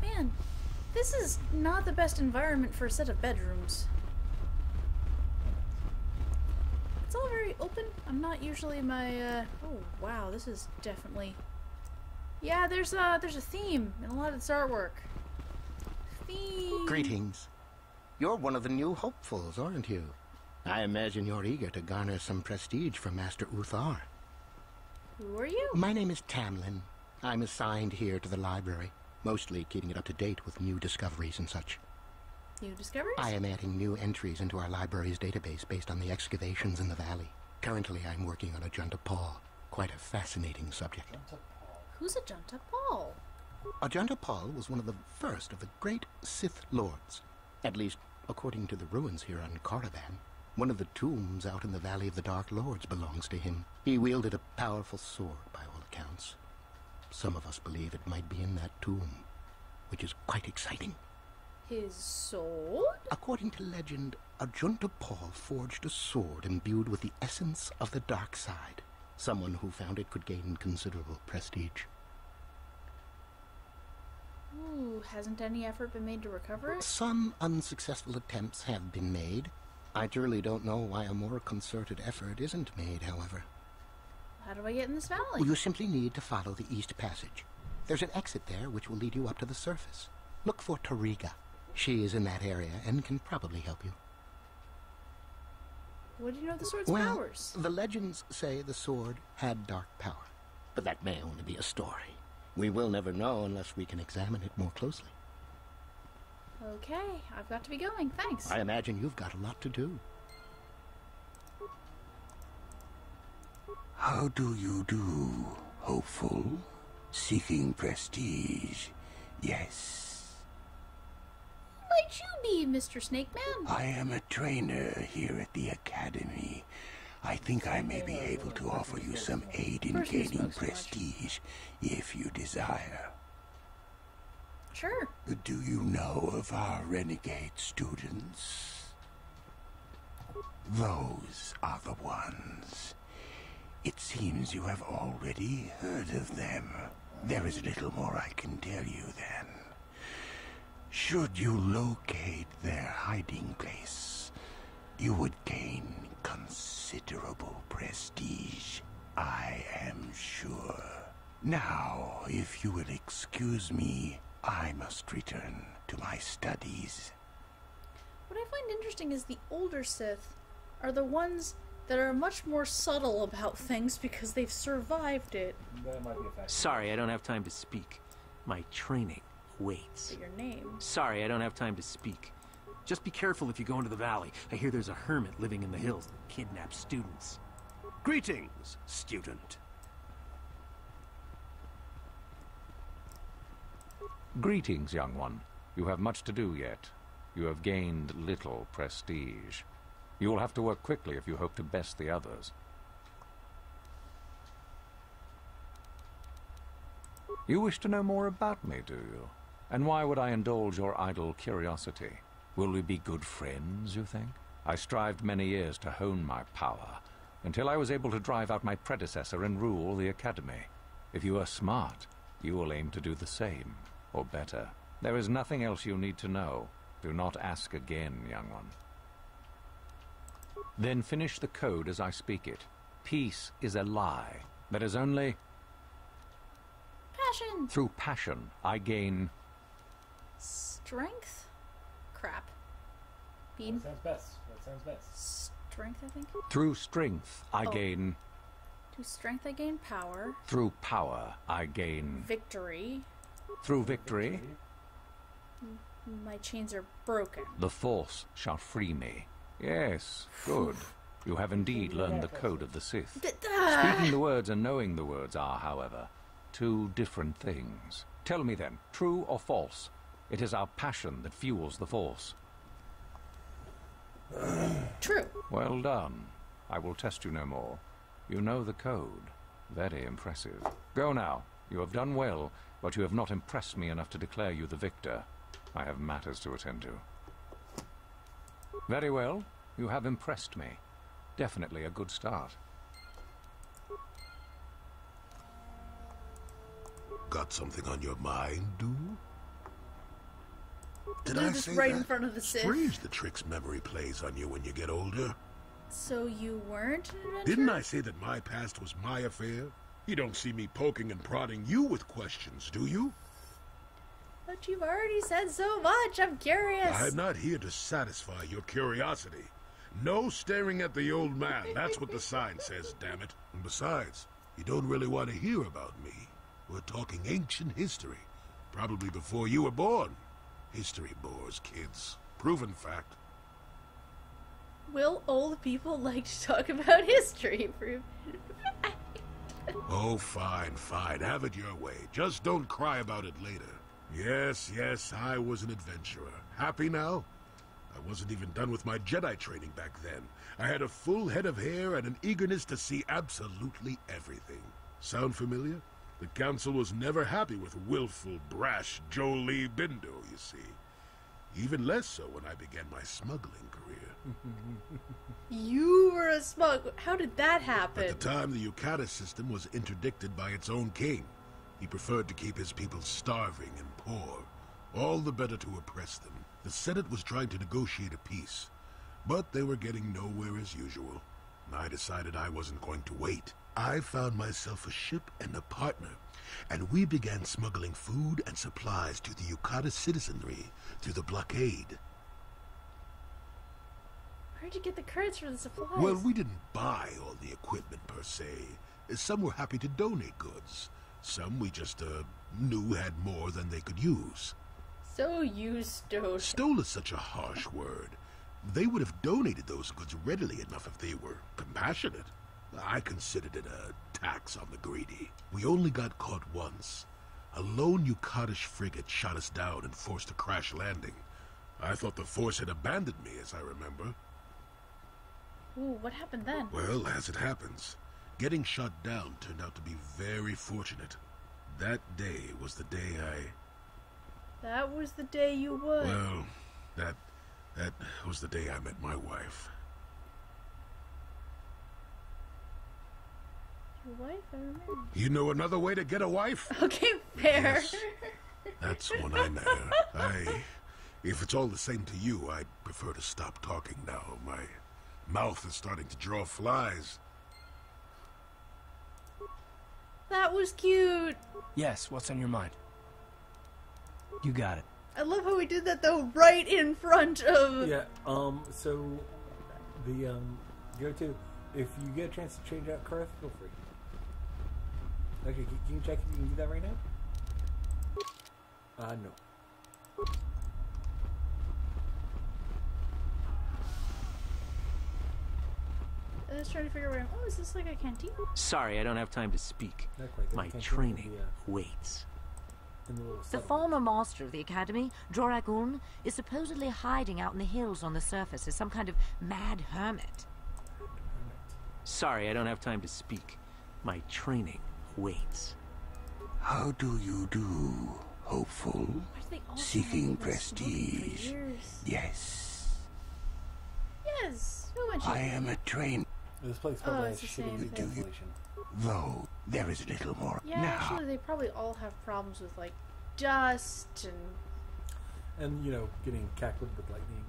Speaker 1: Man, this is not the best environment for a set of bedrooms. It's all very open. I'm not usually my, oh wow, this is definitely... Yeah, there's a theme in a lot of this artwork. Theme.
Speaker 17: Greetings. You're one of the new hopefuls, aren't you? I imagine you're eager to garner some prestige from Master Uthar.
Speaker 1: Who are you?
Speaker 17: My name is Tamlin. I'm assigned here to the library, mostly keeping it up to date with new discoveries and such.
Speaker 1: New discoveries?
Speaker 17: I am adding new entries into our library's database based on the excavations in the valley. Currently, I'm working on a Junta Paul. Quite a fascinating subject.
Speaker 1: Who's a Junta Paul?
Speaker 17: A Junta Paul was one of the first of the great Sith Lords. At least, according to the ruins here on Korriban. One of the tombs out in the Valley of the Dark Lords belongs to him. He wielded a powerful sword, by all accounts. Some of us believe it might be in that tomb, which is quite exciting.
Speaker 1: His sword?
Speaker 17: According to legend, a Junta Paul forged a sword imbued with the essence of the dark side. Someone who found it could gain considerable prestige.
Speaker 1: Ooh, hasn't any effort been made to recover it?
Speaker 17: Some unsuccessful attempts have been made. I truly don't know why a more concerted effort isn't made, however.
Speaker 1: How do I get in this valley?
Speaker 17: Well, you simply need to follow the East Passage. There's an exit there which will lead you up to the surface. Look for Tariga. She is in that area and can probably help you.
Speaker 1: What do you know of the sword's powers?
Speaker 17: The legends say the sword had dark power, but that may only be a story. We will never know unless we can examine it more closely.
Speaker 1: Okay, I've got to be going. Thanks.
Speaker 17: I imagine you've got a lot to do.
Speaker 4: How do you do, hopeful? Seeking prestige, yes.
Speaker 1: Who might you be, Mr. Snake Man?
Speaker 4: I am a trainer here at the Academy. I think I may be able to offer you some aid in gaining prestige, if you desire.
Speaker 1: Sure.
Speaker 4: Do you know of our renegade students? Those are the ones. It seems you have already heard of them. There is little more I can tell you then. Should you locate their hiding place, you would gain considerable prestige, I am sure. Now, if you will excuse me, I must return to my studies.
Speaker 1: What I find interesting is the older Sith are the ones that are much more subtle about things because they've survived it.
Speaker 3: That might be a fact.
Speaker 6: Sorry, I don't have time to speak. My training waits.
Speaker 1: But your name.
Speaker 6: Sorry, I don't have time to speak. Just be careful if you go into the valley. I hear there's a hermit living in the hills that kidnaps students.
Speaker 2: Greetings, student.
Speaker 18: Greetings, young one. You have much to do yet. You have gained little prestige. You will have to work quickly if you hope to best the others. You wish to know more about me, do you? And why would I indulge your idle curiosity? Will we be good friends, you think? I strived many years to hone my power, until I was able to drive out my predecessor and rule the Academy. If you are smart, you will aim to do the same, or better. There is nothing else you need to know. Do not ask again, young one. Then finish the code as I speak it. Peace is a lie. There is only...
Speaker 1: Passion!
Speaker 18: Through passion, I gain...
Speaker 1: Strength? Crap. Bean?
Speaker 3: That sounds best. That sounds best.
Speaker 1: Strength, I think?
Speaker 18: Through strength, I gain...
Speaker 1: Through strength, I gain power.
Speaker 18: Through power, I gain...
Speaker 1: Victory.
Speaker 18: Through victory...
Speaker 1: My chains are broken.
Speaker 18: The Force shall free me. Yes, good. You have indeed learned the code of the Sith. Speaking the words and knowing the words are, however, two different things. Tell me then, true or false? It is our passion that fuels the Force.
Speaker 1: True.
Speaker 18: Well done. I will test you no more. You know the code. Very impressive. Go now. You have done well, but you have not impressed me enough to declare you the victor. I have matters to attend to. Very well. You have impressed me. Definitely a good start.
Speaker 8: Got something on your mind, do? Did
Speaker 1: They're
Speaker 8: I
Speaker 1: just
Speaker 8: say
Speaker 1: right
Speaker 8: that?
Speaker 1: in front of the Sith.
Speaker 8: Strange the tricks memory plays on you when you get older.
Speaker 1: So you weren't an adventurer?
Speaker 8: Didn't I say that my past was my affair? You don't see me poking and prodding you with questions, do you?
Speaker 1: But you've already said so much. I'm curious.
Speaker 8: I'm not here to satisfy your curiosity. No staring at the old man. That's what the sign says, damn it. And besides, you don't really want to hear about me. We're talking ancient history. Probably before you were born. History bores kids. Proven fact.
Speaker 1: Will old people like to talk about history?
Speaker 8: Oh, fine, fine. Have it your way. Just don't cry about it later. Yes, I was an adventurer. Happy now? I wasn't even done with my Jedi training back then. I had a full head of hair and an eagerness to see absolutely everything. Sound familiar? The Council was never happy with willful, brash Jolie Bindo, you see. Even less so when I began my smuggling career.
Speaker 1: You were a smuggler. How did that happen?
Speaker 8: At the time, the Yukata system was interdicted by its own king. He preferred to keep his people starving and poor, all the better to oppress them. The Senate was trying to negotiate a peace, but they were getting nowhere as usual. I decided I wasn't going to wait. I found myself a ship and a partner, and we began smuggling food and supplies to the Yukata citizenry through the blockade.
Speaker 1: Where'd you get the credits for the supplies?
Speaker 8: Well, we didn't buy all the equipment per se. Some were happy to donate goods. Some we just knew had more than they could use.
Speaker 1: So you stole.
Speaker 8: Stole is such a harsh word. They would have donated those goods readily enough if they were compassionate. I considered it a tax on the greedy. We only got caught once. A lone Yukatish frigate shot us down and forced a crash landing. I thought the Force had abandoned me, as I remember.
Speaker 1: Ooh, what happened then?
Speaker 8: Well, as it happens, getting shot down turned out to be very fortunate. That day was the day
Speaker 1: That was the day you would.
Speaker 8: Well, that was the day I met my wife.
Speaker 1: Your wife? I remember.
Speaker 8: You know another way to get a wife?
Speaker 1: Okay, fair.
Speaker 8: Yes. That's when I met her. If it's all the same to you, I'd prefer to stop talking now. My mouth is starting to draw flies.
Speaker 1: That was cute.
Speaker 2: Yes, what's on your mind? You got it.
Speaker 1: I love how we did that though, right in front of.
Speaker 3: Yeah. So the go to if you get a chance to change out Karth, feel free. Okay, can you check if you can do that right now? No.
Speaker 1: I was trying to figure out. Oh, is this like a canteen?
Speaker 6: Sorry, I don't have time to speak.
Speaker 3: Not quite.
Speaker 6: My training waits.
Speaker 14: The former master of the academy, Jorak is supposedly hiding out in the hills on the surface as some kind of mad hermit.
Speaker 6: Sorry, I don't have time to speak. My training waits.
Speaker 4: How do you do, hopeful? Seeking prestige. Yes.
Speaker 1: Yes. Who went
Speaker 4: I am a trainer.
Speaker 3: This place probably has shitty ventilation.
Speaker 4: Though there is a little more.
Speaker 1: Yeah,
Speaker 4: now.
Speaker 1: actually, they probably all have problems with like dust
Speaker 3: and getting cackled with lightning.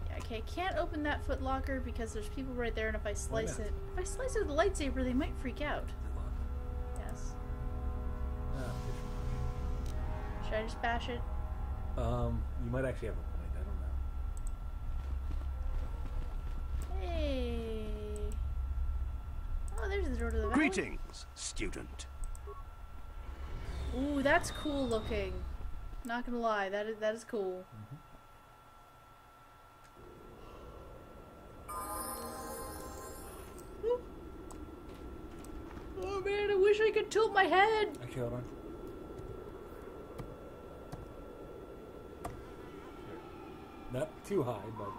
Speaker 1: Yeah, okay, can't open that foot locker because there's people right there, and if I slice it with a lightsaber, they might freak out. Yes. Should I just bash it?
Speaker 3: You might actually have a point. I don't know.
Speaker 1: Hey. Oh, there's the door to the valley.
Speaker 2: Greetings, student.
Speaker 1: Ooh, that's cool looking. Not gonna lie, that is cool. Oh man, I wish I could tilt my head.
Speaker 3: Actually, hold on. Not too high, but.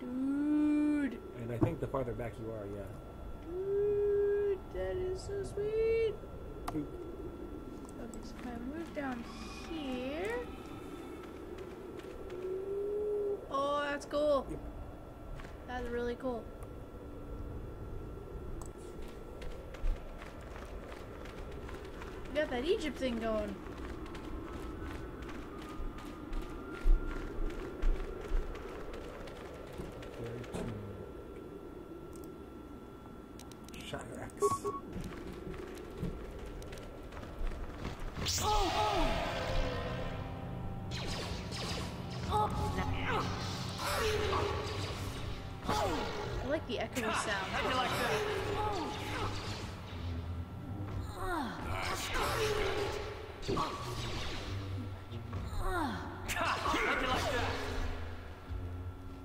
Speaker 1: Dude.
Speaker 3: And I think the farther back you are, yeah.
Speaker 1: Dude, that is so sweet.
Speaker 3: Oop.
Speaker 1: Okay, so if I move down here. Oh, that's cool.
Speaker 3: Yep.
Speaker 1: That's really cool. You got that Egypt thing going. I like the echoey sound.
Speaker 10: How'd you like that?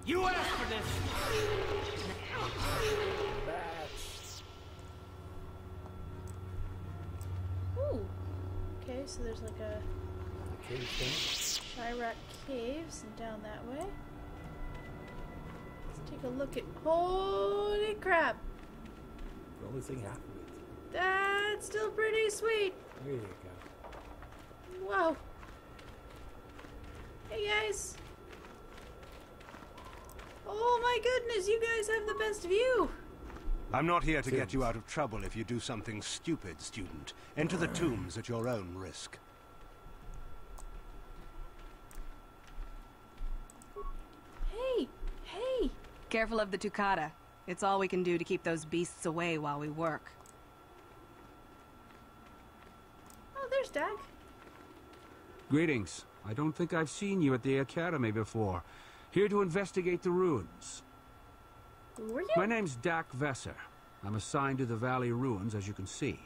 Speaker 10: You asked for this.
Speaker 1: Ooh. Okay, so there's like a Chirac caves and down that way. Let's take a look at. Holy crap!
Speaker 3: We're only seeing half of it.
Speaker 1: That's still pretty sweet.
Speaker 3: There you go.
Speaker 1: Whoa. Hey guys. Oh my goodness, you guys have the best view.
Speaker 2: I'm not here to get you out of trouble if you do something stupid, student. Enter the tombs at your own risk.
Speaker 1: Hey, hey.
Speaker 9: Careful of the Tukata. It's all we can do to keep those beasts away while we work.
Speaker 1: Oh, there's Dag.
Speaker 21: Greetings. I don't think I've seen you at the Academy before. Here to investigate the ruins.
Speaker 1: Who are you?
Speaker 21: My name's Dak Vesser. I'm assigned to the Valley Ruins, as you can see.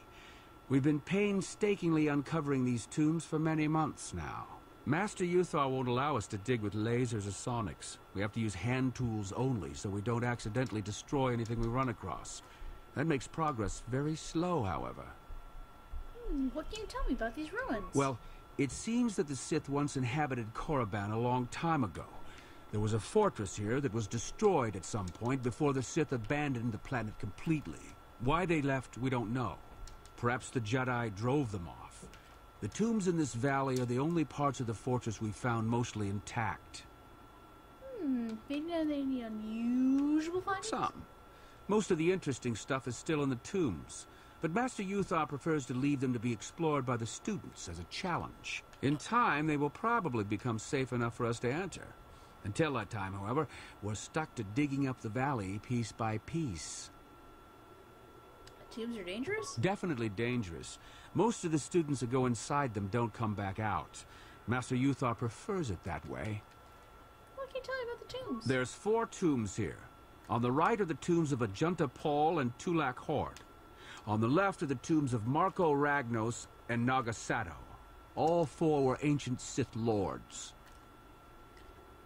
Speaker 21: We've been painstakingly uncovering these tombs for many months now. Master Uthar won't allow us to dig with lasers or sonics. We have to use hand tools only, so we don't accidentally destroy anything we run across. That makes progress very slow, however.
Speaker 1: What can you tell me about these ruins?
Speaker 21: Well, it seems that the Sith once inhabited Korriban a long time ago. There was a fortress here that was destroyed at some point before the Sith abandoned the planet completely. Why they left, we don't know. Perhaps the Jedi drove them off. The tombs in this valley are the only parts of the fortress we found mostly intact.
Speaker 1: Maybe any unusual findings?
Speaker 21: Some. Most of the interesting stuff is still in the tombs, but Master Uthar prefers to leave them to be explored by the students as a challenge. In time, they will probably become safe enough for us to enter. Until that time, however, we're stuck to digging up the valley piece by piece.
Speaker 1: Tombs are dangerous?
Speaker 21: Definitely dangerous. Most of the students that go inside them don't come back out. Master Uthar prefers it that way.
Speaker 1: What can you tell me about the tombs?
Speaker 21: There's 4 tombs here. On the right are the tombs of Ajunta Paul and Tulak Hord. On the left are the tombs of Marco Ragnos and Nagasato. All 4 were ancient Sith lords.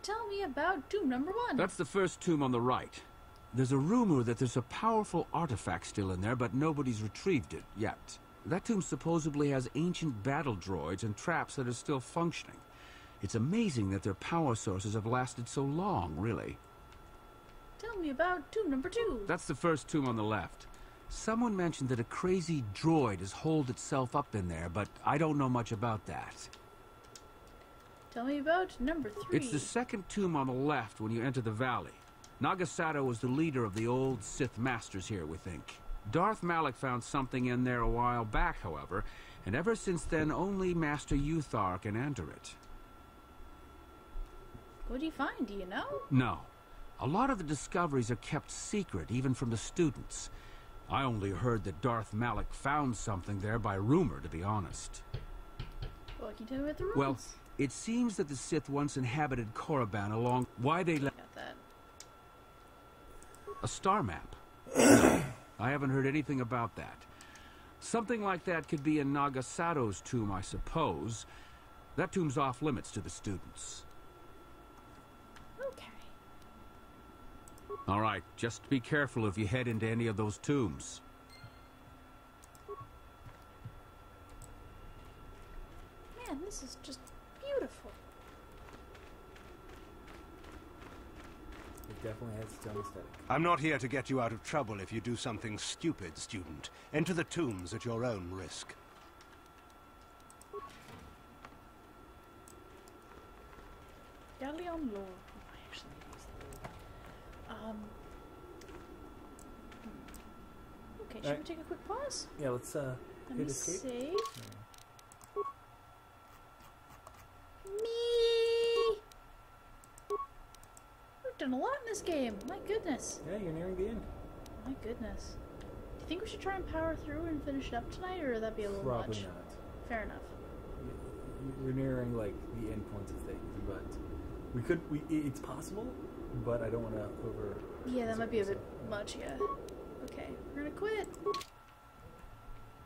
Speaker 1: Tell me about tomb number 1.
Speaker 21: That's the first tomb on the right. There's a rumor that there's a powerful artifact still in there, but nobody's retrieved it yet. That tomb supposedly has ancient battle droids and traps that are still functioning. It's amazing that their power sources have lasted so long, really.
Speaker 1: Tell me about tomb number 2.
Speaker 21: That's the first tomb on the left. Someone mentioned that a crazy droid has holed itself up in there, but I don't know much about that.
Speaker 1: Tell me about number 3.
Speaker 21: It's the second tomb on the left when you enter the valley. Nagasato was the leader of the old Sith Masters here, we think. Darth Malak found something in there a while back, however, and ever since then only Master Uthar can enter it.
Speaker 1: What do you find, do you know?
Speaker 21: No. A lot of the discoveries are kept secret, even from the students. I only heard that Darth Malak found something there by rumor, to be honest.
Speaker 1: Well, can you tell me about the rules?
Speaker 21: Well, it seems that the Sith once inhabited Korriban along... Why they left...
Speaker 1: Got that.
Speaker 21: A star map? I haven't heard anything about that. Something like that could be in Nagasato's tomb, I suppose. That tomb's off limits to the students.
Speaker 1: Okay.
Speaker 21: All right, just be careful if you head into any of those tombs.
Speaker 1: Man, this is just beautiful.
Speaker 3: It definitely has its own aesthetic.
Speaker 2: I'm not here to get you out of trouble if you do something stupid, student. Enter the tombs at your own risk.
Speaker 1: Galleon lore. I actually need to use that. Okay, should we take a quick pause?
Speaker 3: Yeah, let's
Speaker 1: Let me
Speaker 3: hit escape.
Speaker 1: save. Me. We've done a lot in this game. My goodness.
Speaker 3: Yeah, you're nearing the end.
Speaker 1: My goodness. Do you think we should try and power through and finish it up tonight, or would that be a little
Speaker 3: Probably
Speaker 1: much?
Speaker 3: not.
Speaker 1: Fair enough.
Speaker 3: We're nearing like the end points of things, but we could. It's possible, but I don't want to over.
Speaker 1: Yeah, that might be a bit much. Yeah. Okay, we're gonna quit.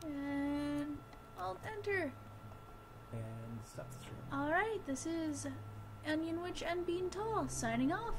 Speaker 1: And I'll enter.
Speaker 3: And stop the stream.
Speaker 1: All right, this is OnionWitch and BeanTall signing off.